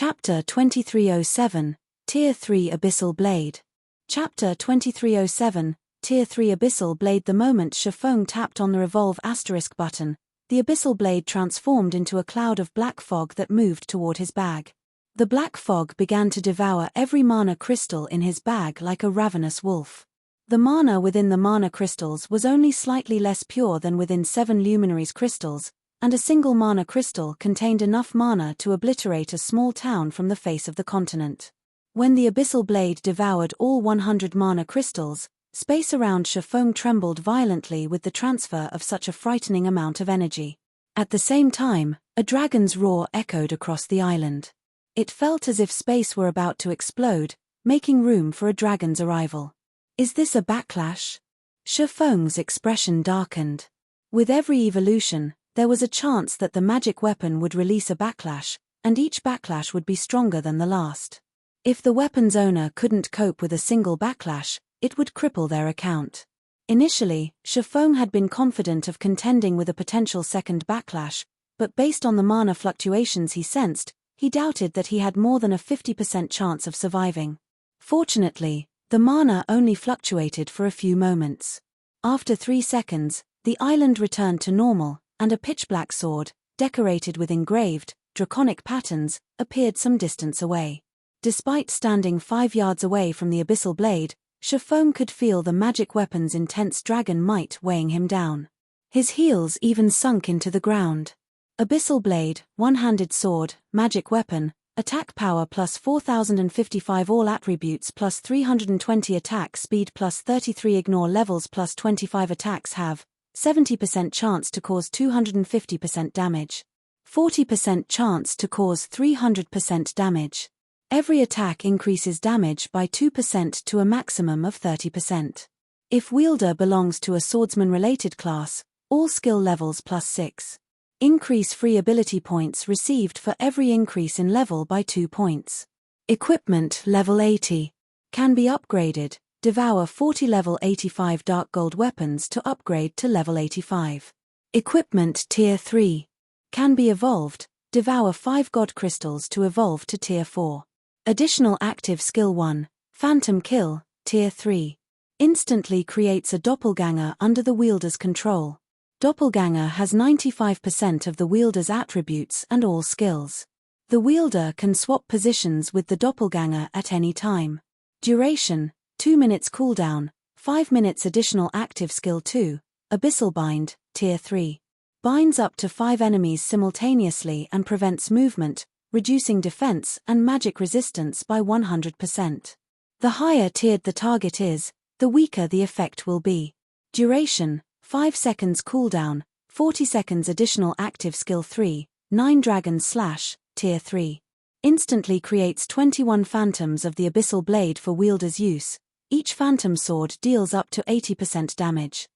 Chapter 2307, Tier 3 Abyssal Blade. Chapter 2307, Tier 3 Abyssal Blade. The moment Shifeng tapped on the revolve * button, the abyssal blade transformed into a cloud of black fog that moved toward his bag. The black fog began to devour every mana crystal in his bag like a ravenous wolf. The mana within the mana crystals was only slightly less pure than within 7 luminaries crystals, and a single mana crystal contained enough mana to obliterate a small town from the face of the continent. When the abyssal blade devoured all 100 mana crystals, space around Shifeng trembled violently with the transfer of such a frightening amount of energy. At the same time, a dragon's roar echoed across the island. It felt as if space were about to explode, making room for a dragon's arrival. Is this a backlash? Shifeng's expression darkened. With every evolution, there was a chance that the magic weapon would release a backlash, and each backlash would be stronger than the last. If the weapon's owner couldn't cope with a single backlash, it would cripple their account. Initially, Shifeng had been confident of contending with a potential second backlash, but based on the mana fluctuations he sensed, he doubted that he had more than a 50% chance of surviving. Fortunately, the mana only fluctuated for a few moments. After 3 seconds, the island returned to normal, and a pitch-black sword, decorated with engraved, draconic patterns, appeared some distance away. Despite standing 5 yards away from the abyssal blade, Shifeng could feel the magic weapon's intense dragon might weighing him down. His heels even sunk into the ground. Abyssal blade, one-handed sword, magic weapon, attack power plus 4055, all attributes plus 320, attack speed plus 33, ignore levels plus 25, attacks have 70% chance to cause 250% damage. 40% chance to cause 300% damage. Every attack increases damage by 2% to a maximum of 30%. If wielder belongs to a swordsman-related class, all skill levels plus 6. Increase free ability points received for every increase in level by 2 points. Equipment level 80. Can be upgraded. Devour 40 level 85 dark gold weapons to upgrade to level 85. Equipment Tier 3. Can be evolved. Devour 5 god crystals to evolve to Tier 4. Additional active skill 1, Phantom Kill, Tier 3. Instantly creates a doppelganger under the wielder's control. Doppelganger has 95% of the wielder's attributes and all skills. The wielder can swap positions with the doppelganger at any time. Duration, 2 minutes cooldown, 5 minutes. Additional active skill 2, Abyssal Bind, Tier 3. Binds up to 5 enemies simultaneously and prevents movement, reducing defense and magic resistance by 100%. The higher tiered the target is, the weaker the effect will be. Duration, 5 seconds cooldown, 40 seconds. Additional active skill 3, 9 Dragon Slash, Tier 3. Instantly creates 21 phantoms of the abyssal blade for wielder's use. Each phantom sword deals up to 80% damage.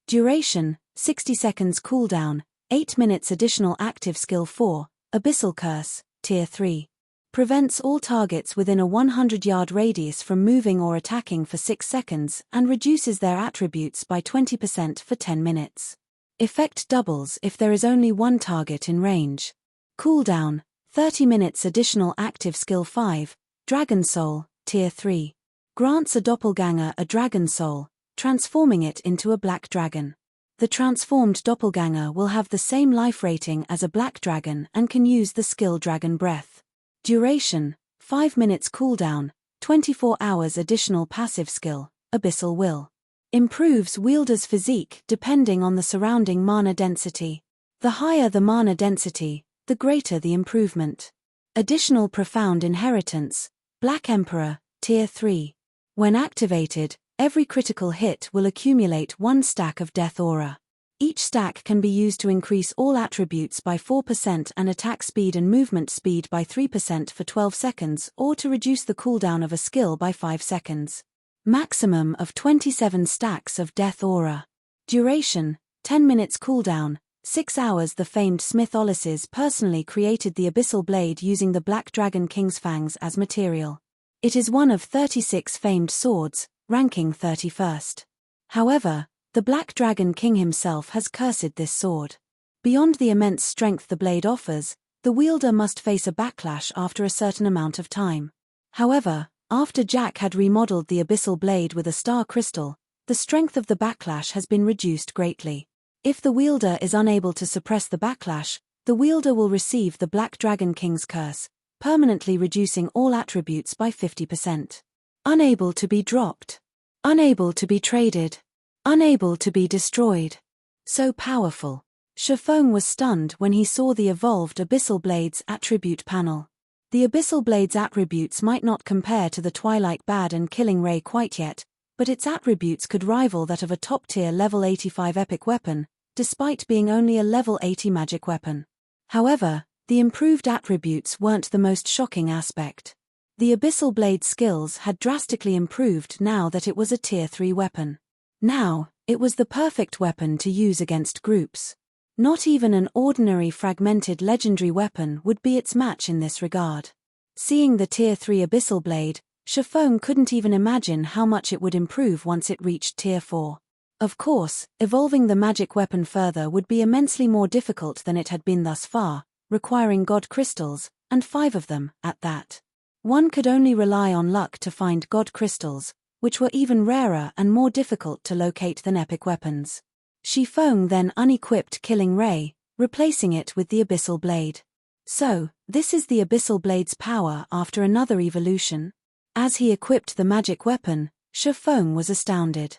Duration, 60 seconds cooldown, 8 minutes. Additional active skill 4, Abyssal Curse, Tier 3. Prevents all targets within a 100-yard radius from moving or attacking for 6 seconds and reduces their attributes by 20% for 10 minutes. Effect doubles if there is only one target in range. Cooldown, 30 minutes. Additional active skill 5, Dragon Soul, Tier 3. Grants a doppelganger a dragon soul, transforming it into a black dragon. The transformed doppelganger will have the same life rating as a black dragon and can use the skill Dragon Breath. Duration, 5 minutes cooldown, 24 hours. Additional passive skill, Abyssal Will. Improves wielder's physique depending on the surrounding mana density. The higher the mana density, the greater the improvement. Additional profound inheritance, Black Emperor, Tier 3. When activated, every critical hit will accumulate 1 stack of death aura. Each stack can be used to increase all attributes by 4% and attack speed and movement speed by 3% for 12 seconds, or to reduce the cooldown of a skill by 5 seconds. Maximum of 27 stacks of death aura. Duration, 10 minutes cooldown, 6 hours. The famed smith Ulysses personally created the abyssal blade using the Black Dragon King's fangs as material. It is one of 36 famed swords, ranking 31st. However, the Black Dragon King himself has cursed this sword. Beyond the immense strength the blade offers, the the wielder must face a backlash after a certain amount of time. However, after Jack had remodeled the abyssal blade with a star crystal, the strength of the backlash has been reduced greatly. If the wielder is unable to suppress the backlash, the wielder will receive the Black Dragon King's curse, permanently reducing all attributes by 50%. Unable to be dropped. Unable to be traded. Unable to be destroyed. So powerful. Shifeng was stunned when he saw the evolved Abyssal Blade's attribute panel. The Abyssal Blade's attributes might not compare to the Twilight Bad and Killing Ray quite yet, but its attributes could rival that of a top-tier level 85 epic weapon, despite being only a level 80 magic weapon. However, the improved attributes weren't the most shocking aspect. The Abyssal Blade's skills had drastically improved now that it was a tier 3 weapon. Now, it was the perfect weapon to use against groups. Not even an ordinary fragmented legendary weapon would be its match in this regard. Seeing the tier 3 Abyssal Blade, Shifeng couldn't even imagine how much it would improve once it reached tier 4. Of course, evolving the magic weapon further would be immensely more difficult than it had been thus far, requiring god crystals, and 5 of them, at that. One could only rely on luck to find god crystals, which were even rarer and more difficult to locate than epic weapons. Shifeng then unequipped Killing Ray, replacing it with the Abyssal Blade. So, this is the Abyssal Blade's power after another evolution? As he equipped the magic weapon, Shifeng was astounded.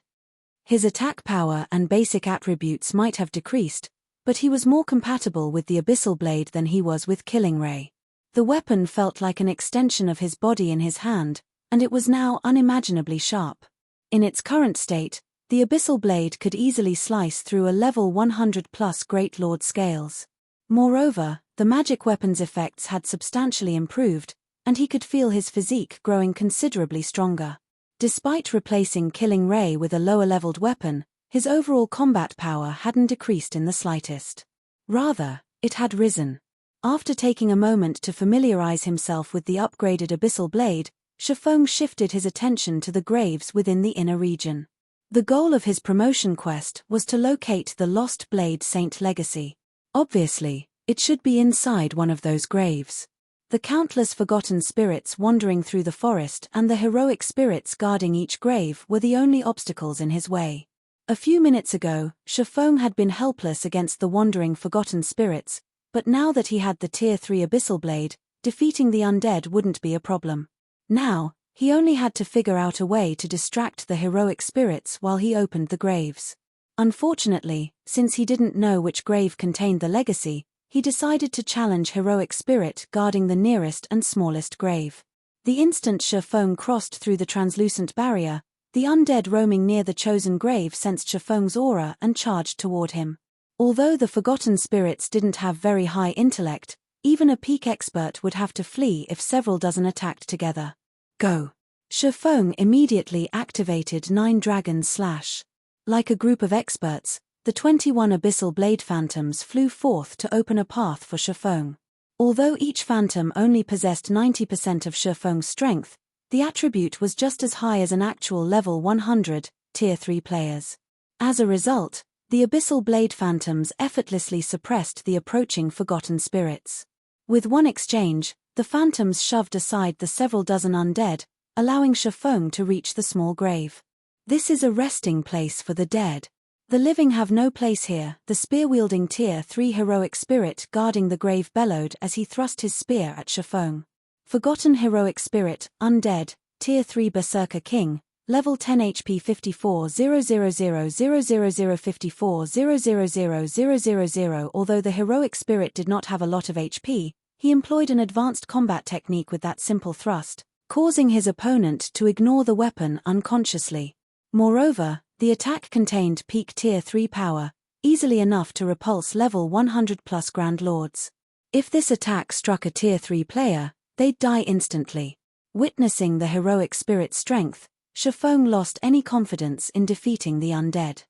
His attack power and basic attributes might have decreased, but he was more compatible with the Abyssal Blade than he was with Killing Ray. The weapon felt like an extension of his body in his hand, and it was now unimaginably sharp. In its current state, the Abyssal Blade could easily slice through a level 100+ Great Lord scales. Moreover, the magic weapon's effects had substantially improved, and he could feel his physique growing considerably stronger. Despite replacing Killing Ray with a lower-leveled weapon, his overall combat power hadn't decreased in the slightest. Rather, it had risen. After taking a moment to familiarize himself with the upgraded Abyssal Blade, Shifeng shifted his attention to the graves within the inner region. The goal of his promotion quest was to locate the Lost Blade Saint Legacy. Obviously, it should be inside one of those graves. The countless forgotten spirits wandering through the forest and the heroic spirits guarding each grave were the only obstacles in his way. A few minutes ago, Shifeng had been helpless against the wandering forgotten spirits, but now that he had the tier 3 Abyssal Blade, defeating the undead wouldn't be a problem. Now, he only had to figure out a way to distract the heroic spirits while he opened the graves. Unfortunately, since he didn't know which grave contained the legacy, he decided to challenge heroic spirit guarding the nearest and smallest grave. The instant Shifeng crossed through the translucent barrier, the undead roaming near the chosen grave sensed Shifeng's aura and charged toward him. Although the forgotten spirits didn't have very high intellect, even a peak expert would have to flee if several dozen attacked together. Go! Shifeng immediately activated 9 Dragons Slash. Like a group of experts, the 21 Abyssal Blade Phantoms flew forth to open a path for Shifeng. Although each phantom only possessed 90% of Shifeng's strength, the attribute was just as high as an actual level 100, tier 3 players. As a result, the Abyssal Blade Phantoms effortlessly suppressed the approaching forgotten spirits. With one exchange, the phantoms shoved aside the several dozen undead, allowing Shifeng to reach the small grave. This is a resting place for the dead. The living have no place here, the spear-wielding tier 3 heroic spirit guarding the grave bellowed as he thrust his spear at Shifeng. Forgotten heroic spirit, undead, tier 3 Berserker King, level 10 HP 54 54 000. Although the heroic spirit did not have a lot of HP, he employed an advanced combat technique with that simple thrust, causing his opponent to ignore the weapon unconsciously. Moreover, the attack contained peak tier 3 power, easily enough to repulse level 100+ Grand Lords. If this attack struck a tier 3 player, they'd die instantly. Witnessing the heroic spirit's strength, Shifeng lost any confidence in defeating the undead.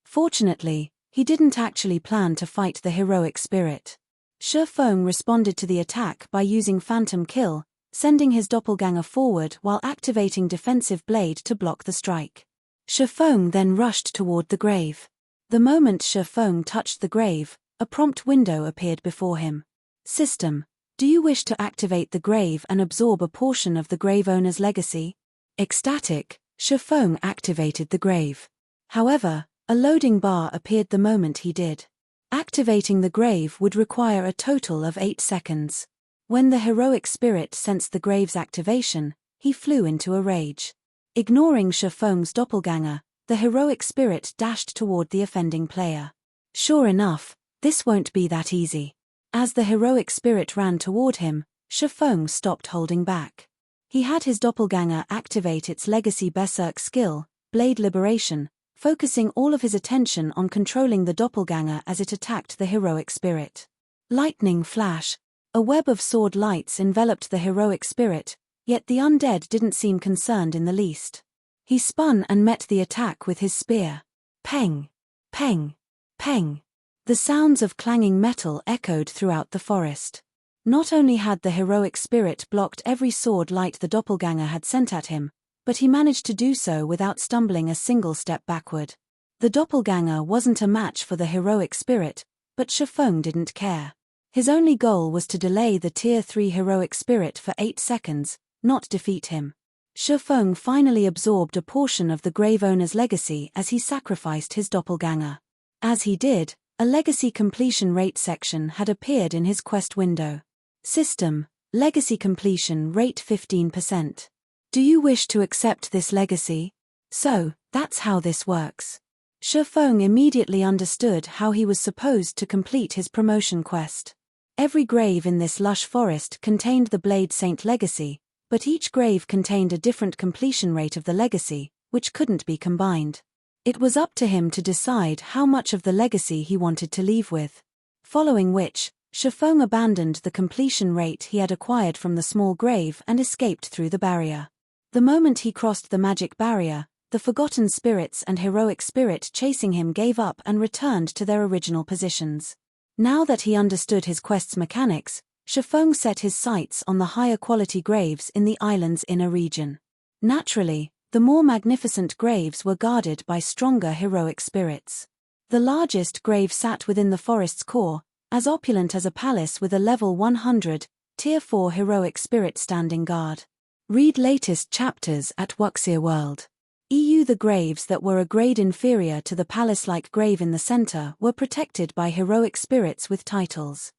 Fortunately, he didn't actually plan to fight the heroic spirit. Shifeng responded to the attack by using Phantom Kill, sending his doppelganger forward while activating Defensive Blade to block the strike. Shifeng then rushed toward the grave. The moment Shifeng touched the grave, a prompt window appeared before him. System: do you wish to activate the grave and absorb a portion of the grave owner's legacy? Ecstatic, Shifeng activated the grave. However, a loading bar appeared the moment he did. Activating the grave would require a total of 8 seconds. When the heroic spirit sensed the grave's activation, he flew into a rage. Ignoring Shifeng's doppelganger, the heroic spirit dashed toward the offending player. Sure enough, this won't be that easy. As the heroic spirit ran toward him, Shifeng stopped holding back. He had his doppelganger activate its legacy berserk skill, Blade Liberation, focusing all of his attention on controlling the doppelganger as it attacked the heroic spirit. Lightning flash. A web of sword lights enveloped the heroic spirit, yet the undead didn't seem concerned in the least. He spun and met the attack with his spear. Peng! Peng! Peng! The sounds of clanging metal echoed throughout the forest. Not only had the heroic spirit blocked every sword light the doppelganger had sent at him, but he managed to do so without stumbling a single step backward. The doppelganger wasn't a match for the heroic spirit, but Shifeng didn't care. His only goal was to delay the Tier 3 heroic spirit for 8 seconds, not defeat him. Shifeng finally absorbed a portion of the grave owner's legacy as he sacrificed his doppelganger. As he did, a legacy completion rate section had appeared in his quest window. System: legacy completion rate 15%. Do you wish to accept this legacy? So, that's how this works. Shifeng immediately understood how he was supposed to complete his promotion quest. Every grave in this lush forest contained the Blade Saint legacy, but each grave contained a different completion rate of the legacy, which couldn't be combined. It was up to him to decide how much of the legacy he wanted to leave with. Following which, Shifeng abandoned the completion rate he had acquired from the small grave and escaped through the barrier. The moment he crossed the magic barrier, the forgotten spirits and heroic spirit chasing him gave up and returned to their original positions. Now that he understood his quest's mechanics, Shifeng set his sights on the higher quality graves in the island's inner region. Naturally, the more magnificent graves were guarded by stronger heroic spirits. The largest grave sat within the forest's core, as opulent as a palace with a level 100, Tier 4 heroic spirit standing guard. Read latest chapters at Wuxia World. The graves that were a grade inferior to the palace-like grave in the center were protected by heroic spirits with titles.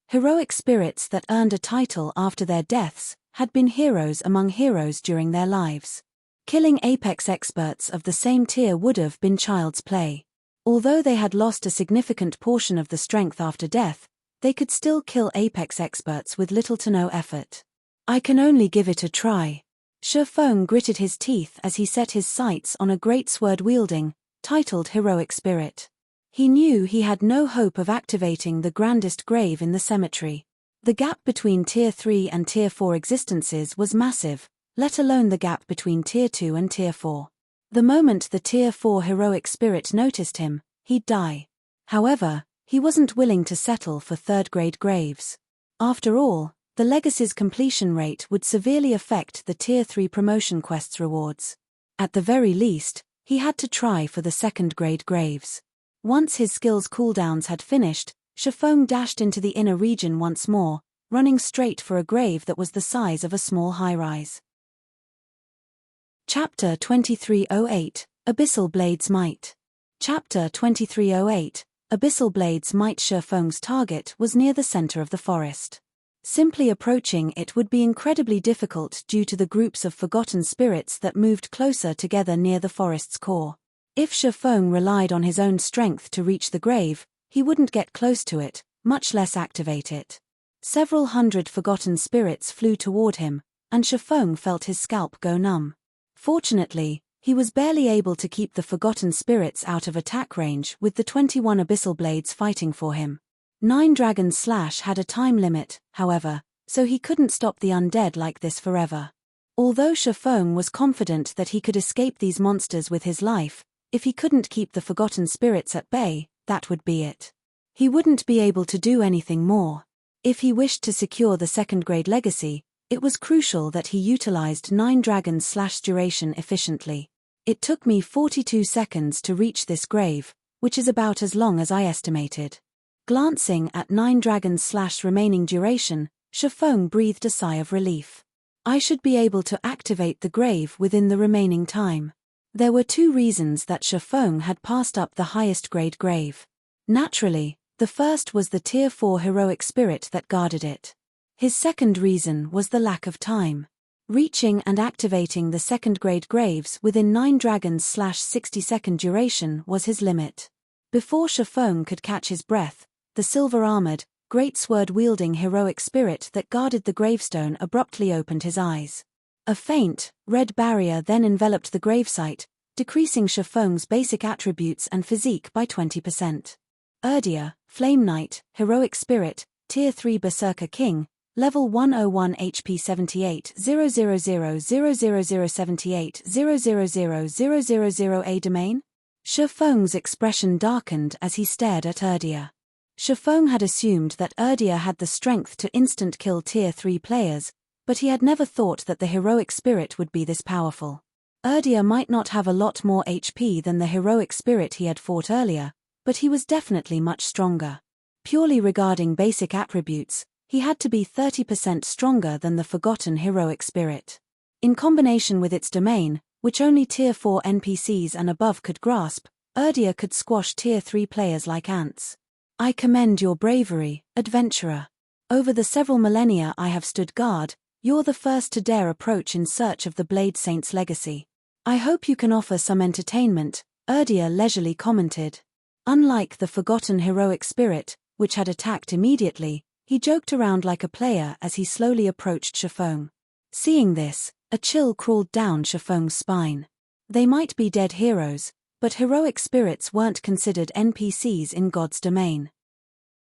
Heroic spirits that earned a title after their deaths had been heroes among heroes during their lives. Killing apex experts of the same tier would have been child's play. Although they had lost a significant portion of the strength after death, they could still kill apex experts with little to no effort. I can only give it a try. Shifeng gritted his teeth as he set his sights on a great sword-wielding, titled heroic spirit. He knew he had no hope of activating the grandest grave in the cemetery. The gap between Tier 3 and Tier 4 existences was massive, let alone the gap between Tier 2 and Tier 4. The moment the Tier 4 heroic spirit noticed him, he'd die. However, he wasn't willing to settle for third-grade graves. After all, the legacy's completion rate would severely affect the Tier 3 promotion quest's rewards. At the very least, he had to try for the second-grade graves. Once his skills cooldowns had finished, Shifeng dashed into the inner region once more, running straight for a grave that was the size of a small high-rise. Chapter 2308, Abyssal Blade's Might. Chapter 2308, Abyssal Blade's Might. Shifeng's target was near the center of the forest. Simply approaching it would be incredibly difficult due to the groups of forgotten spirits that moved closer together near the forest's core. If Shifeng relied on his own strength to reach the grave, he wouldn't get close to it, much less activate it. Several hundred forgotten spirits flew toward him, and Shifeng felt his scalp go numb. Fortunately, he was barely able to keep the forgotten spirits out of attack range with the 21 abyssal blades fighting for him. 9 Dragon's Slash had a time limit, however, so he couldn't stop the undead like this forever. Although Shifeng was confident that he could escape these monsters with his life, if he couldn't keep the forgotten spirits at bay, that would be it. He wouldn't be able to do anything more. If he wished to secure the second-grade legacy, it was crucial that he utilized 9 Dragon's Slash duration efficiently. It took me 42 seconds to reach this grave, which is about as long as I estimated. Glancing at 9 dragons / remaining duration, Shifeng breathed a sigh of relief. I should be able to activate the grave within the remaining time. There were 2 reasons that Shifeng had passed up the highest grade grave. Naturally, the first was the Tier 4 heroic spirit that guarded it. His second reason was the lack of time. Reaching and activating the second grade graves within 9 dragons / 60-second duration was his limit. Before Shifeng could catch his breath, the silver-armored, great sword-wielding heroic spirit that guarded the gravestone abruptly opened his eyes. A faint, red barrier then enveloped the gravesite, decreasing Shifeng's basic attributes and physique by 20%. Erdia, Flame Knight, Heroic Spirit, Tier 3 Berserker King, Level 101 HP 78 0000078 000 Domain? Shifeng's expression darkened as he stared at Erdia. Shifeng had assumed that Erdia had the strength to instant kill Tier 3 players, but he had never thought that the heroic spirit would be this powerful. Erdia might not have a lot more HP than the heroic spirit he had fought earlier, but he was definitely much stronger. Purely regarding basic attributes, he had to be 30% stronger than the forgotten heroic spirit. In combination with its domain, which only Tier 4 NPCs and above could grasp, Erdia could squash Tier 3 players like ants. I commend your bravery, adventurer. Over the several millennia I have stood guard, you're the first to dare approach in search of the Blade Saint's legacy. I hope you can offer some entertainment, Erdia leisurely commented. Unlike the forgotten heroic spirit, which had attacked immediately, he joked around like a player as he slowly approached Shifeng. Seeing this, a chill crawled down Shifeng's spine. They might be dead heroes, but heroic spirits weren't considered NPCs in God's domain.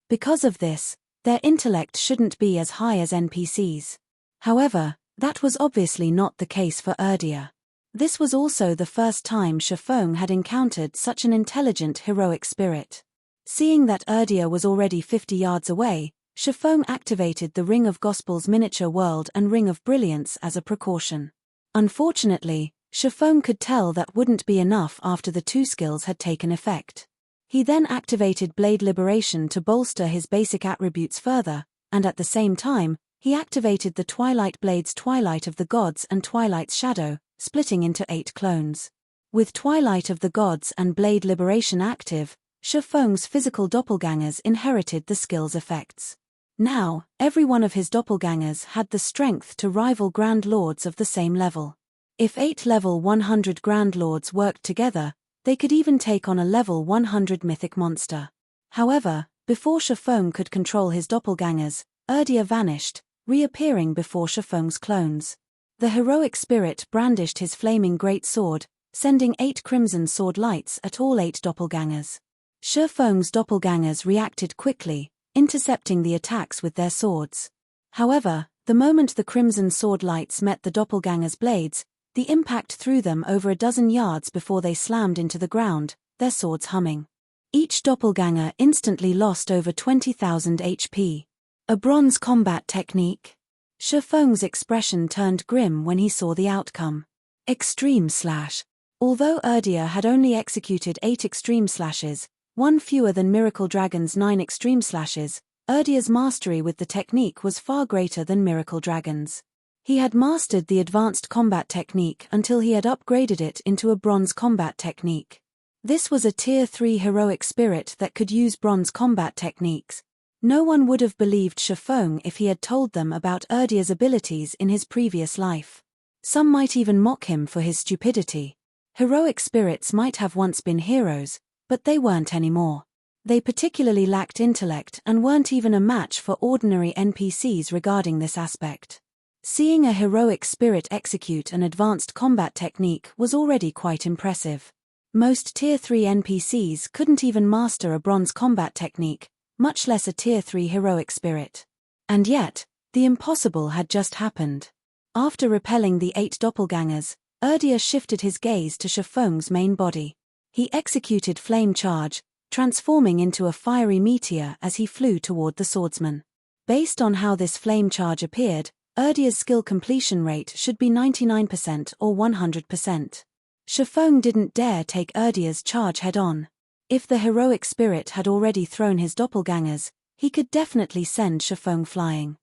Because of this, their intellect shouldn't be as high as NPCs. However, that was obviously not the case for Erdia. This was also the first time Shifeng had encountered such an intelligent heroic spirit. Seeing that Erdia was already 50 yards away, Shifeng activated the Ring of Gospel's miniature world and Ring of Brilliance as a precaution. Unfortunately, Shifeng could tell that wouldn't be enough after the 2 skills had taken effect. He then activated Blade Liberation to bolster his basic attributes further, and at the same time, he activated the Twilight Blades Twilight of the Gods and Twilight's Shadow, splitting into 8 clones. With Twilight of the Gods and Blade Liberation active, Shifeng's physical doppelgangers inherited the skill's effects. Now, every one of his doppelgangers had the strength to rival Grand Lords of the same level. If 8 level 100 Grand Lords worked together, they could even take on a level 100 mythic monster. However, before Shifeng could control his doppelgangers, Erdia vanished, reappearing before Shifeng's clones. The heroic spirit brandished his flaming great sword, sending 8 crimson sword lights at all 8 doppelgangers. Shifeng's doppelgangers reacted quickly, intercepting the attacks with their swords. However, the moment the crimson sword lights met the doppelgangers' blades, the impact threw them over a dozen yards before they slammed into the ground, their swords humming. Each doppelganger instantly lost over 20,000 HP. A bronze combat technique? Shifeng's expression turned grim when he saw the outcome. Extreme Slash. Although Erdia had only executed 8 extreme slashes, 1 fewer than Miracle Dragon's 9 extreme slashes, Erdia's mastery with the technique was far greater than Miracle Dragon's. He had mastered the advanced combat technique until he had upgraded it into a bronze combat technique. This was a Tier 3 heroic spirit that could use bronze combat techniques. No one would have believed Shifeng if he had told them about Erdia's abilities in his previous life. Some might even mock him for his stupidity. Heroic spirits might have once been heroes, but they weren't anymore. They particularly lacked intellect and weren't even a match for ordinary NPCs regarding this aspect. Seeing a heroic spirit execute an advanced combat technique was already quite impressive. Most Tier 3 NPCs couldn't even master a bronze combat technique, much less a Tier 3 heroic spirit. And yet, the impossible had just happened. After repelling the 8 doppelgangers, Erdia shifted his gaze to Shifeng's main body. He executed Flame Charge, transforming into a fiery meteor as he flew toward the swordsman. Based on how this flame charge appeared, Erdia's skill completion rate should be 99% or 100%. Shifeng didn't dare take Erdia's charge head-on. If the heroic spirit had already thrown his doppelgangers, he could definitely send Shifeng flying.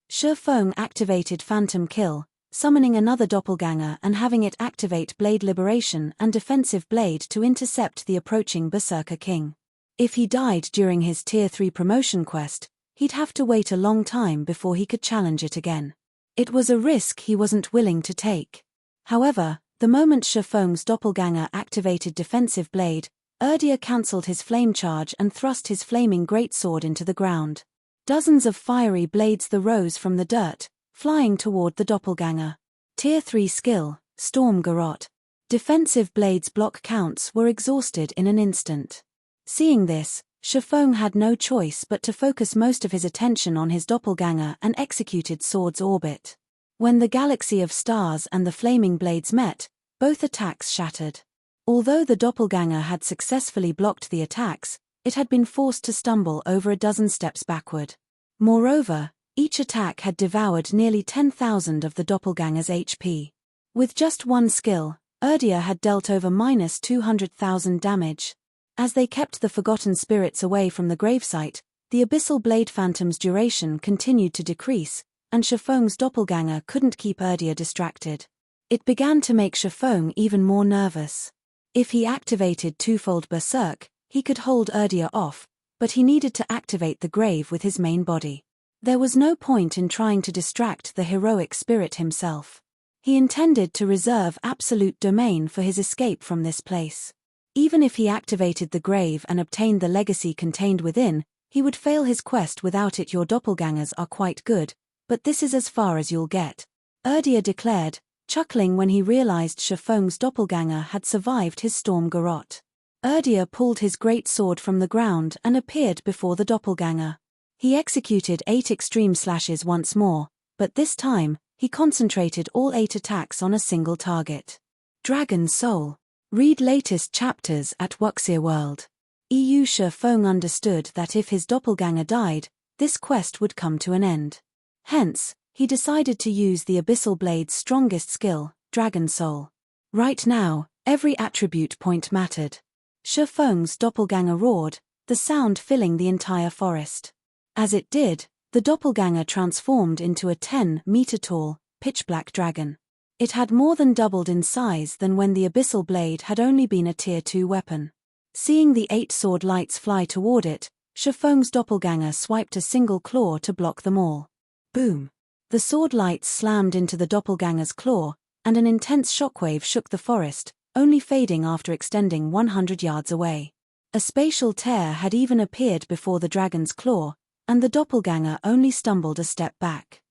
Shifeng activated Phantom Kill, summoning another doppelganger and having it activate Blade Liberation and Defensive Blade to intercept the approaching Berserker King. If he died during his Tier 3 promotion quest, he'd have to wait a long time before he could challenge it again. It was a risk he wasn't willing to take. However, the moment Shifeng's doppelganger activated Defensive Blade, Erdia cancelled his flame charge and thrust his flaming greatsword into the ground. Dozens of fiery blades rose from the dirt, flying toward the doppelganger. Tier 3 skill, Storm Garrote. Defensive Blade's block counts were exhausted in an instant. Seeing this, Shifeng had no choice but to focus most of his attention on his doppelganger and executed Sword's Orbit. When the galaxy of stars and the flaming blades met, both attacks shattered. Although the doppelganger had successfully blocked the attacks, it had been forced to stumble over a dozen steps backward. Moreover, each attack had devoured nearly 10,000 of the doppelganger's HP. With just one skill, Erdia had dealt over -200,000 damage. As they kept the forgotten spirits away from the gravesite, the Abyssal Blade Phantom's duration continued to decrease, and Shifeng's doppelganger couldn't keep Erdia distracted. It began to make Shifeng even more nervous. If he activated twofold Berserk, he could hold Erdia off, but he needed to activate the grave with his main body. There was no point in trying to distract the heroic spirit himself. He intended to reserve absolute domain for his escape from this place. Even if he activated the grave and obtained the legacy contained within, he would fail his quest without it. Your doppelgangers are quite good, but this is as far as you'll get, Erdia declared, chuckling when he realized Shifeng's doppelganger had survived his Storm Garrote. Erdia pulled his great sword from the ground and appeared before the doppelganger. He executed 8 extreme slashes once more, but this time, he concentrated all 8 attacks on a single target. Dragon Soul. Read latest chapters at Wuxia World. Shifeng understood that if his doppelganger died, this quest would come to an end. Hence, he decided to use the Abyssal Blade's strongest skill, Dragon Soul. Right now, every attribute point mattered. Shifeng's doppelganger roared, the sound filling the entire forest. As it did, the doppelganger transformed into a 10-meter-tall, pitch-black dragon. It had more than doubled in size than when the Abyssal Blade had only been a Tier 2 weapon. Seeing the 8 sword lights fly toward it, Shifeng's doppelganger swiped a single claw to block them all. Boom! The sword lights slammed into the doppelganger's claw, and an intense shockwave shook the forest, only fading after extending 100 yards away. A spatial tear had even appeared before the dragon's claw, and the doppelganger only stumbled a step back.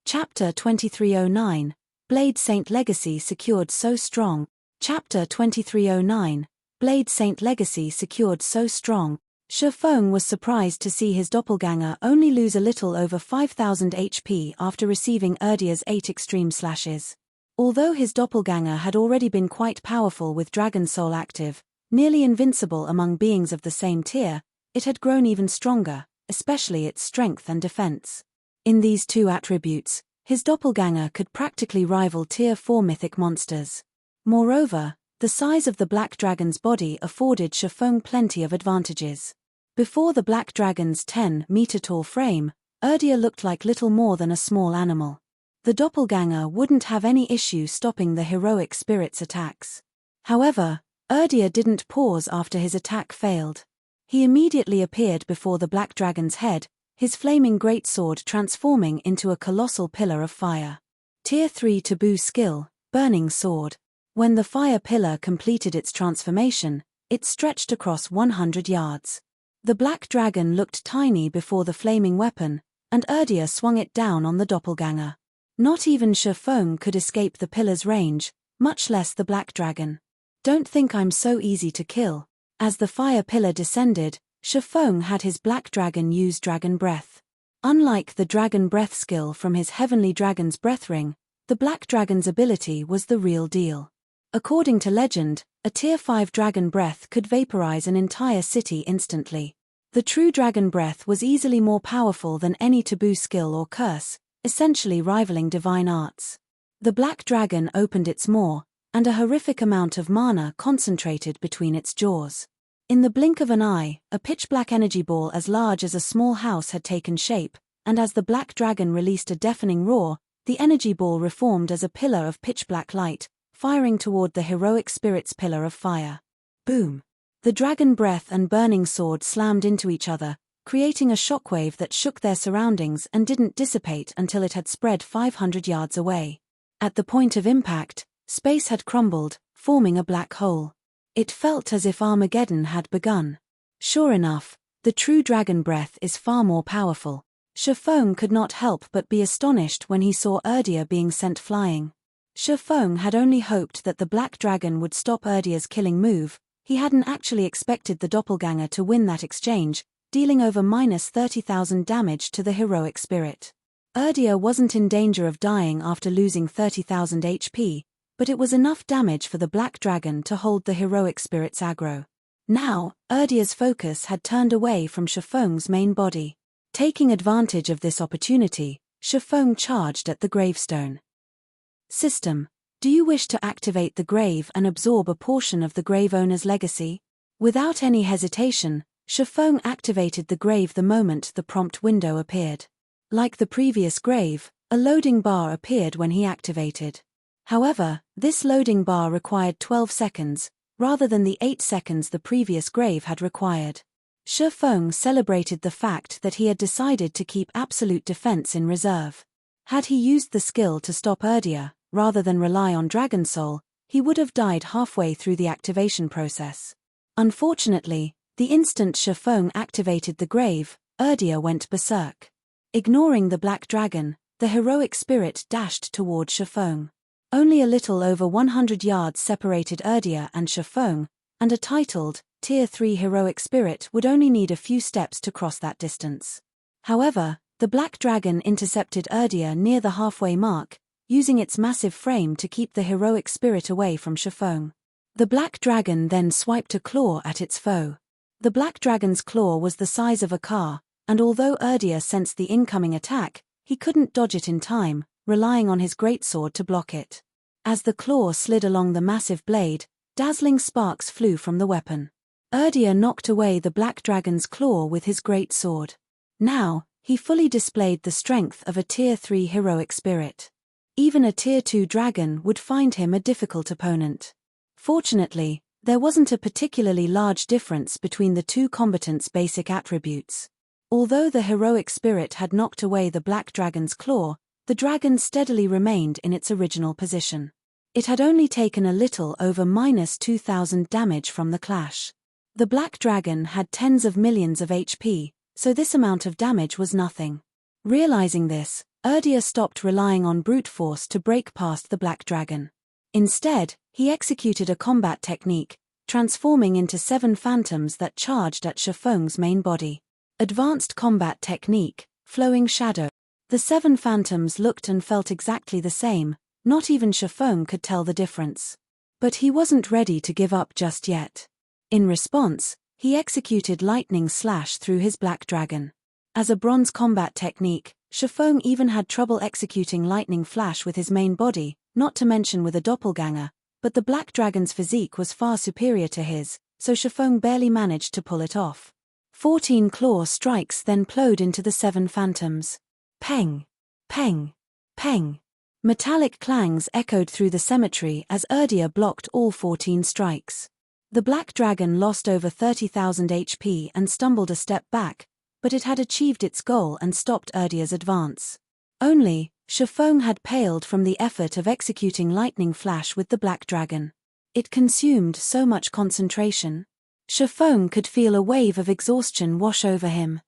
Chapter 2309, Blade Saint Legacy secured so strong. Chapter 2309, Blade Saint Legacy secured so strong. Shifeng was surprised to see his doppelganger only lose a little over 5,000 HP after receiving Erdia's 8 extreme slashes. Although his doppelganger had already been quite powerful with Dragon Soul active, nearly invincible among beings of the same tier, it had grown even stronger, especially its strength and defense. In these two attributes, his doppelganger could practically rival Tier 4 mythic monsters. Moreover, the size of the black dragon's body afforded Shifeng plenty of advantages. Before the black dragon's 10-meter-tall frame, Erdia looked like little more than a small animal. The doppelganger wouldn't have any issue stopping the heroic spirit's attacks. However, Erdia didn't pause after his attack failed. He immediately appeared before the black dragon's head, his flaming greatsword transforming into a colossal pillar of fire. Tier 3 taboo skill, Burning Sword. When the fire pillar completed its transformation, it stretched across 100 yards. The black dragon looked tiny before the flaming weapon, and Erdia swung it down on the doppelganger. Not even Shifeng could escape the pillar's range, much less the black dragon. Don't think I'm so easy to kill. As the fire pillar descended, Shifeng had his black dragon use Dragon Breath. Unlike the Dragon Breath skill from his Heavenly Dragon's Breath Ring, the black dragon's ability was the real deal. According to legend, a Tier 5 Dragon Breath could vaporize an entire city instantly. The true Dragon Breath was easily more powerful than any taboo skill or curse, essentially rivaling divine arts. The black dragon opened its maw, and a horrific amount of mana concentrated between its jaws. In the blink of an eye, a pitch-black energy ball as large as a small house had taken shape, and as the black dragon released a deafening roar, the energy ball reformed as a pillar of pitch-black light, firing toward the heroic spirit's pillar of fire. Boom! The dragon breath and burning sword slammed into each other, creating a shockwave that shook their surroundings and didn't dissipate until it had spread 500 yards away. At the point of impact, space had crumbled, forming a black hole. It felt as if Armageddon had begun. Sure enough, the true dragon breath is far more powerful. Shifeng could not help but be astonished when he saw Erdia being sent flying. Shifeng had only hoped that the black dragon would stop Erdia's killing move. He hadn't actually expected the doppelganger to win that exchange, dealing over -30,000 damage to the heroic spirit. Erdia wasn't in danger of dying after losing 30,000 HP, but it was enough damage for the black dragon to hold the heroic spirit's aggro. Now, Erdia's focus had turned away from Shifeng's main body. Taking advantage of this opportunity, Shifeng charged at the gravestone. System: do you wish to activate the grave and absorb a portion of the grave owner's legacy? Without any hesitation, Shifeng activated the grave the moment the prompt window appeared. Like the previous grave, a loading bar appeared when he activated. However, this loading bar required 12 seconds, rather than the 8 seconds the previous grave had required. Shifeng celebrated the fact that he had decided to keep absolute defense in reserve. Had he used the skill to stop Erdia, rather than rely on Dragon Soul, he would have died halfway through the activation process. Unfortunately, the instant Shifeng activated the grave, Erdia went berserk. Ignoring the black dragon, the heroic spirit dashed toward Shifeng. Only a little over 100 yards separated Erdia and Shifeng, and a titled, Tier 3 heroic spirit would only need a few steps to cross that distance. However, the black dragon intercepted Erdia near the halfway mark, using its massive frame to keep the heroic spirit away from Shifeng. The black dragon then swiped a claw at its foe. The black dragon's claw was the size of a car, and although Erdia sensed the incoming attack, he couldn't dodge it in time, relying on his greatsword to block it. As the claw slid along the massive blade, dazzling sparks flew from the weapon. Erdia knocked away the black dragon's claw with his greatsword. Now, he fully displayed the strength of a Tier 3 heroic spirit. Even a Tier 2 dragon would find him a difficult opponent. Fortunately, there wasn't a particularly large difference between the two combatants' basic attributes. Although the heroic spirit had knocked away the black dragon's claw, the dragon steadily remained in its original position. It had only taken a little over -2,000 damage from the clash. The black dragon had tens of millions of HP, so this amount of damage was nothing. Realizing this, Erdia stopped relying on brute force to break past the black dragon. Instead, he executed a combat technique, transforming into 7 phantoms that charged at Shifeng's main body. Advanced combat technique, flowing shadow. The 7 phantoms looked and felt exactly the same, not even Shifeng could tell the difference. But he wasn't ready to give up just yet. In response, he executed lightning slash through his black dragon. As a bronze combat technique, Shifeng even had trouble executing lightning flash with his main body, not to mention with a doppelganger, but the black dragon's physique was far superior to his, so Shifeng barely managed to pull it off. 14 claw strikes then plowed into the 7 phantoms. Peng! Peng! Peng! Metallic clangs echoed through the cemetery as Erdia blocked all 14 strikes. The black dragon lost over 30,000 HP and stumbled a step back, but it had achieved its goal and stopped Erdia's advance. Only, Shifeng had paled from the effort of executing lightning flash with the black dragon. It consumed so much concentration. Shifeng could feel a wave of exhaustion wash over him.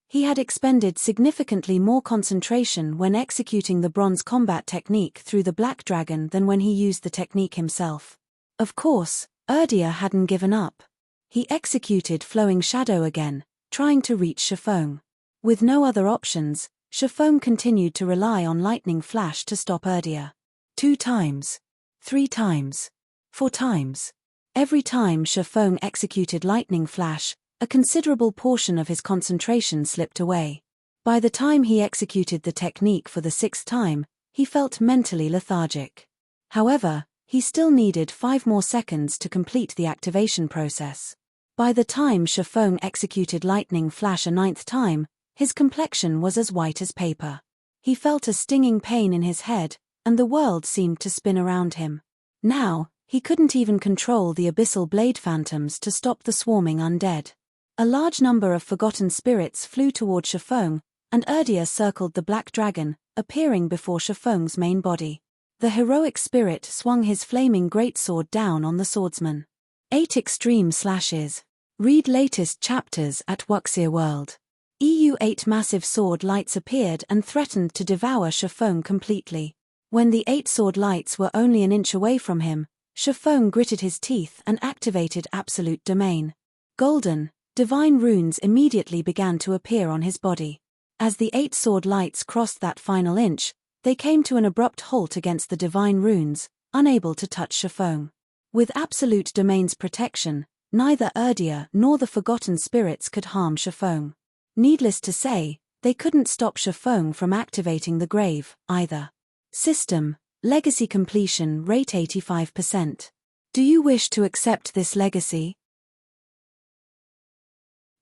He had expended significantly more concentration when executing the bronze combat technique through the black dragon than when he used the technique himself. Of course, Erdia hadn't given up. He executed flowing shadow again, trying to reach Shifeng. With no other options, Shifeng continued to rely on lightning flash to stop Erdia. 2 times. 3 times. 4 times. Every time Shifeng executed lightning flash, a considerable portion of his concentration slipped away. By the time he executed the technique for the 6th time, he felt mentally lethargic. However, He still needed 5 more seconds to complete the activation process. By the time Shifeng executed Lightning Flash a 9th time, his complexion was as white as paper. He felt a stinging pain in his head, and the world seemed to spin around him. Now, he couldn't even control the abyssal blade phantoms to stop the swarming undead. A large number of forgotten spirits flew toward Shifeng, and Erdia circled the black dragon, appearing before Shifeng's main body. The heroic spirit swung his flaming greatsword down on the swordsman. 8 extreme slashes. Read latest chapters at Wuxia World. EU8 massive sword lights appeared and threatened to devour Shifeng completely. When the 8 sword lights were only an inch away from him, Shifeng gritted his teeth and activated Absolute Domain. Golden, divine runes immediately began to appear on his body. As the 8 sword lights crossed that final inch, they came to an abrupt halt against the divine runes, unable to touch Shifeng. With Absolute Domain's protection, neither Erdia nor the Forgotten Spirits could harm Shifeng. Needless to say, they couldn't stop Shifeng from activating the grave, either. System, legacy completion rate 85%. Do you wish to accept this legacy?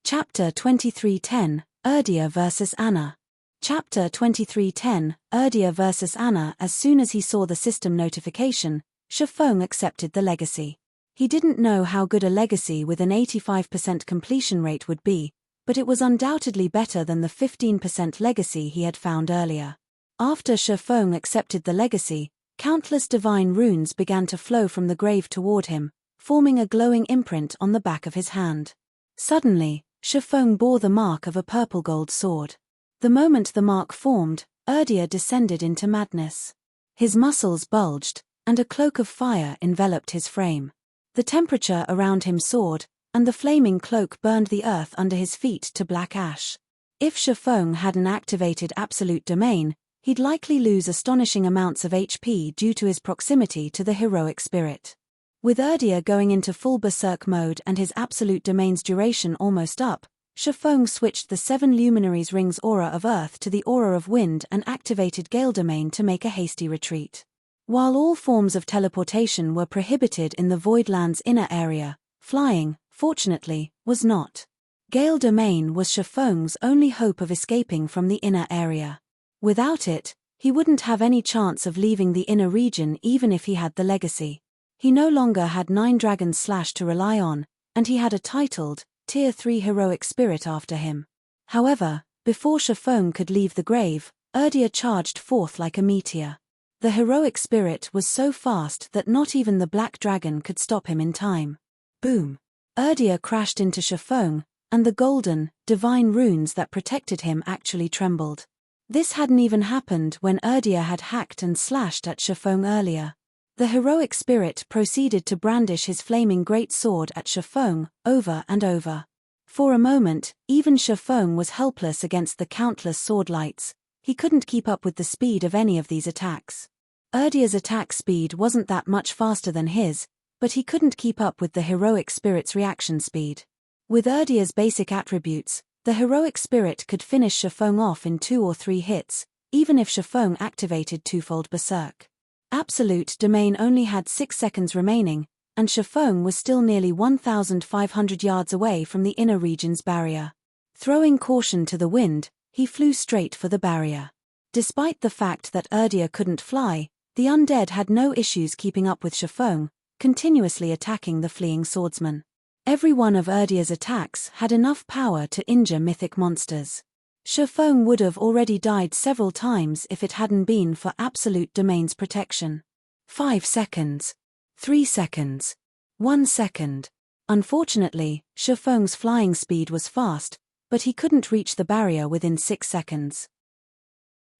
Chapter 2310, Erdia vs. Anna. Chapter 2310, Erdia vs. Anna. As soon as he saw the system notification, Shifeng accepted the legacy. He didn't know how good a legacy with an 85% completion rate would be, but it was undoubtedly better than the 15% legacy he had found earlier. After Shifeng accepted the legacy, countless divine runes began to flow from the grave toward him, forming a glowing imprint on the back of his hand. Suddenly, Shifeng bore the mark of a purple-gold sword. The moment the mark formed, Erdia descended into madness. His muscles bulged, and a cloak of fire enveloped his frame. The temperature around him soared, and the flaming cloak burned the earth under his feet to black ash. If Shifeng hadn't activated Absolute Domain, he'd likely lose astonishing amounts of HP due to his proximity to the heroic spirit. With Erdia going into full berserk mode and his Absolute Domain's duration almost up, Shifeng switched the 7 Luminaries' Rings Aura of Earth to the Aura of Wind and activated Gale Domain to make a hasty retreat. While all forms of teleportation were prohibited in the Voidland's inner area, flying, fortunately, was not. Gale Domain was Shifeng's only hope of escaping from the inner area. Without it, he wouldn't have any chance of leaving the inner region even if he had the legacy. He no longer had 9 Dragon's Slash to rely on, and he had a titled, Tier 3 heroic spirit after him. However, before Shifeng could leave the grave, Erdia charged forth like a meteor. The heroic spirit was so fast that not even the black dragon could stop him in time. Boom! Erdia crashed into Shifeng, and the golden, divine runes that protected him actually trembled. This hadn't even happened when Erdia had hacked and slashed at Shifeng earlier. The heroic spirit proceeded to brandish his flaming great sword at Shifeng, over and over. For a moment, even Shifeng was helpless against the countless sword lights. He couldn't keep up with the speed of any of these attacks. Erdia's attack speed wasn't that much faster than his, but he couldn't keep up with the heroic spirit's reaction speed. With Erdia's basic attributes, the heroic spirit could finish Shifeng off in 2 or 3 hits, even if Shifeng activated twofold berserk. Absolute Domain only had 6 seconds remaining, and Shifeng was still nearly 1,500 yards away from the inner region's barrier. Throwing caution to the wind, he flew straight for the barrier. Despite the fact that Erdia couldn't fly, the undead had no issues keeping up with Shifeng, continuously attacking the fleeing swordsman. Every one of Erdia's attacks had enough power to injure mythic monsters. Shifeng would have already died several times if it hadn't been for Absolute Domain's protection. 5 seconds. 3 seconds. 1 second. Unfortunately, Shifeng's flying speed was fast, but he couldn't reach the barrier within 6 seconds.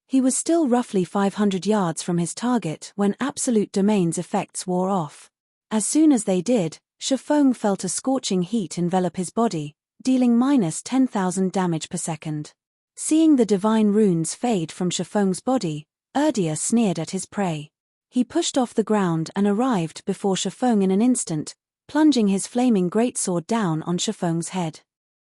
He was still roughly 500 yards from his target when Absolute Domain's effects wore off. As soon as they did, Shifeng felt a scorching heat envelop his body, dealing minus 10,000 damage per second. Seeing the divine runes fade from Shifeng's body, Erdia sneered at his prey. He pushed off the ground and arrived before Shifeng in an instant, plunging his flaming greatsword down on Shifeng's head.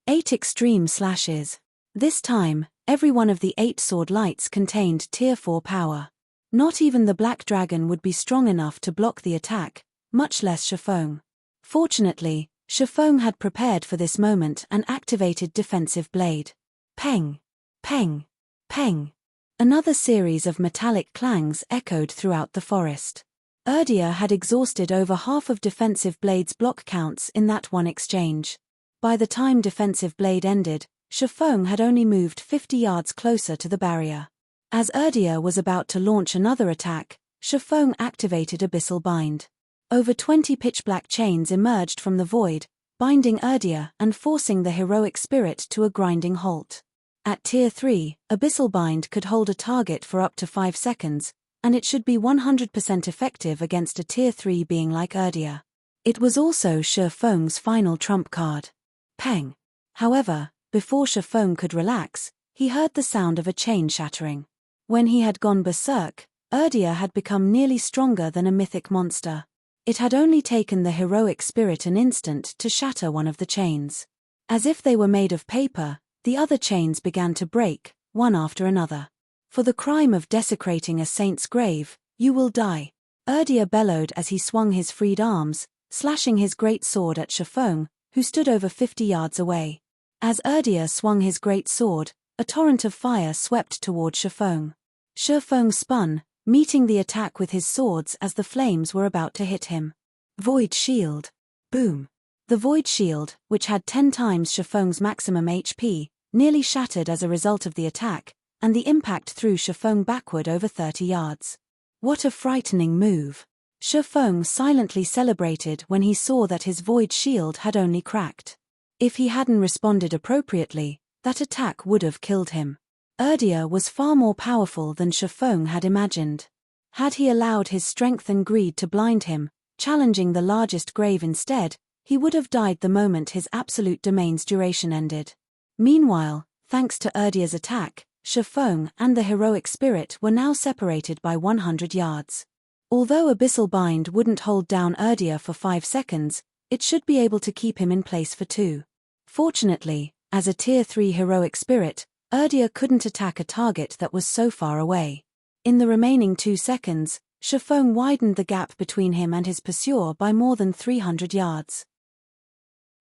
8 extreme slashes. This time, every one of the 8 sword lights contained Tier 4 power. Not even the black dragon would be strong enough to block the attack, much less Shifeng. Fortunately, Shifeng had prepared for this moment and activated defensive blade. Peng! Peng! Peng! Another series of metallic clangs echoed throughout the forest. Erdia had exhausted over half of defensive blade's block counts in that one exchange. By the time defensive blade ended, Shifeng had only moved 50 yards closer to the barrier. As Erdia was about to launch another attack, Shifeng activated Abyssal Bind. Over 20 pitch-black chains emerged from the void, binding Erdia and forcing the heroic spirit to a grinding halt. At Tier 3, Abyssal Bind could hold a target for up to 5 seconds, and it should be 100% effective against a Tier 3 being like Erdia. It was also Shifeng's final trump card. Peng! However, before Shifeng could relax, he heard the sound of a chain shattering. When he had gone berserk, Erdia had become nearly stronger than a mythic monster. It had only taken the heroic spirit an instant to shatter one of the chains. As if they were made of paper, the other chains began to break, one after another. For the crime of desecrating a saint's grave, you will die. Erdia bellowed as he swung his freed arms, slashing his great sword at Shifeng, who stood over 50 yards away. As Erdia swung his great sword, a torrent of fire swept toward Shifeng. Shifeng spun, meeting the attack with his swords as the flames were about to hit him. Void Shield. Boom. The Void Shield, which had 10 times Shifeng's maximum HP, nearly shattered as a result of the attack, and the impact threw Shifeng backward over 30 yards. What a frightening move! Shifeng silently celebrated when he saw that his Void Shield had only cracked. If he hadn't responded appropriately, that attack would have killed him. Erdia was far more powerful than Shifeng had imagined. Had he allowed his strength and greed to blind him, challenging the largest grave instead, he would have died the moment his absolute domain's duration ended. Meanwhile, thanks to Erdia's attack, Shifeng and the heroic spirit were now separated by 100 yards. Although Abyssal Bind wouldn't hold down Erdia for 5 seconds, it should be able to keep him in place for 2. Fortunately, as a Tier 3 heroic spirit, Erdia couldn't attack a target that was so far away. In the remaining 2 seconds, Shifeng widened the gap between him and his pursuer by more than 300 yards.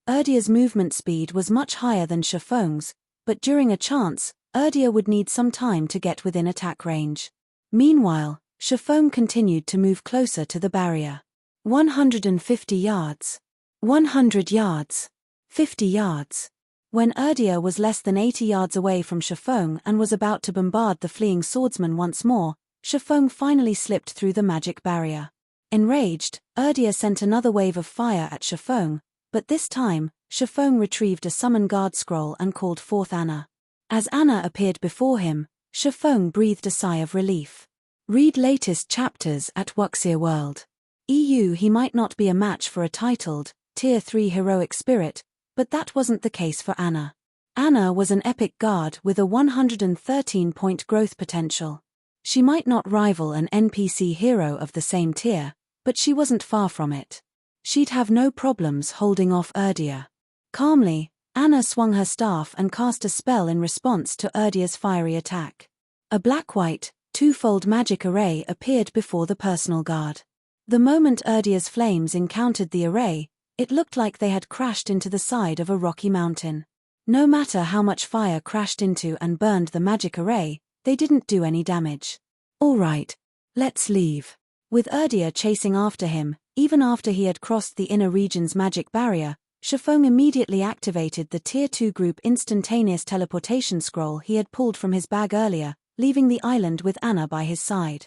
Erdia's movement speed was much higher than Shifeng's, but during a chance, Erdia would need some time to get within attack range. Meanwhile, Shifeng continued to move closer to the barrier. 150 yards. 100 yards. 50 yards. When Erdia was less than 80 yards away from Shifeng and was about to bombard the fleeing swordsman once more, Shifeng finally slipped through the magic barrier. Enraged, Erdia sent another wave of fire at Shifeng, but this time, Shifeng retrieved a summon guard scroll and called forth Anna. As Anna appeared before him, Shifeng breathed a sigh of relief. Read latest chapters at Wuxia World. EU. He might not be a match for a titled, Tier 3 heroic spirit, but that wasn't the case for Anna. Anna was an epic guard with a 113-point growth potential. She might not rival an NPC hero of the same tier, but she wasn't far from it. She'd have no problems holding off Erdia. Calmly, Anna swung her staff and cast a spell in response to Erdia's fiery attack. A black-white, twofold magic array appeared before the personal guard. The moment Erdia's flames encountered the array, it looked like they had crashed into the side of a rocky mountain. No matter how much fire crashed into and burned the magic array, they didn't do any damage. All right, let's leave. With Erdia chasing after him, even after he had crossed the inner region's magic barrier, Shifeng immediately activated the Tier 2 group instantaneous teleportation scroll he had pulled from his bag earlier, leaving the island with Anna by his side.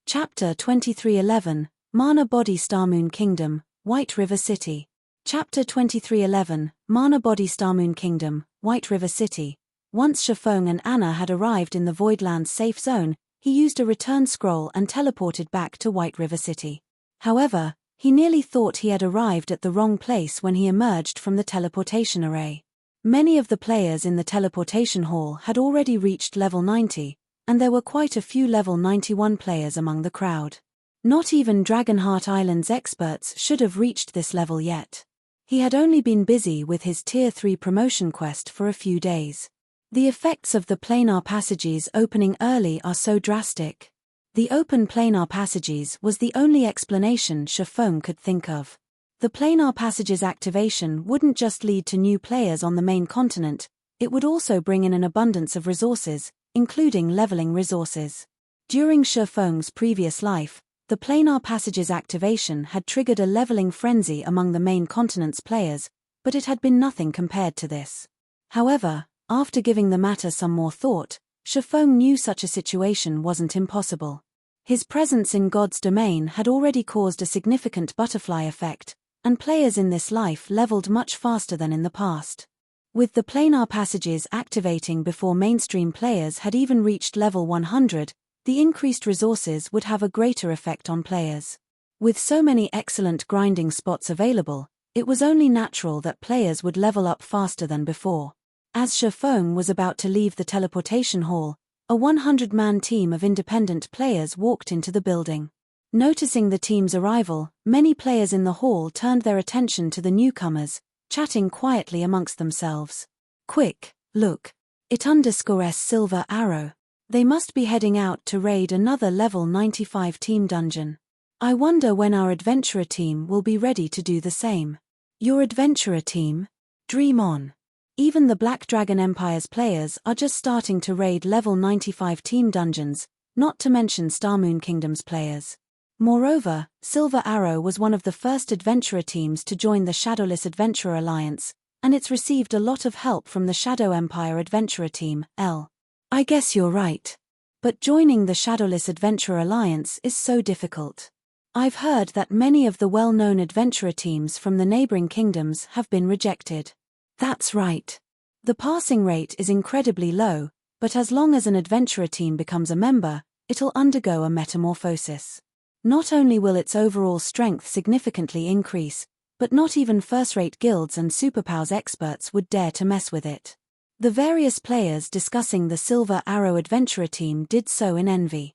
Chapter 2311, Mana Body Starmoon Kingdom, White River City. Chapter 2311, Mana Body Starmoon Kingdom, White River City. Once Shifeng and Anna had arrived in the Voidland's safe zone, he used a return scroll and teleported back to White River City. However, he nearly thought he had arrived at the wrong place when he emerged from the teleportation array. Many of the players in the teleportation hall had already reached level 90, and there were quite a few level 91 players among the crowd. Not even Dragonheart Island's experts should have reached this level yet. He had only been busy with his Tier 3 promotion quest for a few days. The effects of the planar passages opening early are so drastic. The open planar passages was the only explanation Shifeng could think of. The planar passages activation wouldn't just lead to new players on the main continent, it would also bring in an abundance of resources, including leveling resources. During Shifeng's previous life, the planar passages activation had triggered a leveling frenzy among the main continent's players, but it had been nothing compared to this. However, after giving the matter some more thought, Shifeng knew such a situation wasn't impossible. His presence in God's domain had already caused a significant butterfly effect, and players in this life leveled much faster than in the past. With the planar passages activating before mainstream players had even reached level 100, the increased resources would have a greater effect on players. With so many excellent grinding spots available, it was only natural that players would level up faster than before. As Shifeng was about to leave the teleportation hall, a 100-man team of independent players walked into the building. Noticing the team's arrival, many players in the hall turned their attention to the newcomers, chatting quietly amongst themselves. Quick, look. It_s Silver Arrow. They must be heading out to raid another level 95 team dungeon. I wonder when our adventurer team will be ready to do the same. Your adventurer team? Dream on. Even the Black Dragon Empire's players are just starting to raid level 95 team dungeons, not to mention Starmoon Kingdom's players. Moreover, Silver Arrow was one of the first adventurer teams to join the Shadowless Adventurer Alliance, and it's received a lot of help from the Shadow Empire Adventurer Team, L. I guess you're right. But joining the Shadowless Adventurer Alliance is so difficult. I've heard that many of the well-known adventurer teams from the neighboring kingdoms have been rejected. That's right. The passing rate is incredibly low, but as long as an adventurer team becomes a member, it'll undergo a metamorphosis. Not only will its overall strength significantly increase, but not even first-rate guilds and superpowers experts would dare to mess with it. The various players discussing the Silver Arrow adventurer team did so in envy.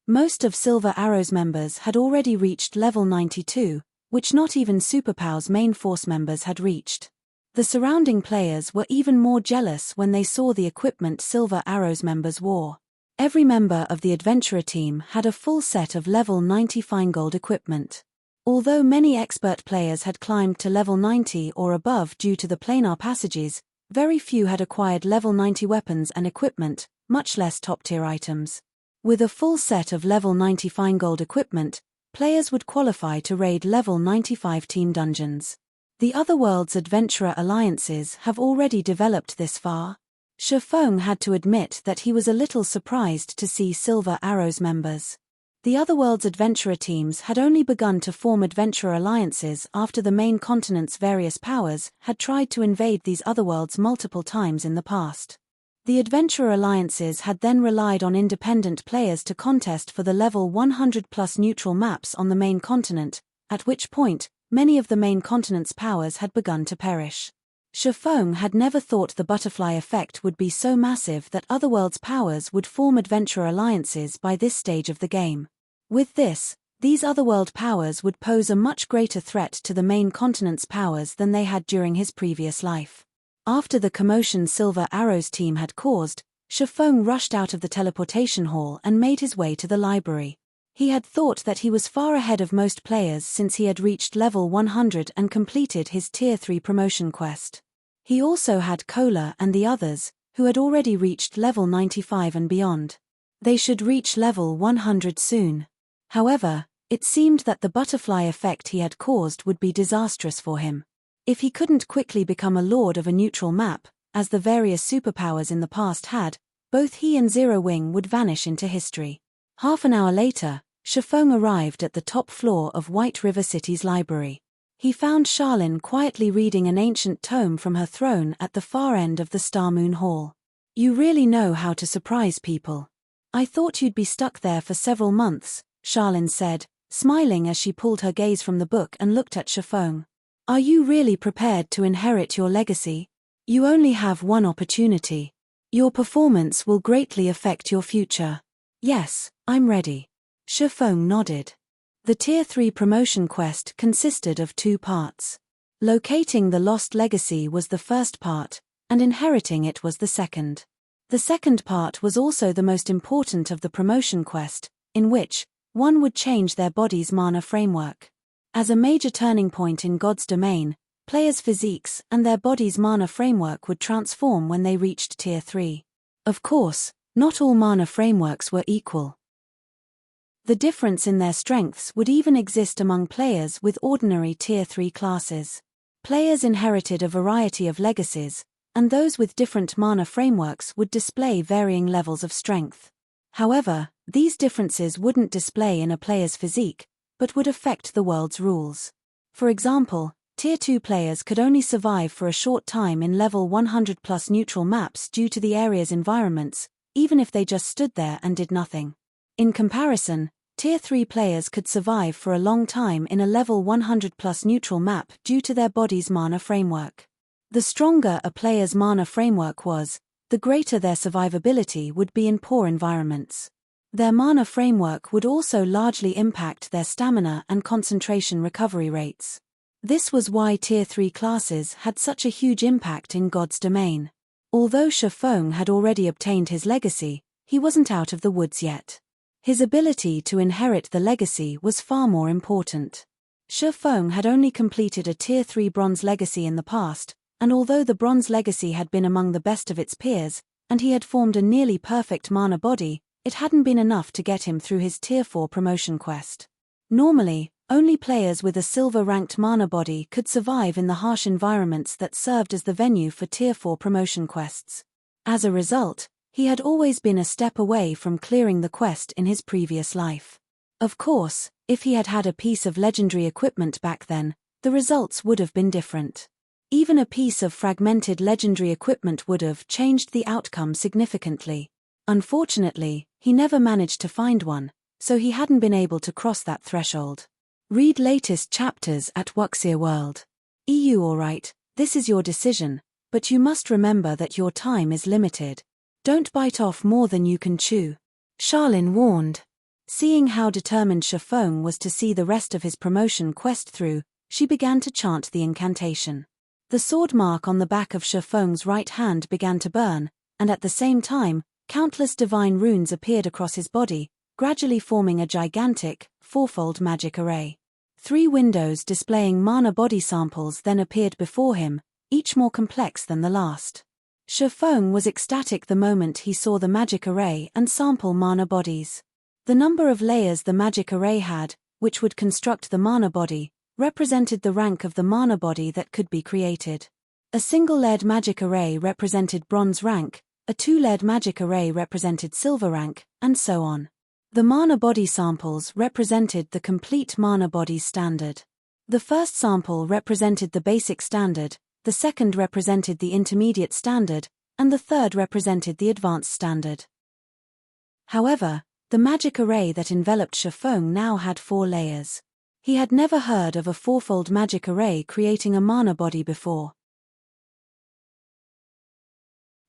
Most of Silver Arrow's members had already reached level 92, which not even superpowers main force members had reached. The surrounding players were even more jealous when they saw the equipment Silver Arrow's members wore. Every member of the adventurer team had a full set of level 90 fine gold equipment. Although many expert players had climbed to level 90 or above due to the planar passages, very few had acquired level 90 weapons and equipment, much less top-tier items. With a full set of level 90 fine gold equipment, players would qualify to raid level 95 team dungeons. The Otherworld's adventurer alliances have already developed this far. Shifeng had to admit that he was a little surprised to see Silver Arrow's members. The Otherworld's adventurer teams had only begun to form adventurer alliances after the main continent's various powers had tried to invade these otherworlds multiple times in the past. The adventurer alliances had then relied on independent players to contest for the level 100+ neutral maps on the main continent, at which point, many of the main continent's powers had begun to perish. Shifeng had never thought the butterfly effect would be so massive that Otherworld's powers would form adventurer alliances by this stage of the game. With this, these Otherworld powers would pose a much greater threat to the main continent's powers than they had during his previous life. After the commotion Silver Arrow's team had caused, Shifeng rushed out of the teleportation hall and made his way to the library. He had thought that he was far ahead of most players since he had reached level 100 and completed his Tier 3 promotion quest. He also had Kola and the others, who had already reached level 95 and beyond. They should reach level 100 soon. However, it seemed that the butterfly effect he had caused would be disastrous for him. If he couldn't quickly become a lord of a neutral map, as the various superpowers in the past had, both he and Zero Wing would vanish into history. Half an hour later, Shifeng arrived at the top floor of White River City's library. He found Charlene quietly reading an ancient tome from her throne at the far end of the Starmoon Hall. You really know how to surprise people. I thought you'd be stuck there for several months, Charlene said, smiling as she pulled her gaze from the book and looked at Shifeng. Are you really prepared to inherit your legacy? You only have one opportunity. Your performance will greatly affect your future. Yes, I'm ready. Shifeng nodded. The Tier 3 promotion quest consisted of 2 parts. Locating the lost legacy was the first part, and inheriting it was the second. The second part was also the most important of the promotion quest, in which one would change their body's mana framework. As a major turning point in God's domain, players' physiques and their body's mana framework would transform when they reached Tier 3. Of course, not all mana frameworks were equal. The difference in their strengths would even exist among players with ordinary Tier 3 classes. Players inherited a variety of legacies, and those with different mana frameworks would display varying levels of strength. However, these differences wouldn't display in a player's physique, but would affect the world's rules. For example, Tier 2 players could only survive for a short time in level 100+ neutral maps due to the area's environments, even if they just stood there and did nothing. In comparison, Tier 3 players could survive for a long time in a level 100+ neutral map due to their body's mana framework. The stronger a player's mana framework was, the greater their survivability would be in poor environments. Their mana framework would also largely impact their stamina and concentration recovery rates. This was why Tier 3 classes had such a huge impact in God's domain. Although Shifeng had already obtained his legacy, he wasn't out of the woods yet. His ability to inherit the legacy was far more important. Shifeng had only completed a Tier 3 bronze legacy in the past, and although the bronze legacy had been among the best of its peers, and he had formed a nearly perfect mana body, it hadn't been enough to get him through his Tier 4 promotion quest. Normally, only players with a silver-ranked mana body could survive in the harsh environments that served as the venue for Tier 4 promotion quests. As a result, he had always been a step away from clearing the quest in his previous life. Of course, if he had had a piece of legendary equipment back then, the results would have been different. Even a piece of fragmented legendary equipment would have changed the outcome significantly. Unfortunately, he never managed to find one, so he hadn't been able to cross that threshold. Read latest chapters at Wuxia World. Alright, this is your decision, but you must remember that your time is limited. Don't bite off more than you can chew. Charlene warned. Seeing how determined Shifeng was to see the rest of his promotion quest through, she began to chant the incantation. The sword mark on the back of Shifeng's right hand began to burn, and at the same time, countless divine runes appeared across his body, gradually forming a gigantic, fourfold magic array. 3 windows displaying mana body samples then appeared before him, each more complex than the last. Shifeng was ecstatic the moment he saw the magic array and sample mana bodies. The number of layers the magic array had, which would construct the mana body, represented the rank of the mana body that could be created. A single-layered magic array represented bronze rank, a 2-layered magic array represented silver rank, and so on. The mana body samples represented the complete mana body standard. The first sample represented the basic standard, the second represented the intermediate standard, and the third represented the advanced standard. However, the magic array that enveloped Shifeng now had 4 layers. He had never heard of a fourfold magic array creating a mana body before.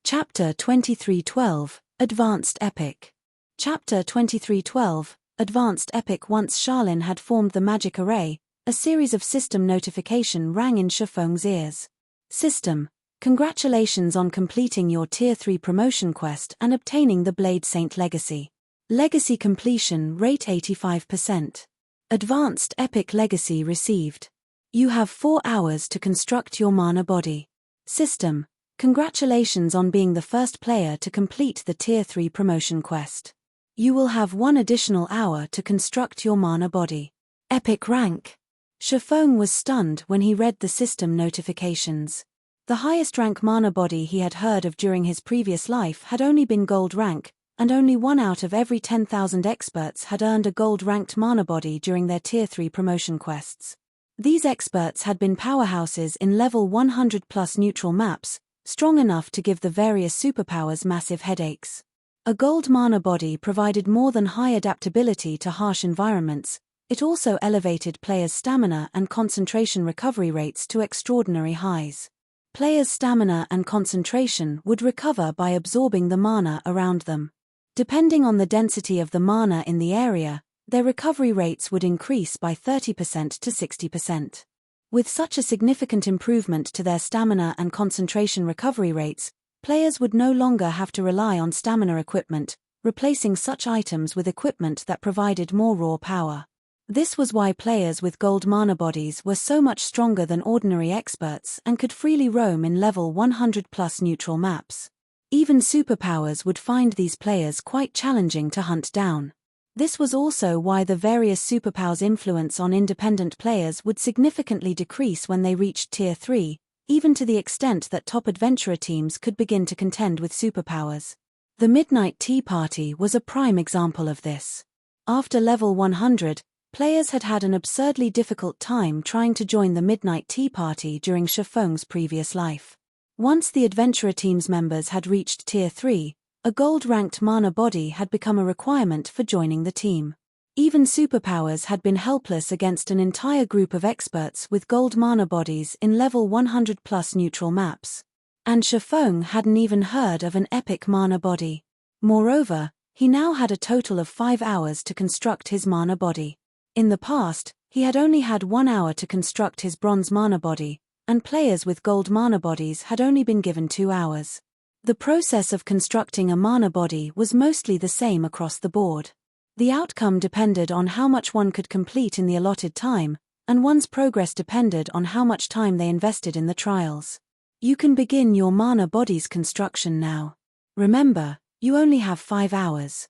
Chapter 2312, Advanced Epic. Chapter 2312, Advanced Epic. Once Charlene had formed the magic array, a series of system notification rang in Shifeng's ears. System, congratulations on completing your Tier 3 promotion quest and obtaining the Blade Saint Legacy. Legacy completion rate 85%. Advanced Epic Legacy received. You have 4 hours to construct your mana body. System, congratulations on being the first player to complete the Tier 3 promotion quest. You will have 1 additional hour to construct your mana body. Epic rank. Shifeng was stunned when he read the system notifications. The highest rank mana body he had heard of during his previous life had only been gold rank, and only 1 out of every 10,000 experts had earned a gold-ranked mana body during their Tier 3 promotion quests. These experts had been powerhouses in level 100+ neutral maps, strong enough to give the various superpowers massive headaches. A gold mana body provided more than high adaptability to harsh environments. It also elevated players' stamina and concentration recovery rates to extraordinary highs. Players' stamina and concentration would recover by absorbing the mana around them. Depending on the density of the mana in the area, their recovery rates would increase by 30% to 60%. With such a significant improvement to their stamina and concentration recovery rates, players would no longer have to rely on stamina equipment, replacing such items with equipment that provided more raw power. This was why players with gold mana bodies were so much stronger than ordinary experts and could freely roam in level 100+ neutral maps. Even superpowers would find these players quite challenging to hunt down. This was also why the various superpowers' influence on independent players would significantly decrease when they reached Tier 3, even to the extent that top adventurer teams could begin to contend with superpowers. The Midnight Tea Party was a prime example of this. After level 100, players had had an absurdly difficult time trying to join the Midnight Tea Party during Shifeng's previous life. Once the adventurer team's members had reached Tier 3, a gold-ranked mana body had become a requirement for joining the team. Even superpowers had been helpless against an entire group of experts with gold mana bodies in level 100+ neutral maps. And Shifeng hadn't even heard of an epic mana body. Moreover, he now had a total of 5 hours to construct his mana body. In the past, he had only had 1 hour to construct his bronze mana body, and players with gold mana bodies had only been given 2 hours. The process of constructing a mana body was mostly the same across the board. The outcome depended on how much one could complete in the allotted time, and one's progress depended on how much time they invested in the trials. You can begin your mana body's construction now. Remember, you only have 5 hours.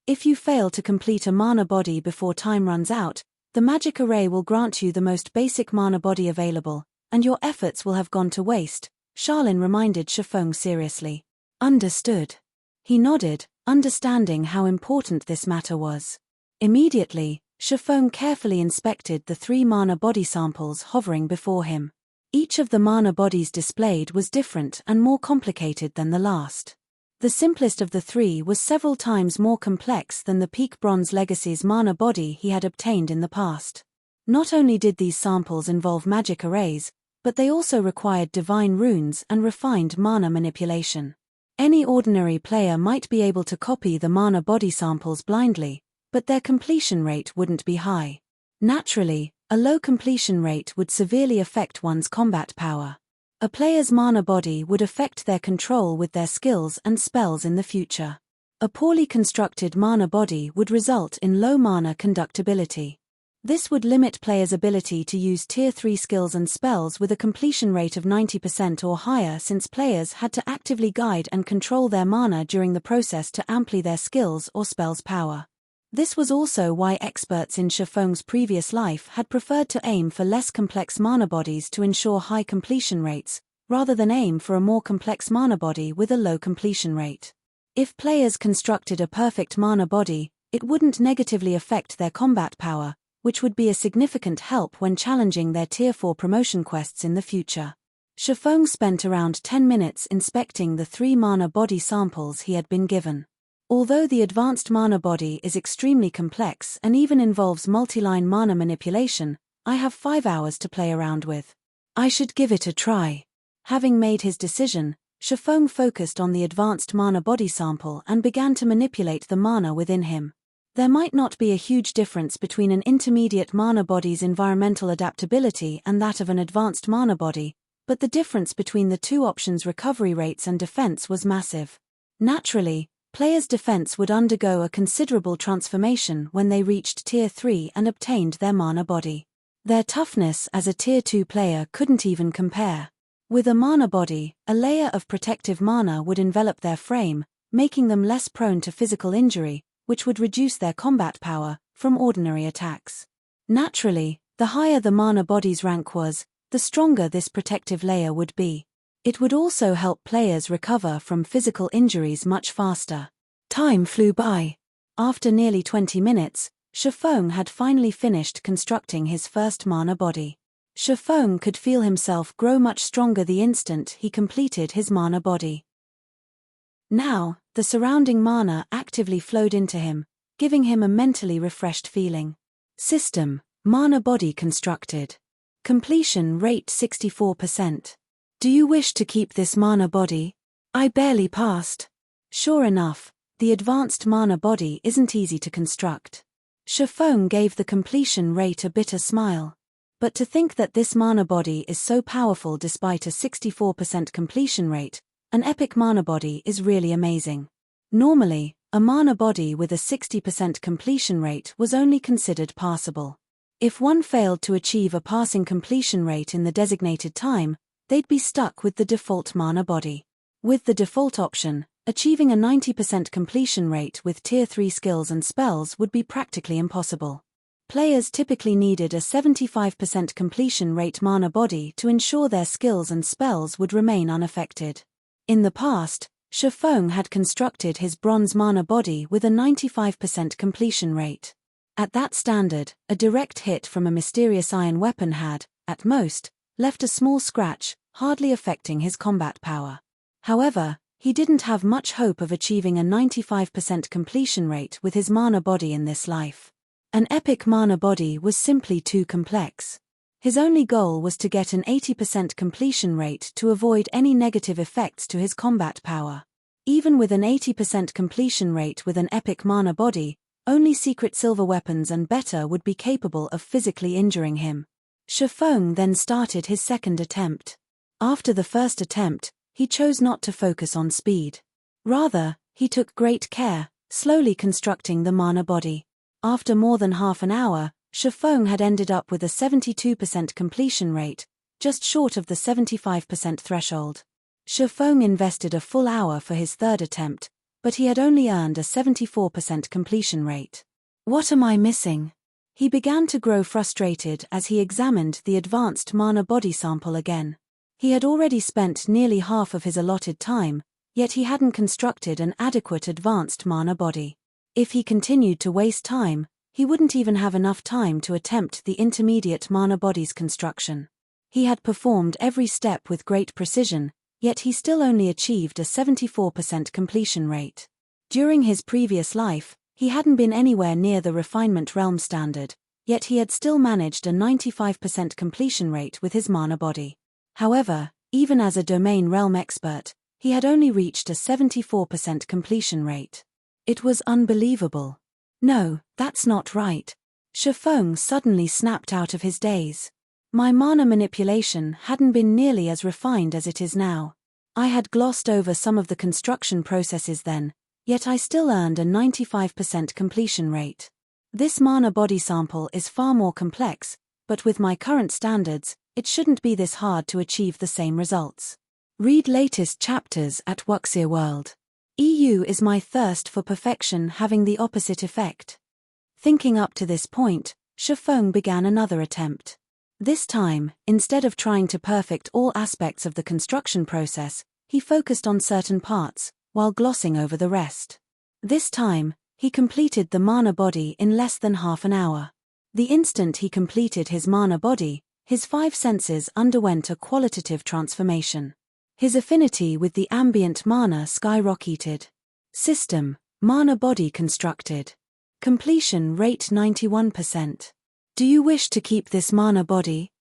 If you fail to complete a mana body before time runs out, the magic array will grant you the most basic mana body available, and your efforts will have gone to waste, Charlene reminded Shifeng seriously. Understood. He nodded, understanding how important this matter was. Immediately, Shifeng carefully inspected the 3 mana body samples hovering before him. Each of the mana bodies displayed was different and more complicated than the last. The simplest of the 3 was several times more complex than the Peak Bronze Legacy's mana body he had obtained in the past. Not only did these samples involve magic arrays, but they also required divine runes and refined mana manipulation. Any ordinary player might be able to copy the mana body samples blindly, but their completion rate wouldn't be high. Naturally, a low completion rate would severely affect one's combat power. A player's mana body would affect their control with their skills and spells in the future. A poorly constructed mana body would result in low mana conductibility. This would limit players' ability to use Tier 3 skills and spells with a completion rate of 90% or higher, since players had to actively guide and control their mana during the process to amply their skills or spells' power. This was also why experts in Shifeng's previous life had preferred to aim for less complex mana bodies to ensure high completion rates, rather than aim for a more complex mana body with a low completion rate. If players constructed a perfect mana body, it wouldn't negatively affect their combat power, which would be a significant help when challenging their Tier 4 promotion quests in the future. Shifeng spent around 10 minutes inspecting the 3 mana body samples he had been given. Although the advanced mana body is extremely complex and even involves multi-line mana manipulation, I have 5 hours to play around with. I should give it a try. Having made his decision, Shifeng focused on the advanced mana body sample and began to manipulate the mana within him. There might not be a huge difference between an intermediate mana body's environmental adaptability and that of an advanced mana body, but the difference between the 2 options' recovery rates and defense was massive. Naturally, players' defense would undergo a considerable transformation when they reached Tier 3 and obtained their mana body. Their toughness as a Tier 2 player couldn't even compare. With a mana body, a layer of protective mana would envelop their frame, making them less prone to physical injury, which would reduce their combat power from ordinary attacks. Naturally, the higher the mana body's rank was, the stronger this protective layer would be. It would also help players recover from physical injuries much faster. Time flew by. After nearly 20 minutes, Shifeng had finally finished constructing his first mana body. Shifeng could feel himself grow much stronger the instant he completed his mana body. Now, the surrounding mana actively flowed into him, giving him a mentally refreshed feeling. System: mana body constructed. Completion rate 64%. Do you wish to keep this mana body? I barely passed. Sure enough, the advanced mana body isn't easy to construct. Shifeng gave the completion rate a bitter smile. But to think that this mana body is so powerful despite a 64% completion rate, an epic mana body is really amazing. Normally, a mana body with a 60% completion rate was only considered passable. If one failed to achieve a passing completion rate in the designated time, they'd be stuck with the default mana body. With the default option, achieving a 90% completion rate with Tier 3 skills and spells would be practically impossible. Players typically needed a 75% completion rate mana body to ensure their skills and spells would remain unaffected. In the past, Shifeng had constructed his bronze mana body with a 95% completion rate. At that standard, a direct hit from a mysterious iron weapon had, at most, left a small scratch, hardly affecting his combat power. However, he didn't have much hope of achieving a 95% completion rate with his mana body in this life. An epic mana body was simply too complex. His only goal was to get an 80% completion rate to avoid any negative effects to his combat power. Even with an 80% completion rate with an epic mana body, only secret silver weapons and better would be capable of physically injuring him. Shifeng then started his second attempt. After the first attempt, he chose not to focus on speed. Rather, he took great care, slowly constructing the mana body. After more than half an hour, Shifeng had ended up with a 72% completion rate, just short of the 75% threshold. Shifeng invested a full hour for his third attempt, but he had only earned a 74% completion rate. What am I missing? He began to grow frustrated as he examined the advanced mana body sample again. He had already spent nearly half of his allotted time, yet he hadn't constructed an adequate advanced mana body. If he continued to waste time, he wouldn't even have enough time to attempt the intermediate mana body's construction. He had performed every step with great precision, yet he still only achieved a 74% completion rate. During his previous life, he hadn't been anywhere near the refinement realm standard, yet he had still managed a 95% completion rate with his mana body. However, even as a domain realm expert, he had only reached a 74% completion rate. It was unbelievable. No, that's not right. Shifeng suddenly snapped out of his daze. My mana manipulation hadn't been nearly as refined as it is now. I had glossed over some of the construction processes then, yet I still earned a 95% completion rate. This mana body sample is far more complex, but with my current standards, it shouldn't be this hard to achieve the same results. Read latest chapters at Wuxia World. EU is my thirst for perfection having the opposite effect. Thinking up to this point, Shifeng began another attempt. This time, instead of trying to perfect all aspects of the construction process, he focused on certain parts, while glossing over the rest. This time, he completed the mana body in less than half an hour. The instant he completed his mana body, his 5 senses underwent a qualitative transformation. His affinity with the ambient mana skyrocketed. System, mana body constructed. Completion rate 91%. Do you wish to keep this mana body?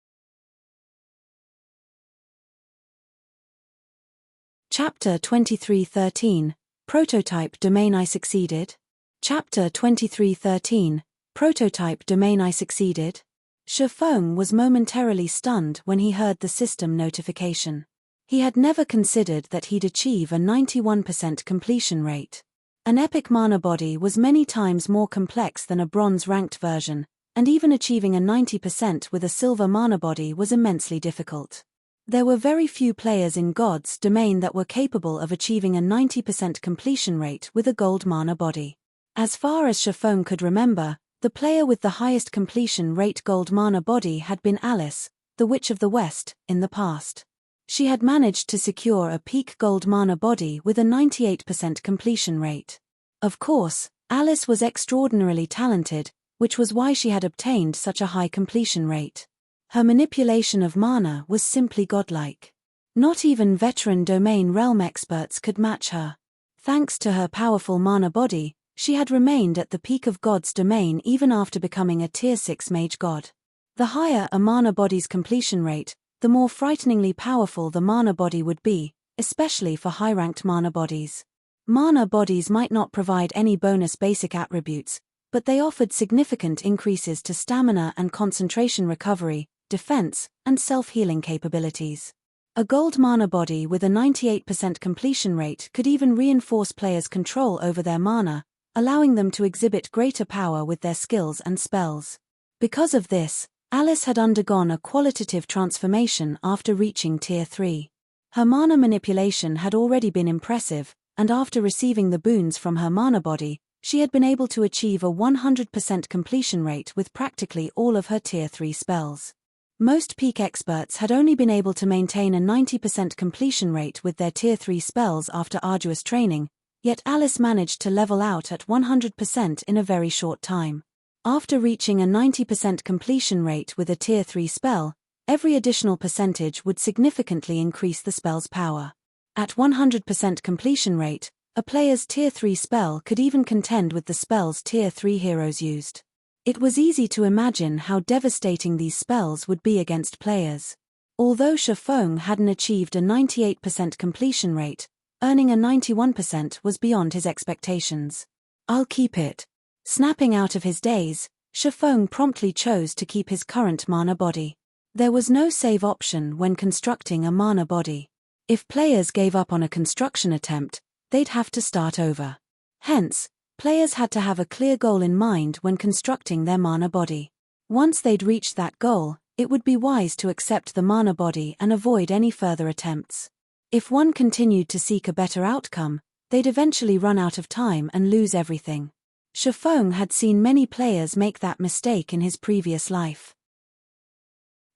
Chapter 23:13, Prototype Domain I Succeeded. Chapter 23:13, Prototype Domain I Succeeded. Shifeng was momentarily stunned when he heard the system notification. He had never considered that he'd achieve a 91% completion rate. An epic mana body was many times more complex than a bronze-ranked version, and even achieving a 90% with a silver mana body was immensely difficult. There were very few players in God's domain that were capable of achieving a 90% completion rate with a gold mana body. As far as Shifeng could remember, the player with the highest completion rate gold mana body had been Alice, the Witch of the West, in the past. She had managed to secure a peak gold mana body with a 98% completion rate. Of course, Alice was extraordinarily talented, which was why she had obtained such a high completion rate. Her manipulation of mana was simply godlike. Not even veteran domain realm experts could match her. Thanks to her powerful mana body, she had remained at the peak of God's domain even after becoming a Tier 6 mage god. The higher a mana body's completion rate, the more frighteningly powerful the mana body would be, especially for high-ranked mana bodies. Mana bodies might not provide any bonus basic attributes, but they offered significant increases to stamina and concentration recovery, defense, and self-healing capabilities. A gold mana body with a 98% completion rate could even reinforce players' control over their mana, allowing them to exhibit greater power with their skills and spells. Because of this, Alice had undergone a qualitative transformation after reaching Tier 3. Her mana manipulation had already been impressive, and after receiving the boons from her mana body, she had been able to achieve a 100% completion rate with practically all of her Tier 3 spells. Most peak experts had only been able to maintain a 90% completion rate with their Tier 3 spells after arduous training, yet Alice managed to level out at 100% in a very short time. After reaching a 90% completion rate with a Tier 3 spell, every additional percentage would significantly increase the spell's power. At 100% completion rate, a player's Tier 3 spell could even contend with the spells Tier 3 heroes used. It was easy to imagine how devastating these spells would be against players. Although Shifeng hadn't achieved a 98% completion rate, earning a 91% was beyond his expectations. "I'll keep it." Snapping out of his daze, Shifeng promptly chose to keep his current mana body. There was no save option when constructing a mana body. If players gave up on a construction attempt, they'd have to start over. Hence, players had to have a clear goal in mind when constructing their mana body. Once they'd reached that goal, it would be wise to accept the mana body and avoid any further attempts. If one continued to seek a better outcome, they'd eventually run out of time and lose everything. Shifeng had seen many players make that mistake in his previous life.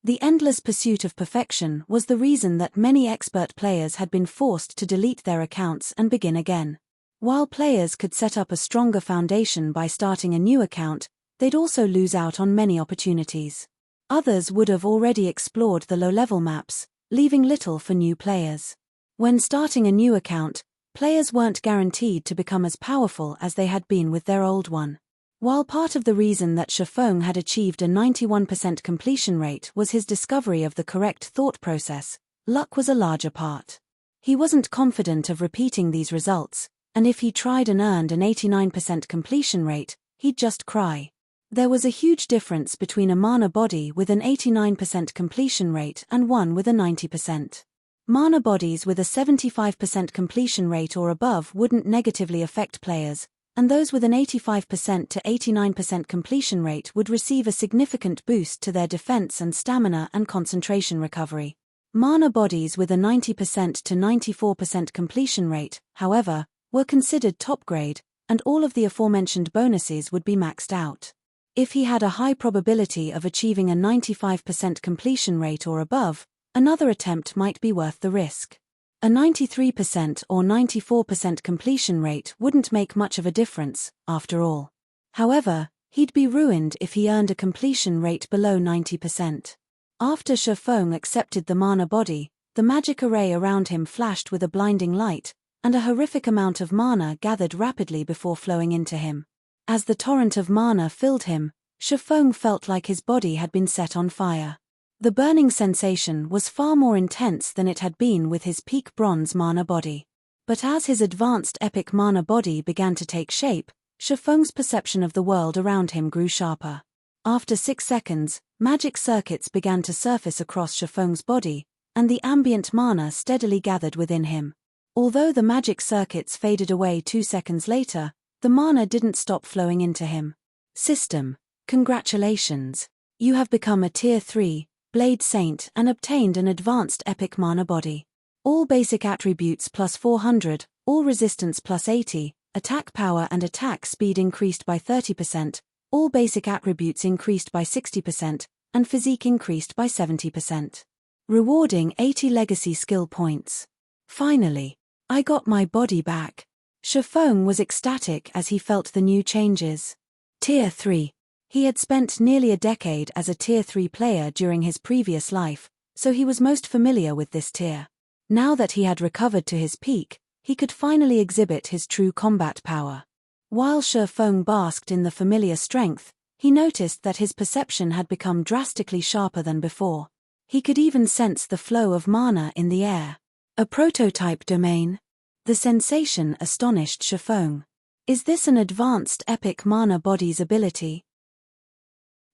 The endless pursuit of perfection was the reason that many expert players had been forced to delete their accounts and begin again. While players could set up a stronger foundation by starting a new account, they'd also lose out on many opportunities. Others would have already explored the low-level maps, leaving little for new players. When starting a new account, players weren't guaranteed to become as powerful as they had been with their old one. While part of the reason that Shifeng had achieved a 91% completion rate was his discovery of the correct thought process, luck was a larger part. He wasn't confident of repeating these results, and if he tried and earned an 89% completion rate, he'd just cry. There was a huge difference between a mana body with an 89% completion rate and one with a 90%. Mana bodies with a 75% completion rate or above wouldn't negatively affect players, and those with an 85% to 89% completion rate would receive a significant boost to their defense and stamina and concentration recovery. Mana bodies with a 90% to 94% completion rate, however, were considered top grade, and all of the aforementioned bonuses would be maxed out. If he had a high probability of achieving a 95% completion rate or above, another attempt might be worth the risk. A 93% or 94% completion rate wouldn't make much of a difference, after all. However, he'd be ruined if he earned a completion rate below 90%. After Shifeng accepted the mana body, the magic array around him flashed with a blinding light, and a horrific amount of mana gathered rapidly before flowing into him. As the torrent of mana filled him, Shifeng felt like his body had been set on fire. The burning sensation was far more intense than it had been with his peak bronze mana body. But as his advanced epic mana body began to take shape, Shifeng's perception of the world around him grew sharper. After 6 seconds, magic circuits began to surface across Shifeng's body, and the ambient mana steadily gathered within him. Although the magic circuits faded away 2 seconds later, the mana didn't stop flowing into him. System, congratulations! You have become a Tier 3 Blade Saint and obtained an advanced epic mana body. All basic attributes plus 400, all resistance plus 80, attack power and attack speed increased by 30%, all basic attributes increased by 60%, and physique increased by 70%. Rewarding 80 legacy skill points. Finally, I got my body back. Shifeng was ecstatic as he felt the new changes. Tier 3. He had spent nearly a decade as a Tier 3 player during his previous life, so he was most familiar with this tier. Now that he had recovered to his peak, he could finally exhibit his true combat power. While Shifeng basked in the familiar strength, he noticed that his perception had become drastically sharper than before. He could even sense the flow of mana in the air. A prototype domain? The sensation astonished Shifeng. Is this an advanced epic mana body's ability?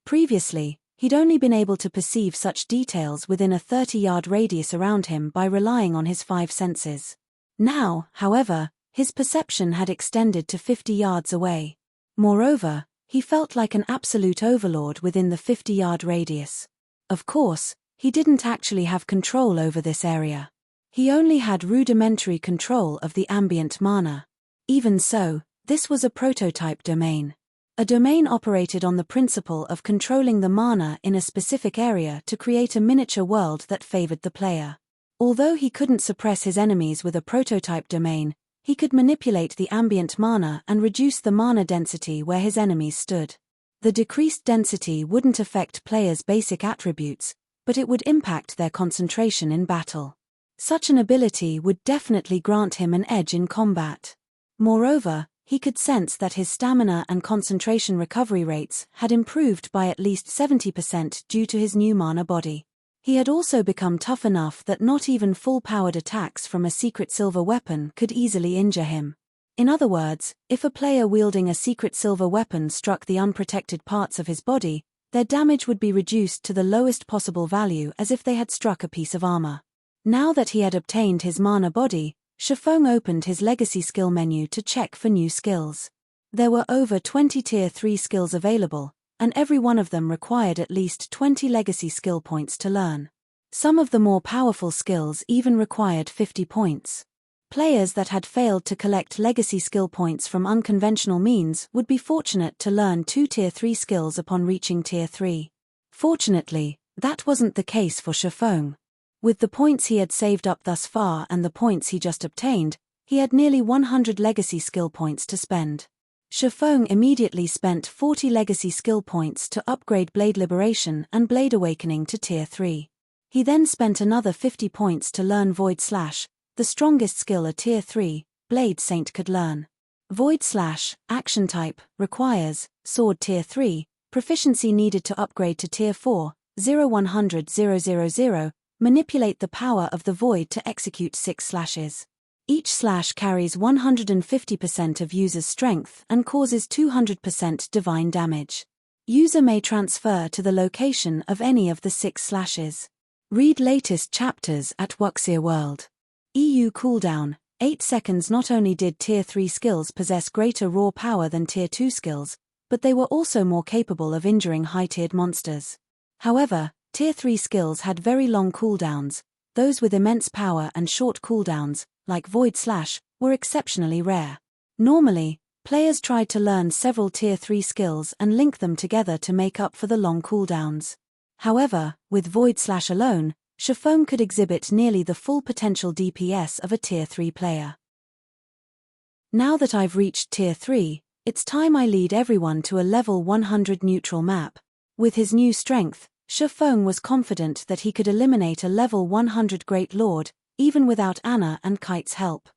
Previously, He'd only been able to perceive such details within a 30-yard radius around him by relying on his 5 senses. Now, however, his perception had extended to 50 yards away. Moreover, he felt like an absolute overlord within the 50-yard radius. Of course, he didn't actually have control over this area. He only had rudimentary control of the ambient mana. Even so, this was a prototype domain. A domain operated on the principle of controlling the mana in a specific area to create a miniature world that favored the player. Although he couldn't suppress his enemies with a prototype domain, he could manipulate the ambient mana and reduce the mana density where his enemies stood. The decreased density wouldn't affect players' basic attributes, but it would impact their concentration in battle. Such an ability would definitely grant him an edge in combat. Moreover, he could sense that his stamina and concentration recovery rates had improved by at least 70% due to his new mana body. He had also become tough enough that not even full-powered attacks from a secret silver weapon could easily injure him. In other words, if a player wielding a secret silver weapon struck the unprotected parts of his body, their damage would be reduced to the lowest possible value as if they had struck a piece of armor. Now that he had obtained his mana body, Shifeng opened his legacy skill menu to check for new skills. There were over 20 Tier 3 skills available, and every one of them required at least 20 legacy skill points to learn. Some of the more powerful skills even required 50 points. Players that had failed to collect legacy skill points from unconventional means would be fortunate to learn 2 Tier 3 skills upon reaching Tier 3. Fortunately, that wasn't the case for Shifeng. With the points he had saved up thus far and the points he just obtained, he had nearly 100 legacy skill points to spend. Shifeng immediately spent 40 legacy skill points to upgrade Blade Liberation and Blade Awakening to Tier 3. He then spent another 50 points to learn Void Slash, the strongest skill a Tier 3 Blade Saint could learn. Void Slash, action type, requires Sword Tier 3, proficiency needed to upgrade to Tier 4, 0100 manipulate the power of the void to execute 6 slashes. Each slash carries 150% of user's strength and causes 200% divine damage. User may transfer to the location of any of the 6 slashes. Read latest chapters at Wuxia World. EU cooldown, 8 seconds. Not only did Tier 3 skills possess greater raw power than Tier 2 skills, but they were also more capable of injuring high-tiered monsters. However, Tier 3 skills had very long cooldowns. Those with immense power and short cooldowns, like Void Slash, were exceptionally rare. Normally, players tried to learn several Tier 3 skills and link them together to make up for the long cooldowns. However, with Void Slash alone, Shifeng could exhibit nearly the full potential DPS of a Tier 3 player. Now that I've reached Tier 3, it's time I lead everyone to a level 100 neutral map. With his new strength, Shifeng was confident that he could eliminate a level 100 Great Lord, even without Anna and Kite's help.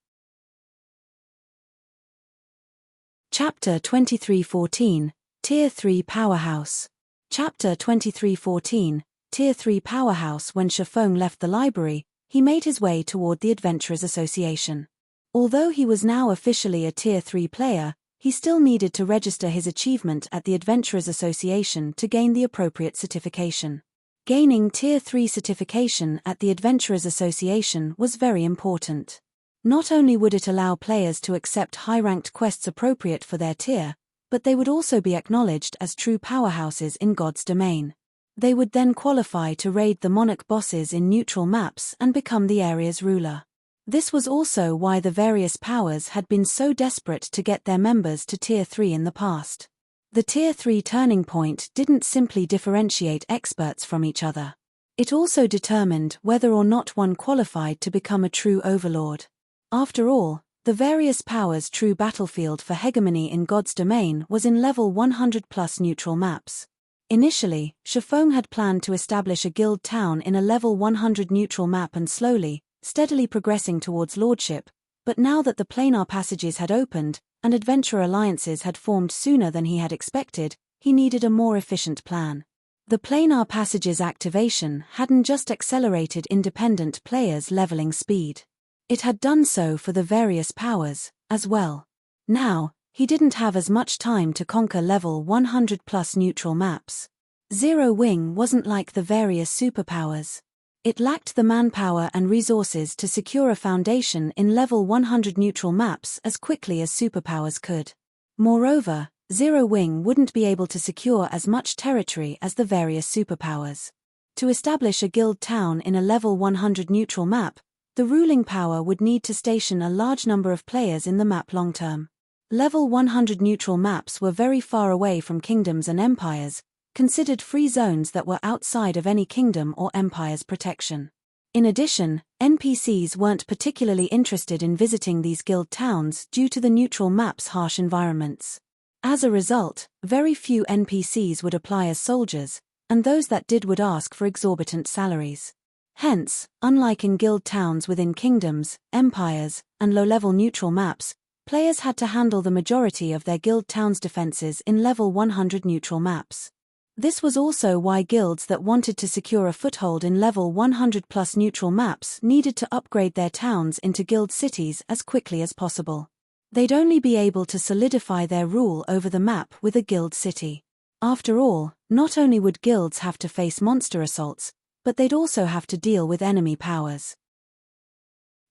Chapter 2314, Tier 3 Powerhouse. Chapter 2314, Tier 3 Powerhouse. When Shifeng left the library, he made his way toward the Adventurers Association. Although he was now officially a Tier 3 player, he still needed to register his achievement at the Adventurers Association to gain the appropriate certification. Gaining Tier 3 certification at the Adventurers Association was very important. Not only would it allow players to accept high-ranked quests appropriate for their tier, but they would also be acknowledged as true powerhouses in God's domain. They would then qualify to raid the monarch bosses in neutral maps and become the area's ruler. This was also why the various powers had been so desperate to get their members to Tier 3 in the past. The Tier 3 turning point didn't simply differentiate experts from each other. It also determined whether or not one qualified to become a true overlord. After all, the various powers' true battlefield for hegemony in God's domain was in level 100+ neutral maps. Initially, Shifeng had planned to establish a guild town in a level 100 neutral map and slowly, steadily progressing towards lordship, but now that the planar passages had opened, and adventurer alliances had formed sooner than he had expected, he needed a more efficient plan. The planar passages activation hadn't just accelerated independent players' leveling speed. It had done so for the various powers, as well. Now, he didn't have as much time to conquer level 100+ neutral maps. Zero Wing wasn't like the various superpowers. It lacked the manpower and resources to secure a foundation in level 100 neutral maps as quickly as superpowers could. Moreover, Zero Wing wouldn't be able to secure as much territory as the various superpowers. To establish a guild town in a level 100 neutral map, the ruling power would need to station a large number of players in the map long term. Level 100 neutral maps were very far away from kingdoms and empires, considered free zones that were outside of any kingdom or empire's protection. In addition, NPCs weren't particularly interested in visiting these guild towns due to the neutral map's harsh environments. As a result, very few NPCs would apply as soldiers, and those that did would ask for exorbitant salaries. Hence, unlike in guild towns within kingdoms, empires, and low-level neutral maps, players had to handle the majority of their guild town's defenses in level 100 neutral maps. This was also why guilds that wanted to secure a foothold in level 100+ neutral maps needed to upgrade their towns into guild cities as quickly as possible. They'd only be able to solidify their rule over the map with a guild city. After all, not only would guilds have to face monster assaults, but they'd also have to deal with enemy powers.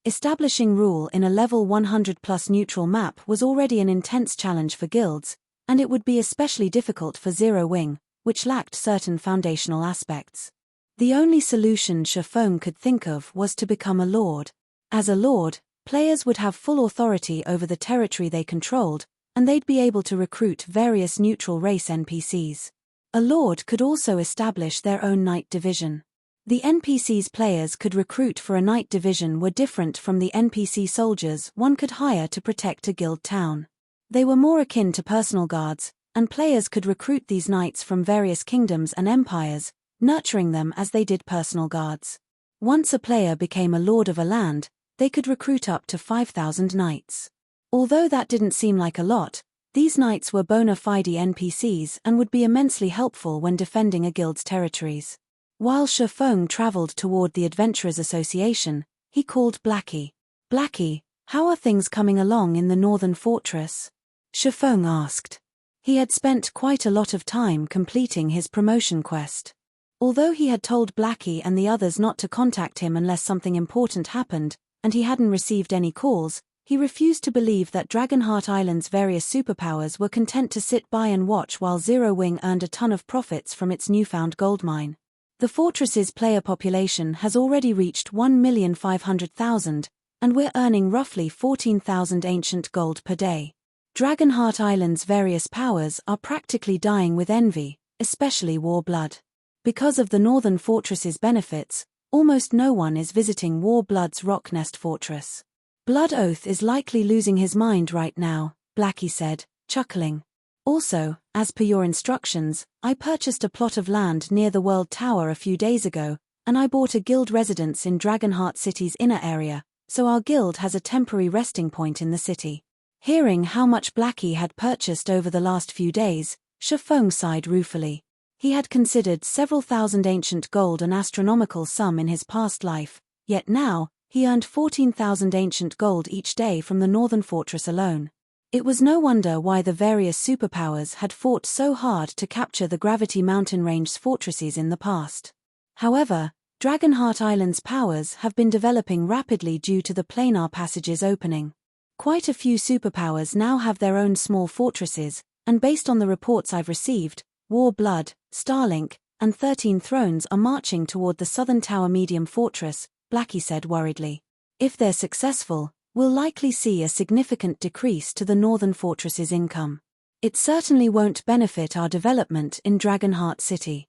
Establishing rule in a level 100+ neutral map was already an intense challenge for guilds, and it would be especially difficult for Zero Wing, which lacked certain foundational aspects. The only solution Shifeng could think of was to become a lord. As a lord, players would have full authority over the territory they controlled, and they'd be able to recruit various neutral race NPCs. A lord could also establish their own knight division. The NPCs players could recruit for a knight division were different from the NPC soldiers one could hire to protect a guild town. They were more akin to personal guards, and players could recruit these knights from various kingdoms and empires, nurturing them as they did personal guards. Once a player became a lord of a land, they could recruit up to 5,000 knights. Although that didn't seem like a lot, these knights were bona fide NPCs and would be immensely helpful when defending a guild's territories. While Shifeng traveled toward the Adventurers Association, he called Blackie. "Blackie, how are things coming along in the Northern Fortress?" Shifeng asked. He had spent quite a lot of time completing his promotion quest. Although he had told Blackie and the others not to contact him unless something important happened, and he hadn't received any calls, he refused to believe that Dragonheart Island's various superpowers were content to sit by and watch while Zero Wing earned a ton of profits from its newfound gold mine. The fortress's player population has already reached 1,500,000, and we're earning roughly 14,000 ancient gold per day. Dragonheart Island's various powers are practically dying with envy, especially Warblood. Because of the Northern Fortress's benefits, almost no one is visiting Warblood's Rocknest Fortress. Blood Oath is likely losing his mind right now, Blackie said, chuckling. Also, as per your instructions, I purchased a plot of land near the World Tower a few days ago, and I bought a guild residence in Dragonheart City's inner area, so our guild has a temporary resting point in the city. Hearing how much Blackie had purchased over the last few days, Shifeng sighed ruefully. He had considered several thousand ancient gold an astronomical sum in his past life, yet now, he earned 14,000 ancient gold each day from the Northern Fortress alone. It was no wonder why the various superpowers had fought so hard to capture the Gravity Mountain Range's fortresses in the past. However, Dragonheart Island's powers have been developing rapidly due to the planar passages opening. Quite a few superpowers now have their own small fortresses, and based on the reports I've received, Warblood, Starlink, and 13 Thrones are marching toward the Southern Tower Medium Fortress, Blackie said worriedly. If they're successful, we'll likely see a significant decrease to the Northern Fortress's income. It certainly won't benefit our development in Dragonheart City.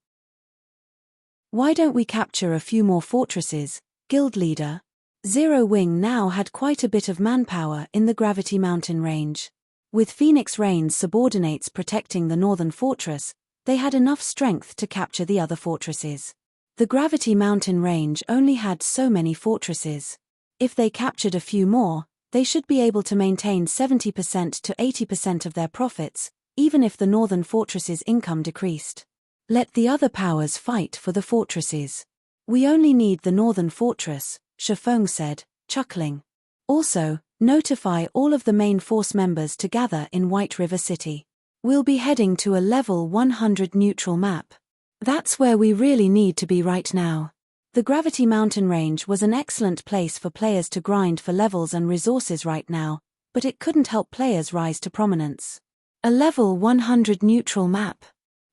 Why don't we capture a few more fortresses, guild leader? Zero Wing now had quite a bit of manpower in the Gravity Mountain Range. With Phoenix Rain's subordinates protecting the Northern Fortress, they had enough strength to capture the other fortresses. The Gravity Mountain Range only had so many fortresses. If they captured a few more, they should be able to maintain 70% to 80% of their profits, even if the Northern Fortress's income decreased. Let the other powers fight for the fortresses. We only need the Northern Fortress, Shifeng said, chuckling. Also, notify all of the main force members to gather in White River City. We'll be heading to a level 100 neutral map. That's where we really need to be right now. The Gravity Mountain Range was an excellent place for players to grind for levels and resources right now, but it couldn't help players rise to prominence. A level 100 neutral map.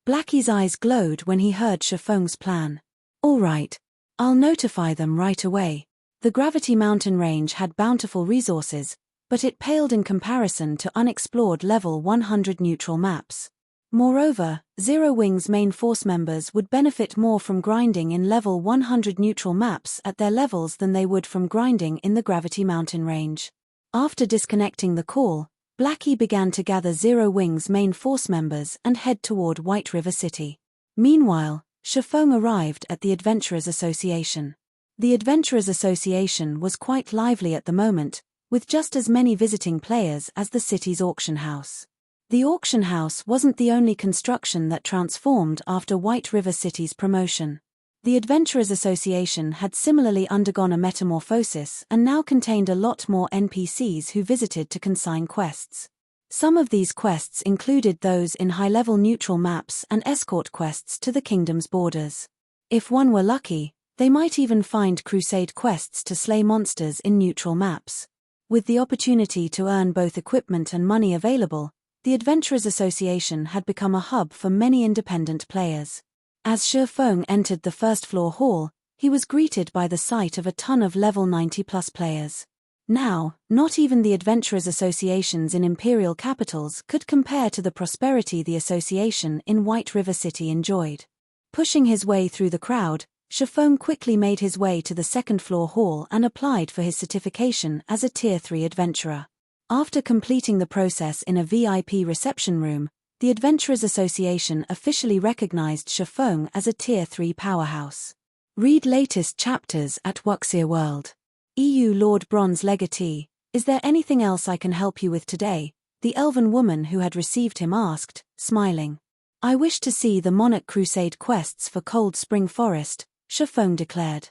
Blackie's eyes glowed when he heard Shifeng's plan. All right. I'll notify them right away. The Gravity Mountain Range had bountiful resources, but it paled in comparison to unexplored level 100 neutral maps. Moreover, Zero Wing's main force members would benefit more from grinding in level 100 neutral maps at their levels than they would from grinding in the Gravity Mountain Range. After disconnecting the call, Blackie began to gather Zero Wing's main force members and head toward White River City. Meanwhile, Shifeng arrived at the Adventurers Association. The Adventurers Association was quite lively at the moment, with just as many visiting players as the city's auction house. The auction house wasn't the only construction that transformed after White River City's promotion. The Adventurers Association had similarly undergone a metamorphosis and now contained a lot more NPCs who visited to consign quests. Some of these quests included those in high-level neutral maps and escort quests to the kingdom's borders. If one were lucky, they might even find crusade quests to slay monsters in neutral maps. With the opportunity to earn both equipment and money available, the Adventurers Association had become a hub for many independent players. As Shifeng entered the first-floor hall, he was greeted by the sight of a ton of level 90-plus players. Now, not even the Adventurers Associations in imperial capitals could compare to the prosperity the association in White River City enjoyed. Pushing his way through the crowd, Shifeng quickly made his way to the second-floor hall and applied for his certification as a Tier 3 adventurer. After completing the process in a VIP reception room, the Adventurers Association officially recognized Shifeng as a Tier 3 powerhouse. Read latest chapters at Wuxia World. EU Lord Bronze Legatee, is there anything else I can help you with today? The elven woman who had received him asked, smiling. I wish to see the Monarch Crusade quests for Cold Spring Forest, Shifeng declared.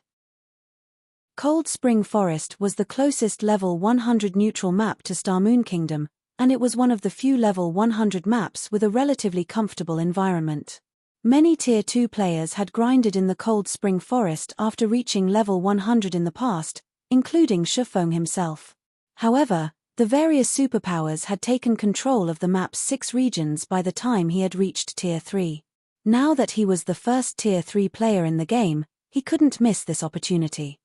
Cold Spring Forest was the closest level 100 neutral map to Star Moon Kingdom, and it was one of the few level 100 maps with a relatively comfortable environment. Many Tier 2 players had grinded in the Cold Spring Forest after reaching level 100 in the past, including Shifeng himself. However, the various superpowers had taken control of the map's 6 regions by the time he had reached Tier 3. Now that he was the first Tier 3 player in the game, he couldn't miss this opportunity.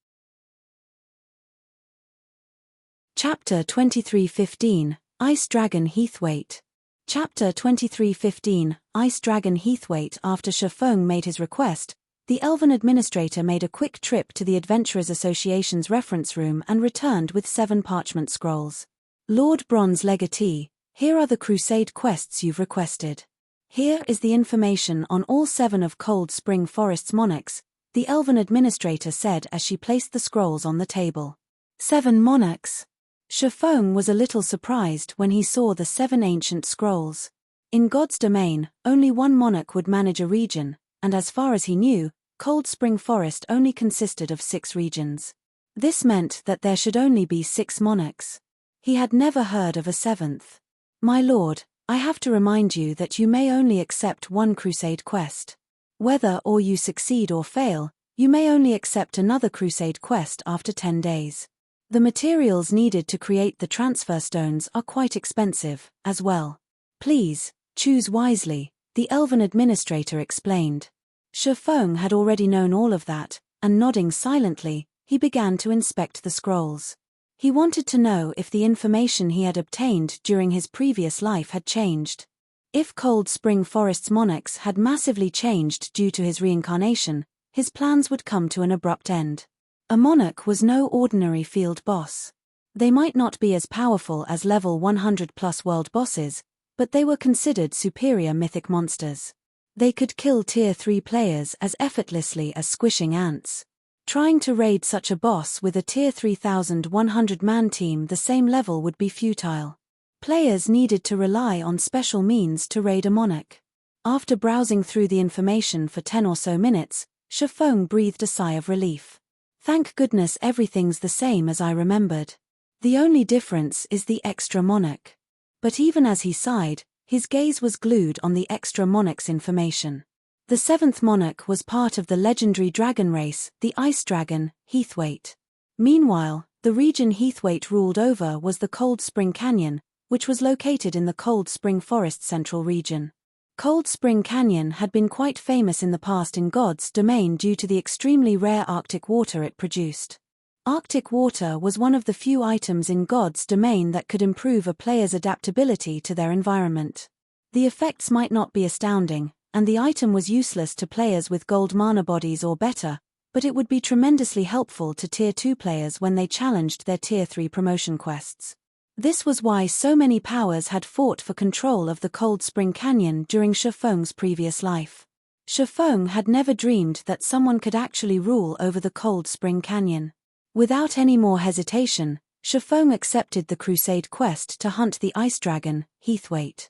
Chapter 2315, Ice Dragon Heathwaite. Chapter 2315, Ice Dragon Heathwaite. After Shifeng made his request, the Elven administrator made a quick trip to the Adventurers Association's reference room and returned with 7 parchment scrolls. Lord Bronze Legatee, here are the Crusade quests you've requested. Here is the information on all 7 of Cold Spring Forest's monarchs, the Elven administrator said as she placed the scrolls on the table. 7 monarchs? Shifeng was a little surprised when he saw the 7 ancient scrolls. In God's domain, only one monarch would manage a region, and as far as he knew, Cold Spring Forest only consisted of 6 regions. This meant that there should only be 6 monarchs. He had never heard of a 7th. My lord, I have to remind you that you may only accept one crusade quest. Whether or you succeed or fail, you may only accept another crusade quest after 10 days. The materials needed to create the transfer stones are quite expensive, as well. Please, choose wisely, the Elven administrator explained. Shifeng had already known all of that, and nodding silently, he began to inspect the scrolls. He wanted to know if the information he had obtained during his previous life had changed. If Cold Spring Forest's monarchs had massively changed due to his reincarnation, his plans would come to an abrupt end. A monarch was no ordinary field boss. They might not be as powerful as level 100-plus world bosses, but they were considered superior mythic monsters. They could kill Tier 3 players as effortlessly as squishing ants. Trying to raid such a boss with a Tier 3,100-man team the same level would be futile. Players needed to rely on special means to raid a monarch. After browsing through the information for 10 or so minutes, Shifeng breathed a sigh of relief. Thank goodness everything's the same as I remembered. The only difference is the extra monarch. But even as he sighed, his gaze was glued on the extra monarch's information. The 7th monarch was part of the legendary dragon race, the ice dragon, Heathwaite. Meanwhile, the region Heathwaite ruled over was the Cold Spring Canyon, which was located in the Cold Spring Forest Central region. Cold Spring Canyon had been quite famous in the past in God's domain due to the extremely rare Arctic water it produced. Arctic water was one of the few items in God's domain that could improve a player's adaptability to their environment. The effects might not be astounding, and the item was useless to players with gold mana bodies or better, but it would be tremendously helpful to Tier 2 players when they challenged their Tier 3 promotion quests. This was why so many powers had fought for control of the Cold Spring Canyon during Shifeng's previous life. Shifeng had never dreamed that someone could actually rule over the Cold Spring Canyon. Without any more hesitation, Shifeng accepted the Crusade quest to hunt the ice dragon, Heathwaite.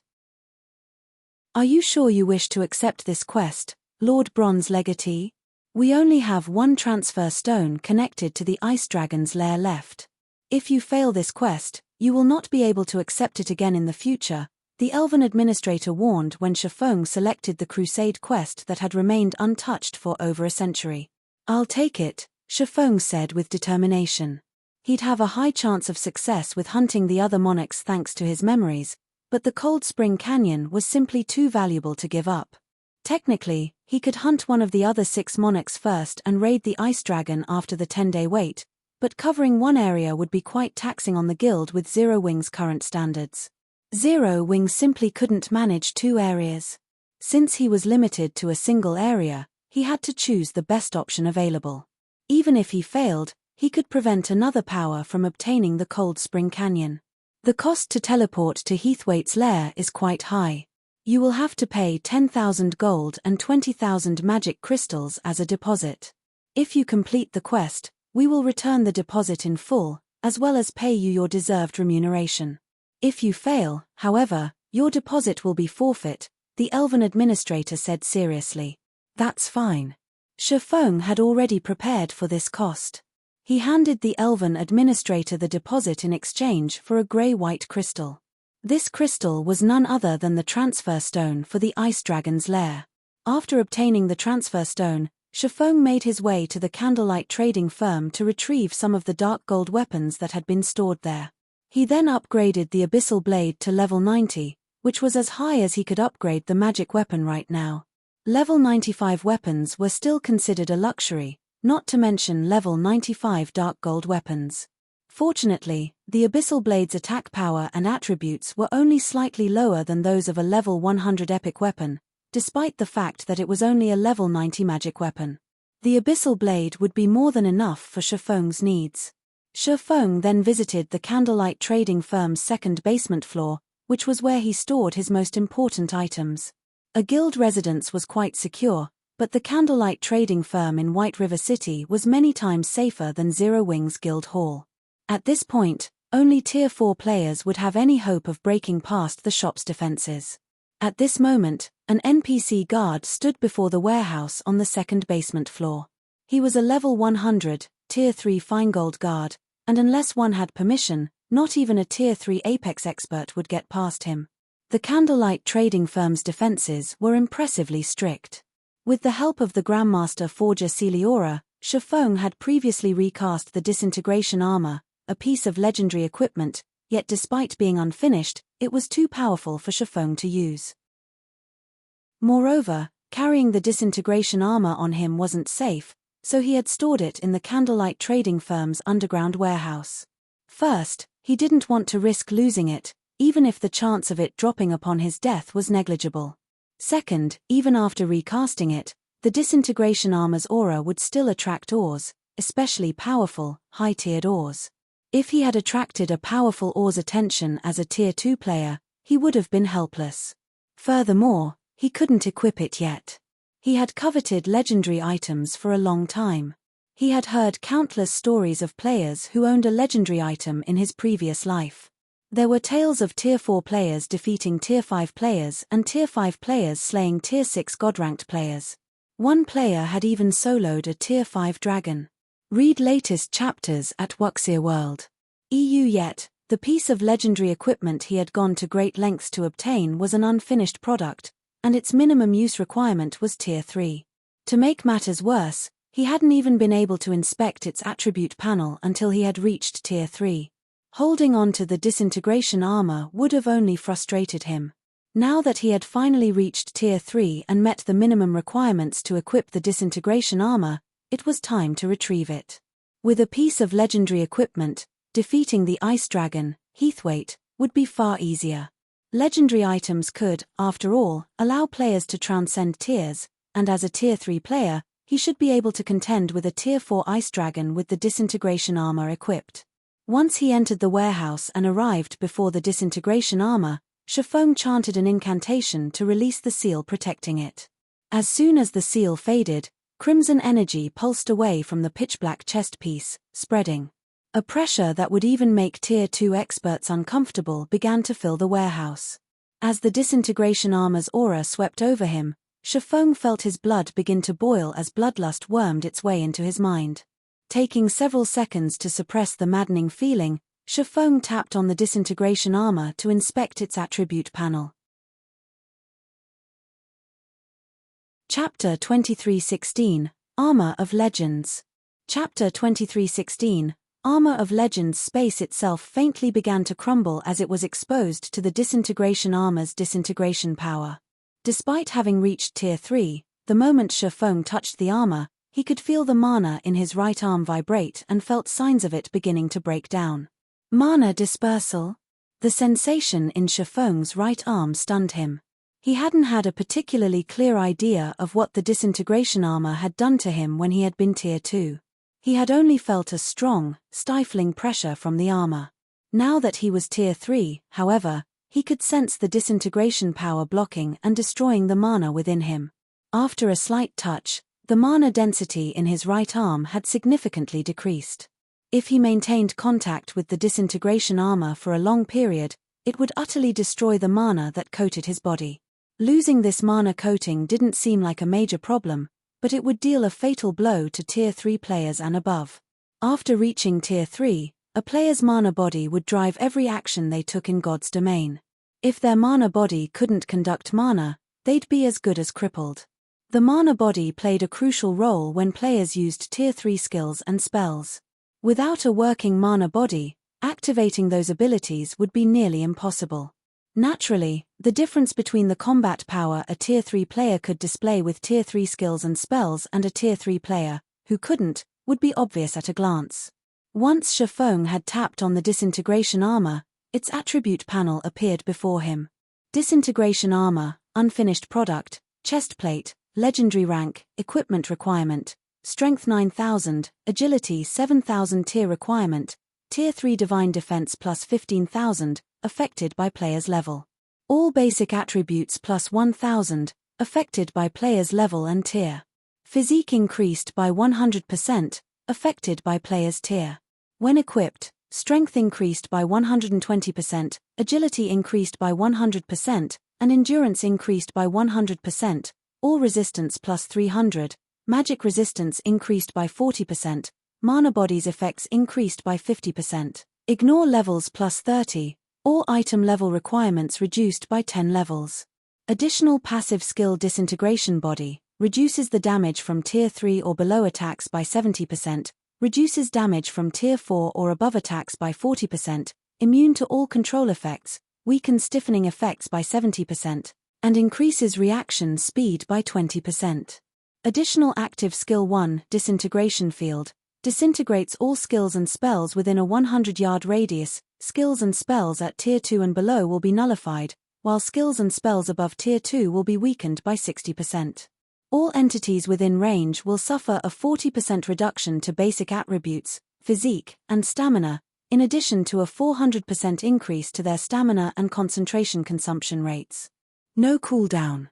"Are you sure you wish to accept this quest, Lord Bronze Legatee? We only have one transfer stone connected to the ice dragon's lair left. If you fail this quest, you will not be able to accept it again in the future," the Elven administrator warned when Shifeng selected the Crusade quest that had remained untouched for over a century. "I'll take it," Shifeng said with determination. He'd have a high chance of success with hunting the other monarchs thanks to his memories, but the Cold Spring Canyon was simply too valuable to give up. Technically, he could hunt one of the other 6 monarchs first and raid the ice dragon after the 10-day wait, but covering one area would be quite taxing on the guild with Zero Wing's current standards. Zero Wing simply couldn't manage 2 areas. Since he was limited to a single area, he had to choose the best option available. Even if he failed, he could prevent another power from obtaining the Cold Spring Canyon. The cost to teleport to Heathwaite's lair is quite high. You will have to pay 10,000 gold and 20,000 magic crystals as a deposit. If you complete the quest, we will return the deposit in full, as well as pay you your deserved remuneration. If you fail, however, your deposit will be forfeit, the Elven administrator said seriously. That's fine. Shifeng had already prepared for this cost. He handed the Elven administrator the deposit in exchange for a grey-white crystal. This crystal was none other than the transfer stone for the ice dragon's lair. After obtaining the transfer stone, Shifeng made his way to the candlelight trading firm to retrieve some of the dark gold weapons that had been stored there. He then upgraded the abyssal blade to level 90, which was as high as he could upgrade the magic weapon right now. Level 95 weapons were still considered a luxury, not to mention level 95 dark gold weapons. Fortunately, the abyssal blade's attack power and attributes were only slightly lower than those of a level 100 epic weapon, despite the fact that it was only a level 90 magic weapon. The abyssal blade would be more than enough for Shifeng's needs. Shifeng then visited the candlelight trading firm's second basement floor, which was where he stored his most important items. A guild residence was quite secure, but the candlelight trading firm in White River City was many times safer than Zero Wing's guild hall. At this point, only Tier 4 players would have any hope of breaking past the shop's defenses. At this moment, an NPC guard stood before the warehouse on the second basement floor. He was a level 100, Tier 3 Feingold guard, and unless one had permission, not even a Tier 3 Apex expert would get past him. The candlelight trading firm's defenses were impressively strict. With the help of the Grandmaster Forger Celiora, Shifeng had previously recast the disintegration armor, a piece of legendary equipment, yet despite being unfinished, it was too powerful for Shifeng to use. Moreover, carrying the disintegration armor on him wasn't safe, so he had stored it in the candlelight trading firm's underground warehouse. First, he didn't want to risk losing it, even if the chance of it dropping upon his death was negligible. Second, even after recasting it, the disintegration armor's aura would still attract ores, especially powerful, high-tiered ores. If he had attracted a powerful ore's attention as a Tier 2 player, he would have been helpless. Furthermore, he couldn't equip it yet. He had coveted legendary items for a long time. He had heard countless stories of players who owned a legendary item in his previous life. There were tales of Tier 4 players defeating Tier 5 players and Tier 5 players slaying Tier 6 God-ranked players. One player had even soloed a Tier 5 dragon. Read latest chapters at Wuxia World. EU. Yet, the piece of legendary equipment he had gone to great lengths to obtain was an unfinished product, and its minimum use requirement was Tier 3. To make matters worse, he hadn't even been able to inspect its attribute panel until he had reached Tier 3. Holding on to the disintegration armor would have only frustrated him. Now that he had finally reached Tier 3 and met the minimum requirements to equip the disintegration armor, it was time to retrieve it. With a piece of legendary equipment, defeating the Ice Dragon, Heathwaite, would be far easier. Legendary items could, after all, allow players to transcend tiers, and as a Tier 3 player, he should be able to contend with a Tier 4 Ice Dragon with the disintegration armor equipped. Once he entered the warehouse and arrived before the disintegration armor, Shifeng chanted an incantation to release the seal protecting it. As soon as the seal faded, crimson energy pulsed away from the pitch-black chest piece, spreading. A pressure that would even make Tier 2 experts uncomfortable began to fill the warehouse. As the disintegration armor's aura swept over him, Shifeng felt his blood begin to boil as bloodlust wormed its way into his mind. Taking several seconds to suppress the maddening feeling, Shifeng tapped on the disintegration armor to inspect its attribute panel. Chapter 23:16, Armor of Legends. Chapter 23:16, Armor of Legends. Space itself faintly began to crumble as it was exposed to the disintegration armor's disintegration power. Despite having reached Tier 3, the moment Shifeng touched the armor, he could feel the mana in his right arm vibrate and felt signs of it beginning to break down. Mana dispersal? The sensation in Shifeng's right arm stunned him. He hadn't had a particularly clear idea of what the disintegration armor had done to him when he had been Tier 2. He had only felt a strong, stifling pressure from the armor. Now that he was Tier 3, however, he could sense the disintegration power blocking and destroying the mana within him. After a slight touch, the mana density in his right arm had significantly decreased. If he maintained contact with the disintegration armor for a long period, it would utterly destroy the mana that coated his body. Losing this mana coating didn't seem like a major problem, but it would deal a fatal blow to Tier 3 players and above. After reaching Tier 3, a player's mana body would drive every action they took in God's domain. If their mana body couldn't conduct mana, they'd be as good as crippled. The mana body played a crucial role when players used Tier 3 skills and spells. Without a working mana body, activating those abilities would be nearly impossible. Naturally, the difference between the combat power a Tier 3 player could display with Tier 3 skills and spells and a Tier 3 player, who couldn't, would be obvious at a glance. Once Shifeng had tapped on the disintegration armor, its attribute panel appeared before him. Disintegration armor, unfinished product, chestplate, legendary rank, equipment requirement, strength 9000, agility 7000. Tier requirement, Tier 3 divine defense plus 15,000, affected by player's level. All basic attributes plus 1000, affected by player's level and tier. Physique increased by 100%, affected by player's tier. When equipped, strength increased by 120%, agility increased by 100%, and endurance increased by 100%, all resistance plus 300, magic resistance increased by 40%, mana body's effects increased by 50%, ignore levels plus 30, all item level requirements reduced by 10 levels. Additional passive skill disintegration body, reduces the damage from Tier 3 or below attacks by 70%, reduces damage from Tier 4 or above attacks by 40%, immune to all control effects, weakens stiffening effects by 70%, and increases reaction speed by 20%. Additional active skill 1, disintegration field, disintegrates all skills and spells within a 100-yard radius. Skills and spells at Tier 2 and below will be nullified, while skills and spells above Tier 2 will be weakened by 60%. All entities within range will suffer a 40% reduction to basic attributes, physique, and stamina, in addition to a 400% increase to their stamina and concentration consumption rates. No cooldown.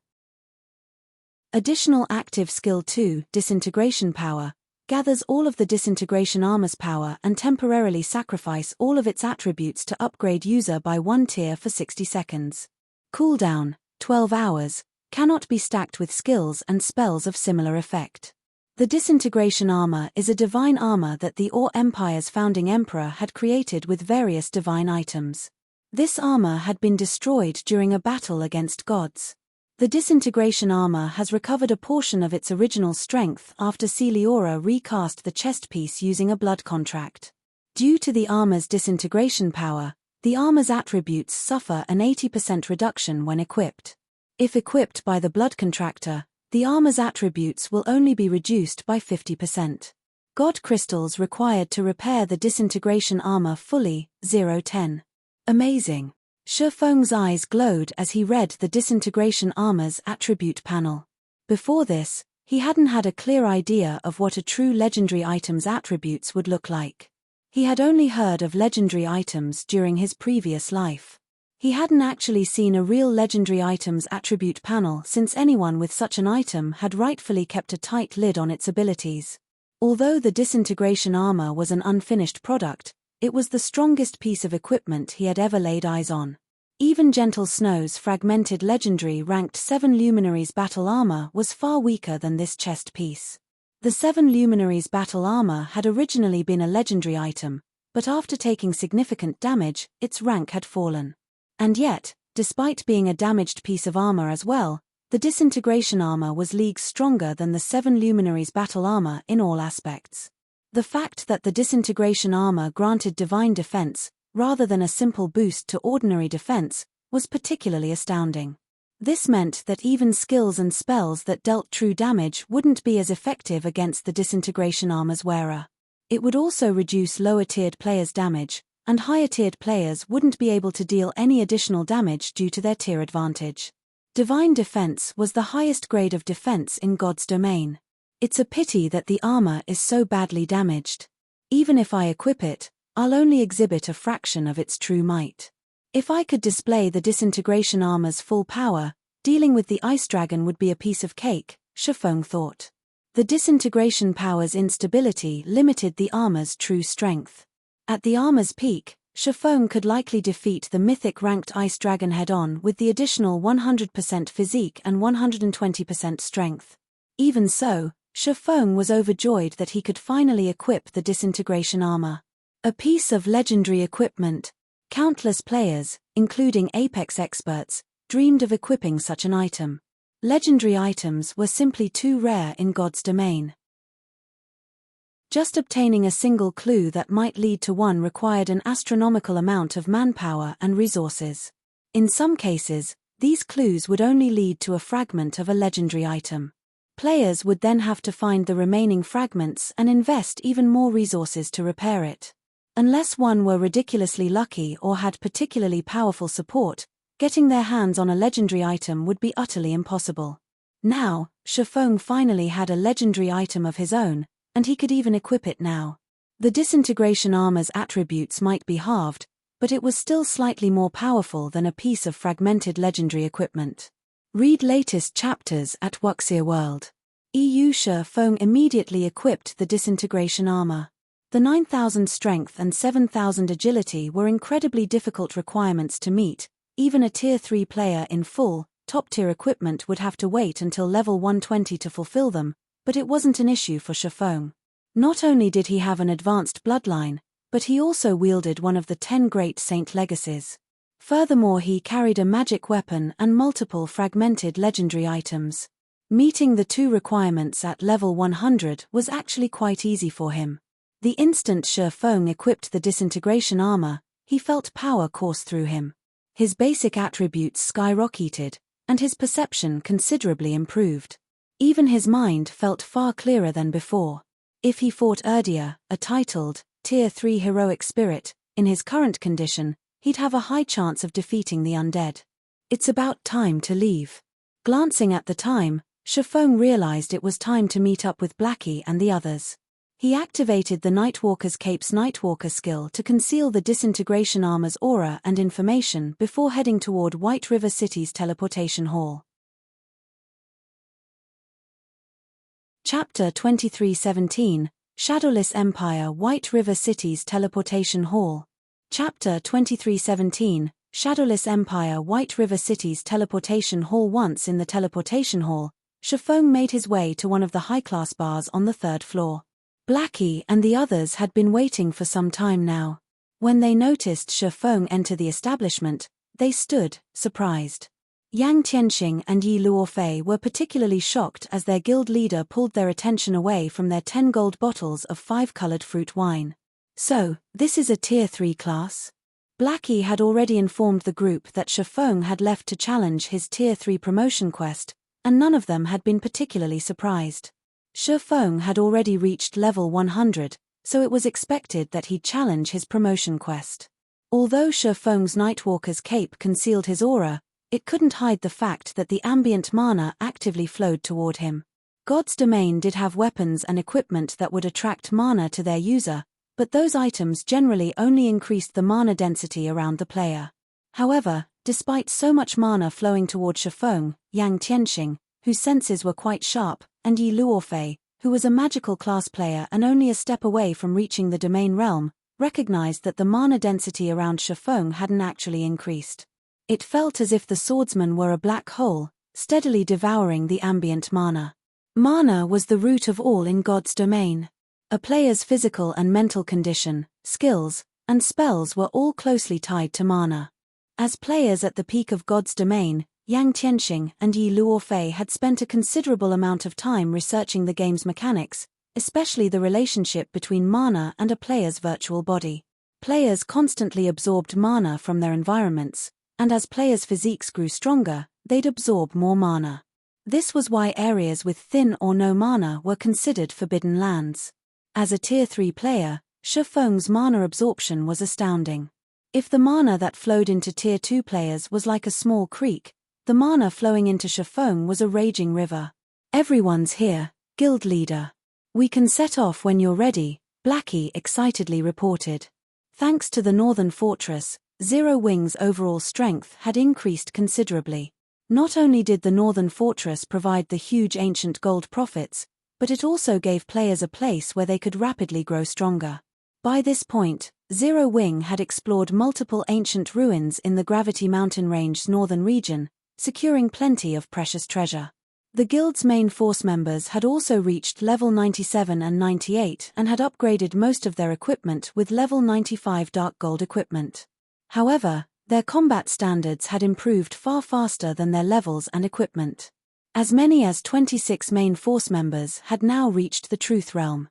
Additional active skill 2, disintegration power, gathers all of the disintegration armor's power and temporarily sacrifice all of its attributes to upgrade user by 1 tier for 60 seconds. Cooldown, 12 hours, cannot be stacked with skills and spells of similar effect. The disintegration armor is a divine armor that the Or Empire's founding emperor had created with various divine items. This armor had been destroyed during a battle against gods. The disintegration armor has recovered a portion of its original strength after Celeora recast the chest piece using a blood contract. Due to the armor's disintegration power, the armor's attributes suffer an 80% reduction when equipped. If equipped by the blood contractor, the armor's attributes will only be reduced by 50%. God crystals required to repair the disintegration armor fully, 0-10. Amazing. Shifeng's eyes glowed as he read the disintegration armor's attribute panel. Before this, he hadn't had a clear idea of what a true legendary item's attributes would look like. He had only heard of legendary items during his previous life. He hadn't actually seen a real legendary item's attribute panel since anyone with such an item had rightfully kept a tight lid on its abilities. Although the disintegration armor was an unfinished product, it was the strongest piece of equipment he had ever laid eyes on. Even Gentle Snow's fragmented legendary ranked 7 Luminaries battle armor was far weaker than this chest piece. The 7 Luminaries battle armor had originally been a legendary item, but after taking significant damage, its rank had fallen. And yet, despite being a damaged piece of armor as well, the disintegration armor was leagues stronger than the 7 Luminaries battle armor in all aspects. The fact that the disintegration armor granted divine defense, rather than a simple boost to ordinary defense, was particularly astounding. This meant that even skills and spells that dealt true damage wouldn't be as effective against the disintegration armor's wearer. It would also reduce lower-tiered players' damage, and higher-tiered players wouldn't be able to deal any additional damage due to their tier advantage. Divine defense was the highest grade of defense in God's domain. It's a pity that the armor is so badly damaged. Even if I equip it, I'll only exhibit a fraction of its true might. If I could display the disintegration armor's full power, dealing with the ice dragon would be a piece of cake, Shifeng thought. The disintegration power's instability limited the armor's true strength. At the armor's peak, Shifeng could likely defeat the mythic-ranked ice dragon head-on with the additional 100% physique and 120% strength. Even so, Shifeng was overjoyed that he could finally equip the disintegration armor. A piece of legendary equipment. Countless players, including Apex experts, dreamed of equipping such an item. Legendary items were simply too rare in God's domain. Just obtaining a single clue that might lead to one required an astronomical amount of manpower and resources. In some cases, these clues would only lead to a fragment of a legendary item. Players would then have to find the remaining fragments and invest even more resources to repair it. Unless one were ridiculously lucky or had particularly powerful support, getting their hands on a legendary item would be utterly impossible. Now, Shifeng finally had a legendary item of his own, and he could even equip it now. The disintegration armor's attributes might be halved, but it was still slightly more powerful than a piece of fragmented legendary equipment. Read latest chapters at Wuxia World. Shifeng immediately equipped the disintegration armor. The 9,000 strength and 7,000 agility were incredibly difficult requirements to meet. Even a Tier 3 player in full, top-tier equipment would have to wait until level 120 to fulfill them, but it wasn't an issue for Shifeng. Not only did he have an advanced bloodline, but he also wielded one of the 10 great saint legacies. Furthermore, he carried a magic weapon and multiple fragmented legendary items. Meeting the two requirements at level 100 was actually quite easy for him. The instant Shifeng equipped the disintegration armor, he felt power course through him. His basic attributes skyrocketed, and his perception considerably improved. Even his mind felt far clearer than before. If he fought Erdia, a titled, Tier 3 heroic spirit, in his current condition, he'd have a high chance of defeating the undead. It's about time to leave. Glancing at the time, Shifeng realized it was time to meet up with Blackie and the others. He activated the Nightwalker's Cape's Nightwalker skill to conceal the disintegration armor's aura and information before heading toward White River City's teleportation hall. Chapter 2317, Shadowless Empire White River City's teleportation hall. Chapter 2317, Shadowless Empire White River City's teleportation hall. Once in the teleportation hall, Shifeng made his way to one of the high-class bars on the 3rd floor. Blackie and the others had been waiting for some time now. When they noticed Shifeng enter the establishment, they stood, surprised. Yang Tianxing and Yi Luofei were particularly shocked as their guild leader pulled their attention away from their 10 gold bottles of 5-colored fruit wine. So, this is a Tier 3 class? Blackie had already informed the group that Shifeng had left to challenge his Tier 3 promotion quest, and none of them had been particularly surprised. Shifeng had already reached level 100, so it was expected that he'd challenge his promotion quest. Although Shifeng's Nightwalker's cape concealed his aura, it couldn't hide the fact that the ambient mana actively flowed toward him. God's Domain did have weapons and equipment that would attract mana to their user, but those items generally only increased the mana density around the player. However, despite so much mana flowing toward Shifeng, Yang Tianxing, whose senses were quite sharp, and Yi Luofei, who was a magical class player and only a step away from reaching the domain realm, recognized that the mana density around Shifeng hadn't actually increased. It felt as if the swordsman were a black hole, steadily devouring the ambient mana. Mana was the root of all in God's domain. A player's physical and mental condition, skills, and spells were all closely tied to mana. As players at the peak of God's domain, Yang Tianxing and Yi Luofei had spent a considerable amount of time researching the game's mechanics, especially the relationship between mana and a player's virtual body. Players constantly absorbed mana from their environments, and as players' physiques grew stronger, they'd absorb more mana. This was why areas with thin or no mana were considered forbidden lands. As a Tier 3 player, Shifeng's mana absorption was astounding. If the mana that flowed into Tier 2 players was like a small creek, the mana flowing into Shifeng was a raging river. Everyone's here, guild leader. We can set off when you're ready, Blackie excitedly reported. Thanks to the northern fortress, Zero Wing's overall strength had increased considerably. Not only did the northern fortress provide the huge ancient gold profits, but it also gave players a place where they could rapidly grow stronger. By this point, Zero Wing had explored multiple ancient ruins in the Gravity Mountain Range's northern region, securing plenty of precious treasure. The guild's main force members had also reached level 97 and 98 and had upgraded most of their equipment with level 95 dark gold equipment. However, their combat standards had improved far faster than their levels and equipment. As many as 26 main force members had now reached the Truth Realm.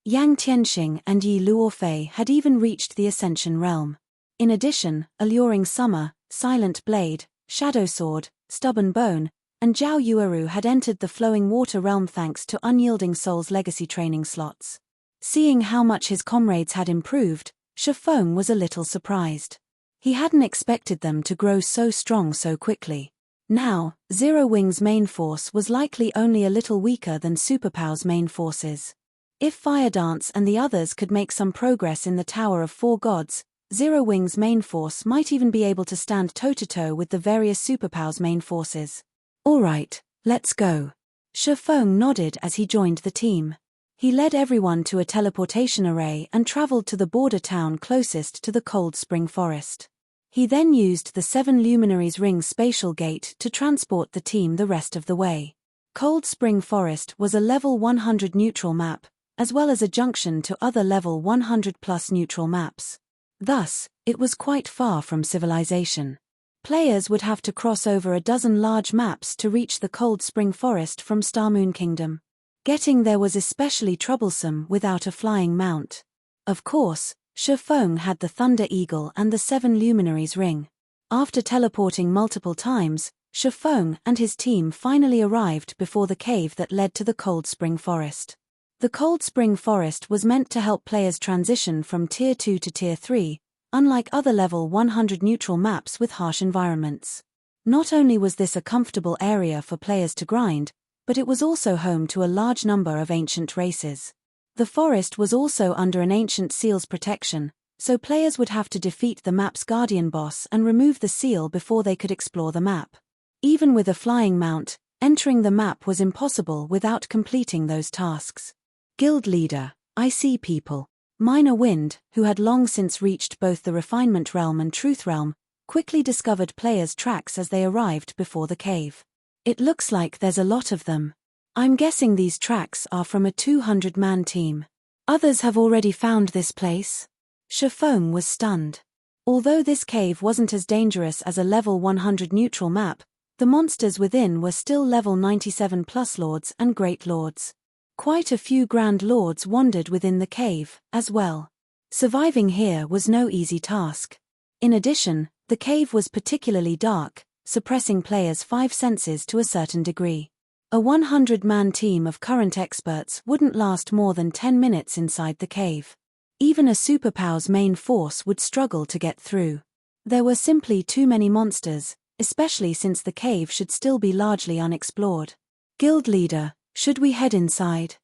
Yang Tianxing and Yi Luofei had even reached the Ascension Realm. In addition, Alluring Summer, Silent Blade, Shadow Sword, Stubborn Bone, and Zhao Yueru had entered the Flowing Water Realm thanks to Unyielding Soul's legacy training slots. Seeing how much his comrades had improved, Shifeng was a little surprised. He hadn't expected them to grow so strong so quickly. Now, Zero Wing's main force was likely only a little weaker than Superpow's main forces. If Fire Dance and the others could make some progress in the Tower of Four Gods, Zero Wing's main force might even be able to stand toe-to-toe with the various Superpow's main forces. Alright, let's go. Shifeng nodded as he joined the team. He led everyone to a teleportation array and traveled to the border town closest to the Cold Spring Forest. He then used the 7 Luminaries Ring spatial gate to transport the team the rest of the way. Cold Spring Forest was a level 100 neutral map, as well as a junction to other level 100+ neutral maps. Thus, it was quite far from civilization. Players would have to cross over a dozen large maps to reach the Cold Spring Forest from Star Moon Kingdom. Getting there was especially troublesome without a flying mount. Of course, Shifeng had the Thunder Eagle and the 7 Luminaries Ring. After teleporting multiple times, Shifeng and his team finally arrived before the cave that led to the Cold Spring Forest. The Cold Spring Forest was meant to help players transition from Tier 2 to Tier 3, unlike other level 100 neutral maps with harsh environments. Not only was this a comfortable area for players to grind, but it was also home to a large number of ancient races. The forest was also under an ancient seal's protection, so players would have to defeat the map's guardian boss and remove the seal before they could explore the map. Even with a flying mount, entering the map was impossible without completing those tasks. Guild leader, I see people. Minor Wind, who had long since reached both the Refinement Realm and Truth Realm, quickly discovered players' tracks as they arrived before the cave. It looks like there's a lot of them. I'm guessing these tracks are from a 200-man team. Others have already found this place? Shifeng was stunned. Although this cave wasn't as dangerous as a level 100 neutral map, the monsters within were still level 97 plus lords and great lords. Quite a few grand lords wandered within the cave, as well. Surviving here was no easy task. In addition, the cave was particularly dark, suppressing players' five senses to a certain degree. A 100-man team of current experts wouldn't last more than 10 minutes inside the cave. Even a superpower's main force would struggle to get through. There were simply too many monsters, especially since the cave should still be largely unexplored. Guild leader, should we head inside?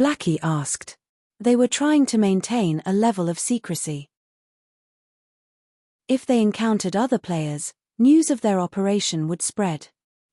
Blackie asked. They were trying to maintain a level of secrecy. If they encountered other players, news of their operation would spread.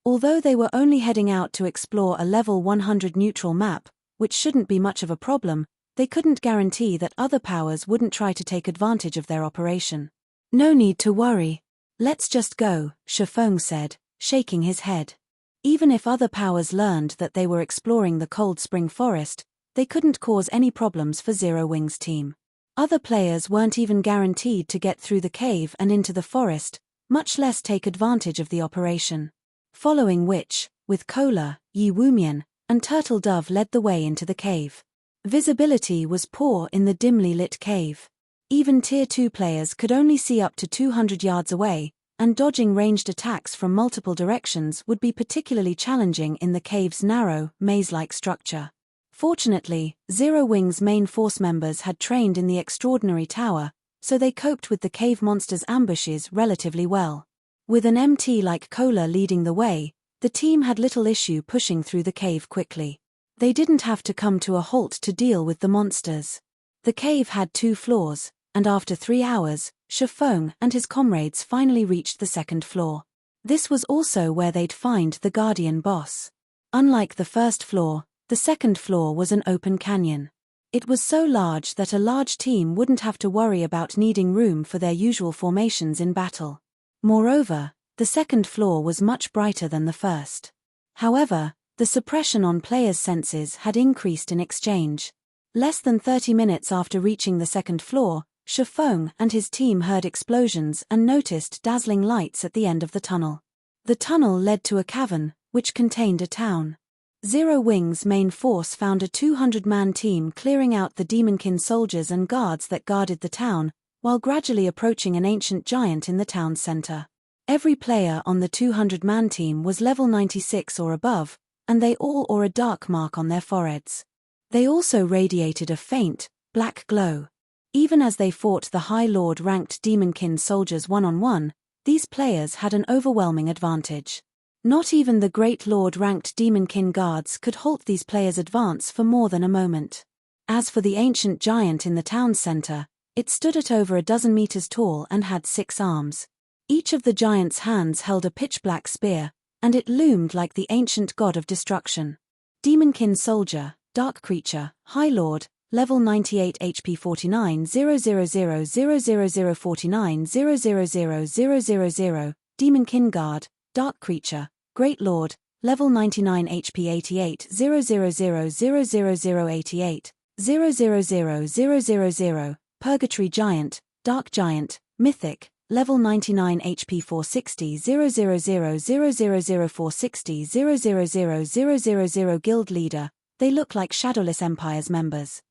Although they were only heading out to explore a level 100 neutral map, which shouldn't be much of a problem, they couldn't guarantee that other powers wouldn't try to take advantage of their operation. No need to worry. Let's just go, Shifeng said, shaking his head. Even if other powers learned that they were exploring the Cold Spring Forest, they couldn't cause any problems for Zero Wing's team. Other players weren't even guaranteed to get through the cave and into the forest, much less take advantage of the operation. Following which, with Cola, Yi Wumian, and Turtle Dove led the way into the cave. Visibility was poor in the dimly lit cave. Even Tier 2 players could only see up to 200 yards away, and dodging ranged attacks from multiple directions would be particularly challenging in the cave's narrow, maze-like structure. Fortunately, Zero Wing's main force members had trained in the Extraordinary Tower, so they coped with the cave monsters' ambushes relatively well. With an MT like Cola leading the way, the team had little issue pushing through the cave quickly. They didn't have to come to a halt to deal with the monsters. The cave had 2 floors, and after 3 hours, Shifeng and his comrades finally reached the second floor. This was also where they'd find the Guardian boss. Unlike the first floor, the second floor was an open canyon. It was so large that a large team wouldn't have to worry about needing room for their usual formations in battle. Moreover, the second floor was much brighter than the first. However, the suppression on players' senses had increased in exchange. Less than 30 minutes after reaching the second floor, Shifeng and his team heard explosions and noticed dazzling lights at the end of the tunnel. The tunnel led to a cavern, which contained a town. Zero Wing's main force found a 200-man team clearing out the demonkin soldiers and guards that guarded the town, while gradually approaching an ancient giant in the town's center. Every player on the 200-man team was level 96 or above, and they all wore a dark mark on their foreheads. They also radiated a faint, black glow. Even as they fought the High Lord-ranked demonkin soldiers one-on-one, these players had an overwhelming advantage. Not even the Great Lord-ranked demonkin guards could halt these players' advance for more than a moment. As for the ancient giant in the town center, it stood at over a dozen meters tall and had 6 arms. Each of the giant's hands held a pitch-black spear, and it loomed like the ancient god of destruction. Demonkin soldier, dark creature, High Lord, level 98 HP 49 0000049 0000000, Demonkin guard, dark creature, Great Lord, level 99 HP 88 0000088 0000000, Purgatory giant, dark giant, mythic, level 99 HP 460 000000460 0000000, guild leader. They look like Shadowless Empire's members.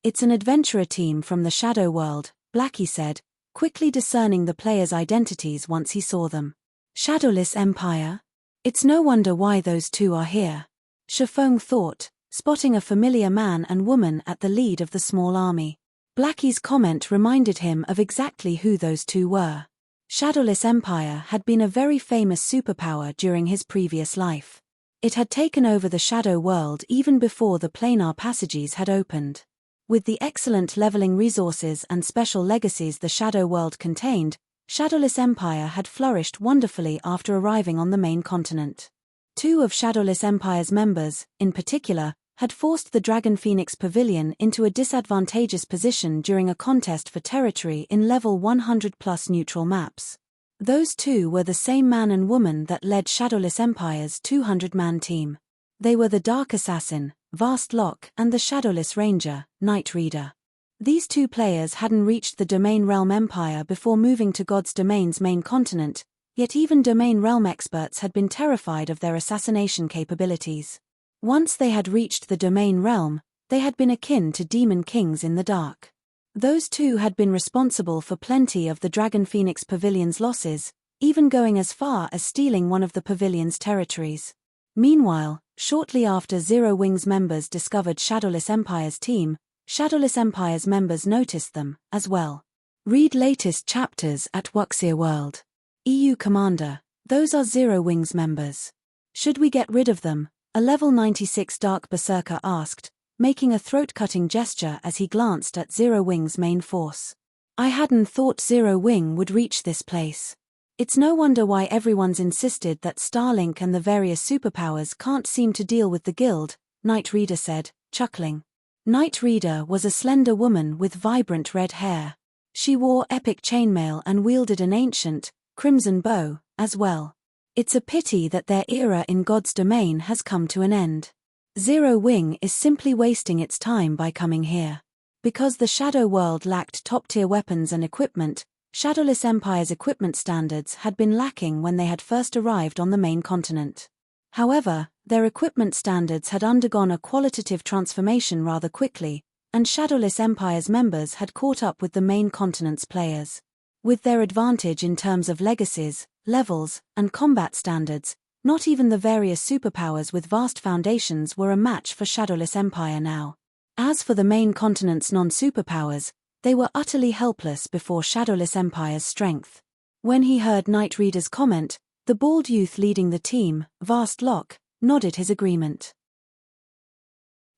It's an adventurer team from the Shadow World, Blackie said, quickly discerning the players' identities once he saw them. Shadowless Empire? It's no wonder why those two are here. Shifeng thought, spotting a familiar man and woman at the lead of the small army. Blackie's comment reminded him of exactly who those two were. Shadowless Empire had been a very famous superpower during his previous life. It had taken over the Shadow World even before the planar passages had opened. With the excellent leveling resources and special legacies the Shadow World contained, Shadowless Empire had flourished wonderfully after arriving on the main continent. 2 of Shadowless Empire's members, in particular, had forced the Dragon Phoenix Pavilion into a disadvantageous position during a contest for territory in level 100+ neutral maps. Those 2 were the same man and woman that led Shadowless Empire's 200-man team. They were the Dark Assassin, Vast Lock, and the Shadowless Ranger, Night Reader. These two players hadn't reached the Domain Realm Empire before moving to God's Domain's main continent, yet even Domain Realm experts had been terrified of their assassination capabilities. Once they had reached the Domain Realm, they had been akin to demon kings in the dark. Those two had been responsible for plenty of the Dragon Phoenix Pavilion's losses, even going as far as stealing one of the pavilion's territories. Meanwhile, shortly after Zero Wings members discovered Shadowless Empire's team, Shadowless Empire's members noticed them, as well. Read latest chapters at Wuxia World. EU Commander, those are Zero Wings members. Should we get rid of them? A level 96 Dark Berserker asked, making a throat-cutting gesture as he glanced at Zero Wing's main force. I hadn't thought Zero Wing would reach this place. It's no wonder why everyone's insisted that Starlink and the various superpowers can't seem to deal with the guild, Night Reader said, chuckling. Night Reader was a slender woman with vibrant red hair. She wore epic chainmail and wielded an ancient, crimson bow, as well. It's a pity that their era in God's domain has come to an end. Zero Wing is simply wasting its time by coming here. Because the Shadow World lacked top-tier weapons and equipment, Shadowless Empire's equipment standards had been lacking when they had first arrived on the main continent. However, their equipment standards had undergone a qualitative transformation rather quickly, and Shadowless Empire's members had caught up with the main continent's players. With their advantage in terms of legacies, levels, and combat standards, not even the various superpowers with vast foundations were a match for Shadowless Empire now. As for the main continent's non-superpowers, they were utterly helpless before Shadowless Empire's strength. When he heard Night Reader's comment, the bald youth leading the team, Vast Lock, nodded his agreement.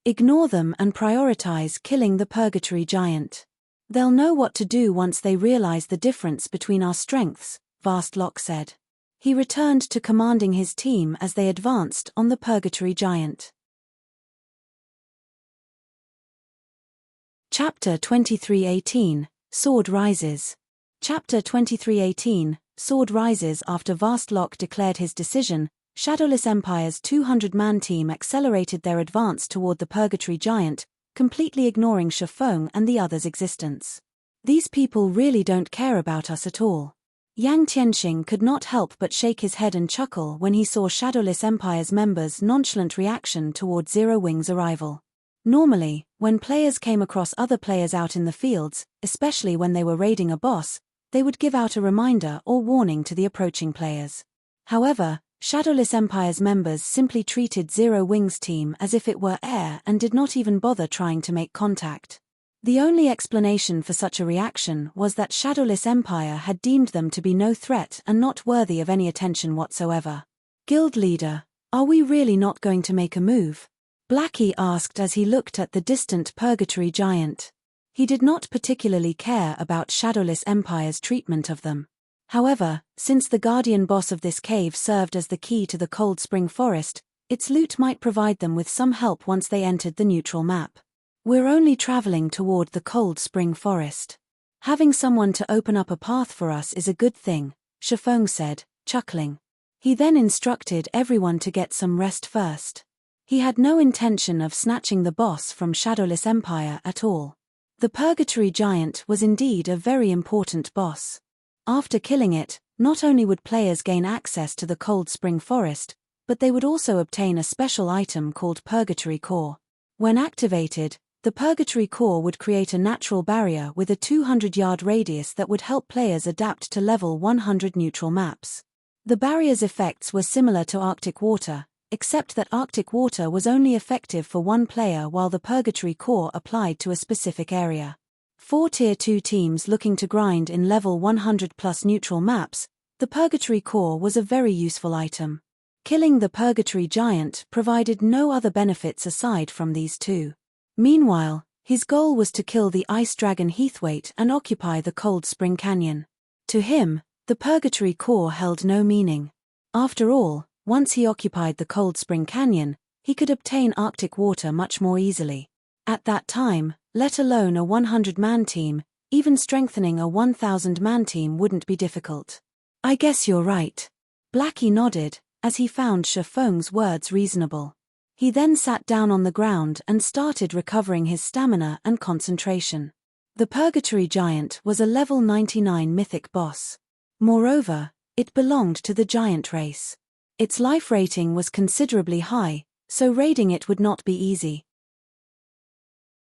Ignore them and prioritize killing the Purgatory Giant. They'll know what to do once they realize the difference between our strengths, Vast Lock said. He returned to commanding his team as they advanced on the Purgatory Giant. Chapter 23:18, Sword Rises. Chapter 23:18, Sword Rises. After Vast Lock declared his decision, Shadowless Empire's 200-man team accelerated their advance toward the Purgatory Giant, completely ignoring Shifeng and the others' existence. These people really don't care about us at all. Yang Tianxing could not help but shake his head and chuckle when he saw Shadowless Empire's members' nonchalant reaction toward Zero Wing's arrival. Normally, when players came across other players out in the fields, especially when they were raiding a boss, they would give out a reminder or warning to the approaching players. However, Shadowless Empire's members simply treated Zero Wing's team as if it were air and did not even bother trying to make contact. The only explanation for such a reaction was that Shadowless Empire had deemed them to be no threat and not worthy of any attention whatsoever. Guild leader, are we really not going to make a move? Blackie asked as he looked at the distant Purgatory Giant. He did not particularly care about Shadowless Empire's treatment of them. However, since the guardian boss of this cave served as the key to the Cold Spring Forest, its loot might provide them with some help once they entered the neutral map. We're only traveling toward the Cold Spring Forest. Having someone to open up a path for us is a good thing, Shifeng said, chuckling. He then instructed everyone to get some rest first. He had no intention of snatching the boss from Shadowless Empire at all. The Purgatory Giant was indeed a very important boss. After killing it, not only would players gain access to the Cold Spring Forest, but they would also obtain a special item called Purgatory Core. When activated, the Purgatory Core would create a natural barrier with a 200-yard radius that would help players adapt to level 100 neutral maps. The barrier's effects were similar to Arctic Water, except that Arctic Water was only effective for one player while the Purgatory Core applied to a specific area. For Tier 2 teams looking to grind in level 100+ neutral maps, the Purgatory Core was a very useful item. Killing the Purgatory Giant provided no other benefits aside from these two. Meanwhile, his goal was to kill the Ice Dragon Heathwaite and occupy the Cold Spring Canyon. To him, the Purgatory Core held no meaning. After all, once he occupied the Cold Spring Canyon, he could obtain Arctic Water much more easily. At that time, let alone a 100-man team, even strengthening a 1,000-man team wouldn't be difficult. I guess you're right. Blackie nodded, as he found Shifeng's words reasonable. He then sat down on the ground and started recovering his stamina and concentration. The Purgatory Giant was a level 99 mythic boss. Moreover, it belonged to the giant race. Its life rating was considerably high, so raiding it would not be easy.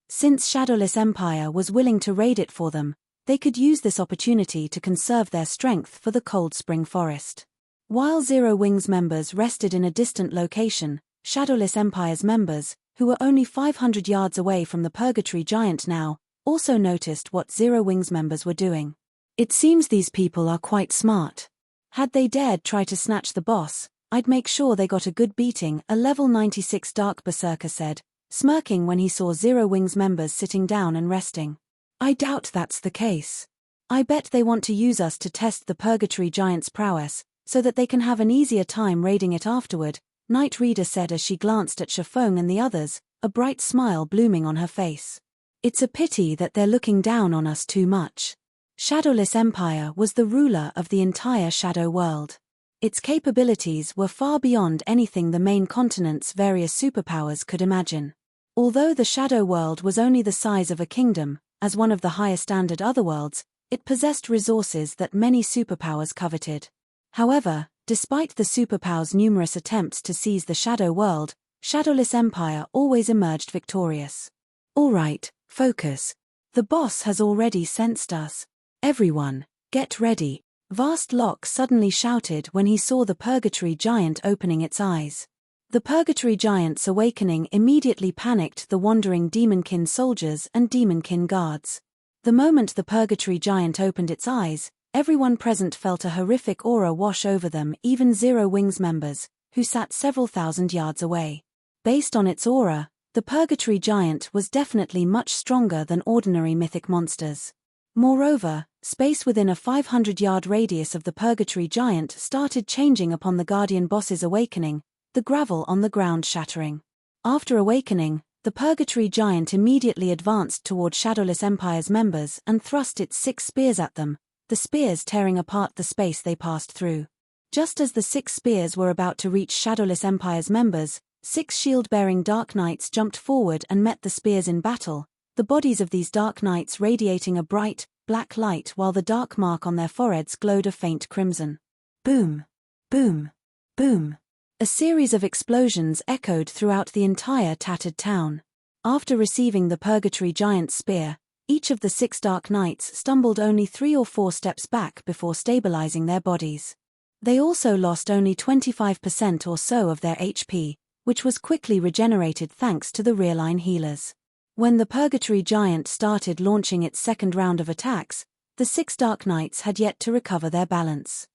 Since Shadowless Empire was willing to raid it for them, they could use this opportunity to conserve their strength for the Cold Spring Forest. While Zero Wings members rested in a distant location, Shadowless Empire's members, who were only 500 yards away from the Purgatory Giant now, also noticed what Zero Wings members were doing. It seems these people are quite smart. Had they dared try to snatch the boss, I'd make sure they got a good beating, a level 96 Dark Berserker said, smirking when he saw Zero Wings members sitting down and resting. I doubt that's the case. I bet they want to use us to test the Purgatory Giant's prowess, so that they can have an easier time raiding it afterward, Night Reader said as she glanced at Shifeng and the others, a bright smile blooming on her face. It's a pity that they're looking down on us too much. Shadowless Empire was the ruler of the entire Shadow world. Its capabilities were far beyond anything the main continent's various superpowers could imagine. Although the Shadow world was only the size of a kingdom, as one of the higher standard otherworlds, it possessed resources that many superpowers coveted. However, despite the superpowers' numerous attempts to seize the Shadow world, Shadowless Empire always emerged victorious. All right, focus. The boss has already sensed us. Everyone, get ready. Vast Lock suddenly shouted when he saw the Purgatory Giant opening its eyes. The Purgatory Giant's awakening immediately panicked the wandering Demonkin soldiers and Demonkin guards. The moment the Purgatory Giant opened its eyes, everyone present felt a horrific aura wash over them, even Zero Wings members, who sat several thousand yards away. Based on its aura, the Purgatory Giant was definitely much stronger than ordinary mythic monsters. Moreover, space within a 500-yard radius of the Purgatory Giant started changing upon the Guardian boss's awakening, the gravel on the ground shattering. After awakening, the Purgatory Giant immediately advanced toward Shadowless Empire's members and thrust its 6 spears at them, the spears tearing apart the space they passed through. Just as the 6 spears were about to reach Shadowless Empire's members, 6 shield-bearing Dark Knights jumped forward and met the spears in battle, the bodies of these Dark Knights radiating a bright, black light while the dark mark on their foreheads glowed a faint crimson. Boom! Boom! Boom! A series of explosions echoed throughout the entire tattered town. After receiving the Purgatory Giant's spear, each of the 6 Dark Knights stumbled only 3 or 4 steps back before stabilizing their bodies. They also lost only 25% or so of their HP, which was quickly regenerated thanks to the rearline healers. When the Purgatory Giant started launching its second round of attacks, the 6 Dark Knights had yet to recover their balance.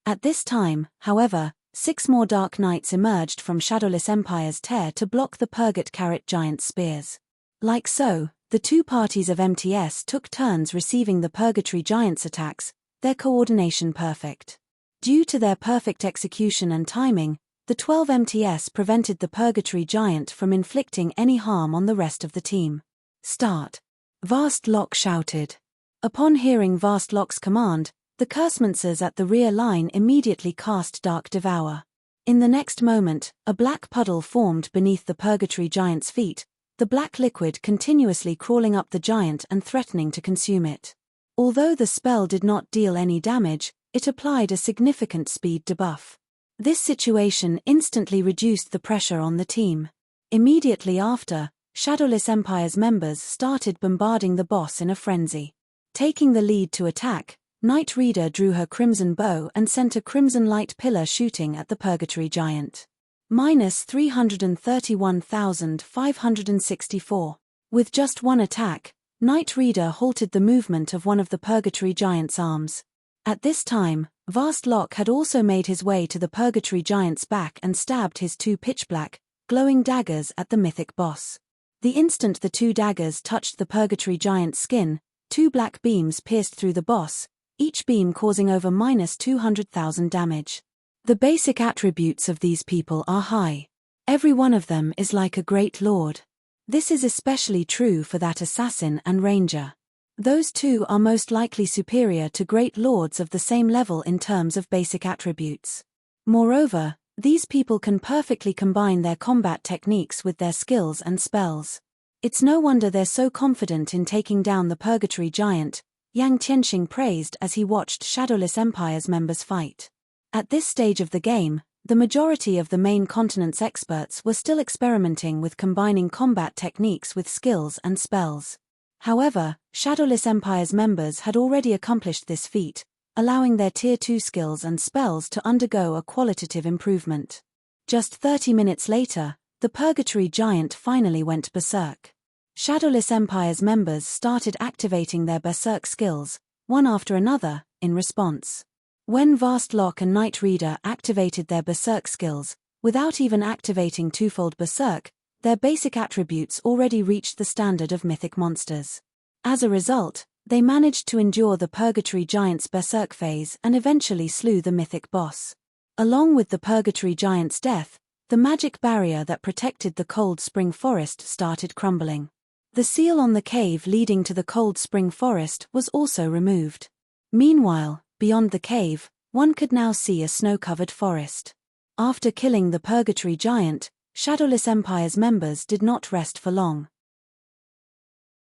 At this time, however, 6 more Dark Knights emerged from Shadowless Empire's tear to block the Purgatory Giant's spears. Like so, the 2 parties of MTS took turns receiving the Purgatory Giant's attacks, their coordination perfect. Due to their perfect execution and timing, the 12 MTS prevented the Purgatory Giant from inflicting any harm on the rest of the team. Start! Vast Lock shouted. Upon hearing Vast Lock's command, the Cursemancers at the rear line immediately cast Dark Devour. In the next moment, a black puddle formed beneath the Purgatory Giant's feet, the black liquid continuously crawling up the giant and threatening to consume it. Although the spell did not deal any damage, it applied a significant speed debuff. This situation instantly reduced the pressure on the team. Immediately after, Shadowless Empire's members started bombarding the boss in a frenzy. Taking the lead to attack, Night Reader drew her crimson bow and sent a crimson light pillar shooting at the Purgatory Giant. Minus 331,564. With just one attack, Night Reader halted the movement of one of the Purgatory Giant's arms. At this time, Vast Lock had also made his way to the Purgatory Giant's back and stabbed his 2 pitch-black, glowing daggers at the mythic boss. The instant the 2 daggers touched the Purgatory Giant's skin, 2 black beams pierced through the boss, each beam causing over minus 200,000 damage. The basic attributes of these people are high. Every one of them is like a great lord. This is especially true for that assassin and ranger. Those 2 are most likely superior to great lords of the same level in terms of basic attributes. Moreover, these people can perfectly combine their combat techniques with their skills and spells. It's no wonder they're so confident in taking down the Purgatory Giant, Yang Tianxing praised as he watched Shadowless Empire's members fight. At this stage of the game, the majority of the main continent's experts were still experimenting with combining combat techniques with skills and spells. However, Shadowless Empire's members had already accomplished this feat, allowing their Tier 2 skills and spells to undergo a qualitative improvement. Just 30 minutes later, the Purgatory Giant finally went berserk. Shadowless Empire's members started activating their berserk skills, one after another, in response. When Vast Lock and Night Reader activated their berserk skills, without even activating twofold berserk, their basic attributes already reached the standard of mythic monsters. As a result, they managed to endure the Purgatory Giant's berserk phase and eventually slew the mythic boss. Along with the Purgatory Giant's death, the magic barrier that protected the Cold Spring Forest started crumbling. The seal on the cave leading to the Cold Spring Forest was also removed. Meanwhile, beyond the cave, one could now see a snow-covered forest. After killing the Purgatory Giant, Shadowless Empire's members did not rest for long.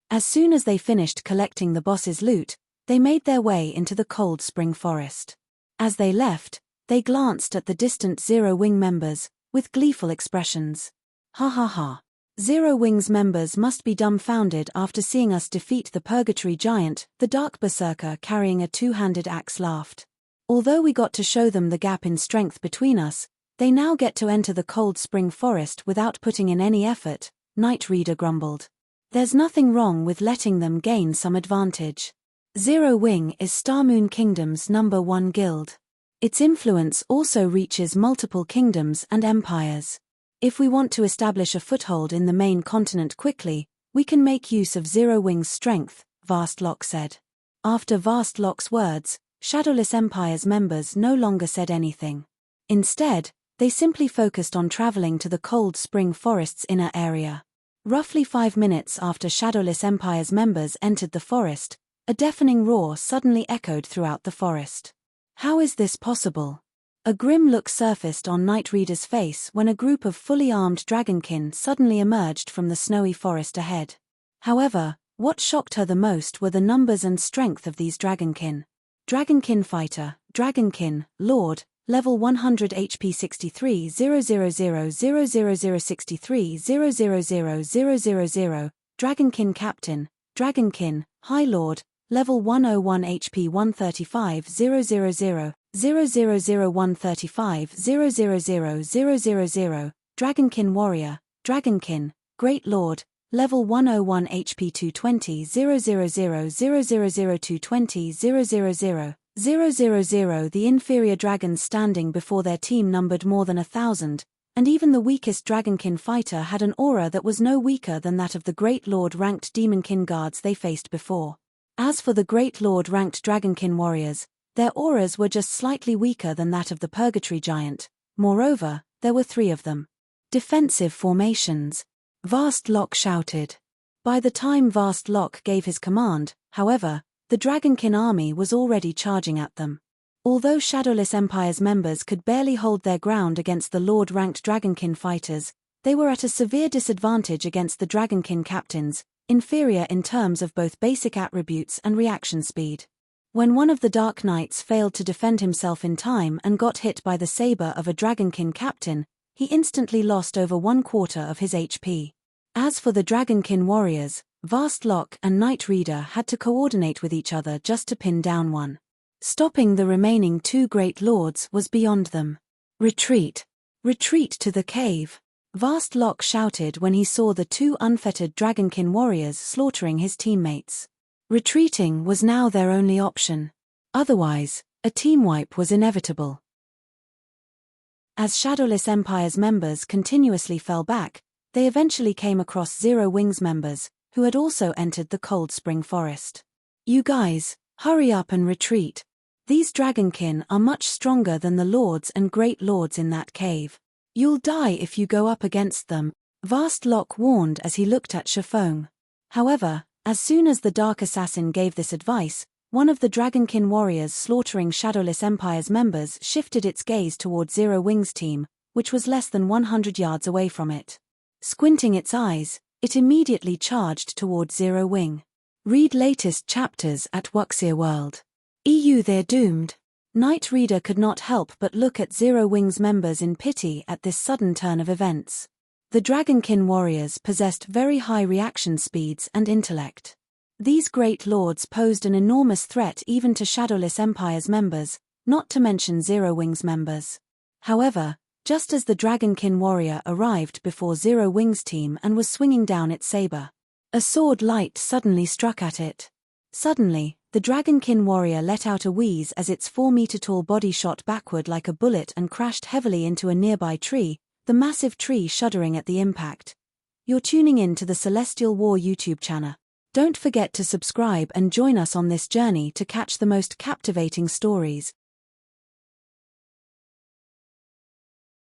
As soon as they finished collecting the boss's loot, they made their way into the Cold Spring Forest. As they left, they glanced at the distant Zero Wing members, with gleeful expressions. Ha ha ha. Zero Wing's members must be dumbfounded after seeing us defeat the Purgatory Giant, the Dark Berserker carrying a two-handed axe laughed. Although we got to show them the gap in strength between us, they now get to enter the Cold Spring Forest without putting in any effort, Night Reader grumbled. There's nothing wrong with letting them gain some advantage. Zero Wing is Starmoon Kingdom's #1 guild. Its influence also reaches multiple kingdoms and empires. If we want to establish a foothold in the main continent quickly, we can make use of Zero Wing's strength, Vast Lock said. After Vast Lock's words, Shadowless Empire's members no longer said anything. Instead, they simply focused on traveling to the Cold Spring Forest's inner area. Roughly 5 minutes after Shadowless Empire's members entered the forest, a deafening roar suddenly echoed throughout the forest. How is this possible? A grim look surfaced on Night Reader's face when a group of fully armed dragonkin suddenly emerged from the snowy forest ahead. However, what shocked her the most were the numbers and strength of these dragonkin. Dragonkin Fighter, Dragonkin, Lord, Level 100 HP 63 0000063 0000000, Dragonkin Captain, Dragonkin, High Lord, Level 101 HP 135 000 000135 0000000, Dragonkin Warrior, Dragonkin, Great Lord, Level 101 HP 220 000000220 000 The inferior dragons standing before their team numbered more than 1,000, and even the weakest Dragonkin fighter had an aura that was no weaker than that of the Great Lord-ranked Demonkin guards they faced before. As for the Great Lord-ranked Dragonkin warriors, their auras were just slightly weaker than that of the Purgatory Giant. Moreover, there were 3 of them. Defensive formations. Vast Lock shouted. By the time Vast Lock gave his command, however, the Dragonkin army was already charging at them. Although Shadowless Empire's members could barely hold their ground against the Lord-ranked Dragonkin fighters, they were at a severe disadvantage against the Dragonkin captains, inferior in terms of both basic attributes and reaction speed. When one of the Dark Knights failed to defend himself in time and got hit by the saber of a Dragonkin captain, he instantly lost over 1/4 of his HP. As for the Dragonkin warriors, Vast Lock and Night Reader had to coordinate with each other just to pin down one. Stopping the remaining 2 great lords was beyond them. Retreat! Retreat to the cave! Vast Lock shouted when he saw the 2 unfettered Dragonkin warriors slaughtering his teammates. Retreating was now their only option. Otherwise, a team wipe was inevitable. As Shadowless Empire's members continuously fell back, they eventually came across Zero Wing's members, who had also entered the Cold Spring Forest. You guys, hurry up and retreat. These Dragonkin are much stronger than the lords and great lords in that cave. You'll die if you go up against them, Vast Lock warned as he looked at Shifeng. However, as soon as the Dark Assassin gave this advice, one of the Dragonkin warriors slaughtering Shadowless Empire's members shifted its gaze toward Zero Wing's team, which was less than 100 yards away from it. Squinting its eyes, It immediately charged toward Zero Wing. Read latest chapters at Wuxia World. EU They're doomed. Night Reader could not help but look at Zero Wing's members in pity at this sudden turn of events. The Dragonkin warriors possessed very high reaction speeds and intellect. These great lords posed an enormous threat even to Shadowless Empire's members, not to mention Zero Wing's members. However, just as the Dragonkin warrior arrived before Zero Wing's team and was swinging down its saber, a sword light suddenly struck at it. Suddenly, the Dragonkin warrior let out a wheeze as its 4-meter-tall body shot backward like a bullet and crashed heavily into a nearby tree, the massive tree shuddering at the impact. You're tuning in to the Celestial War YouTube channel. Don't forget to subscribe and join us on this journey to catch the most captivating stories.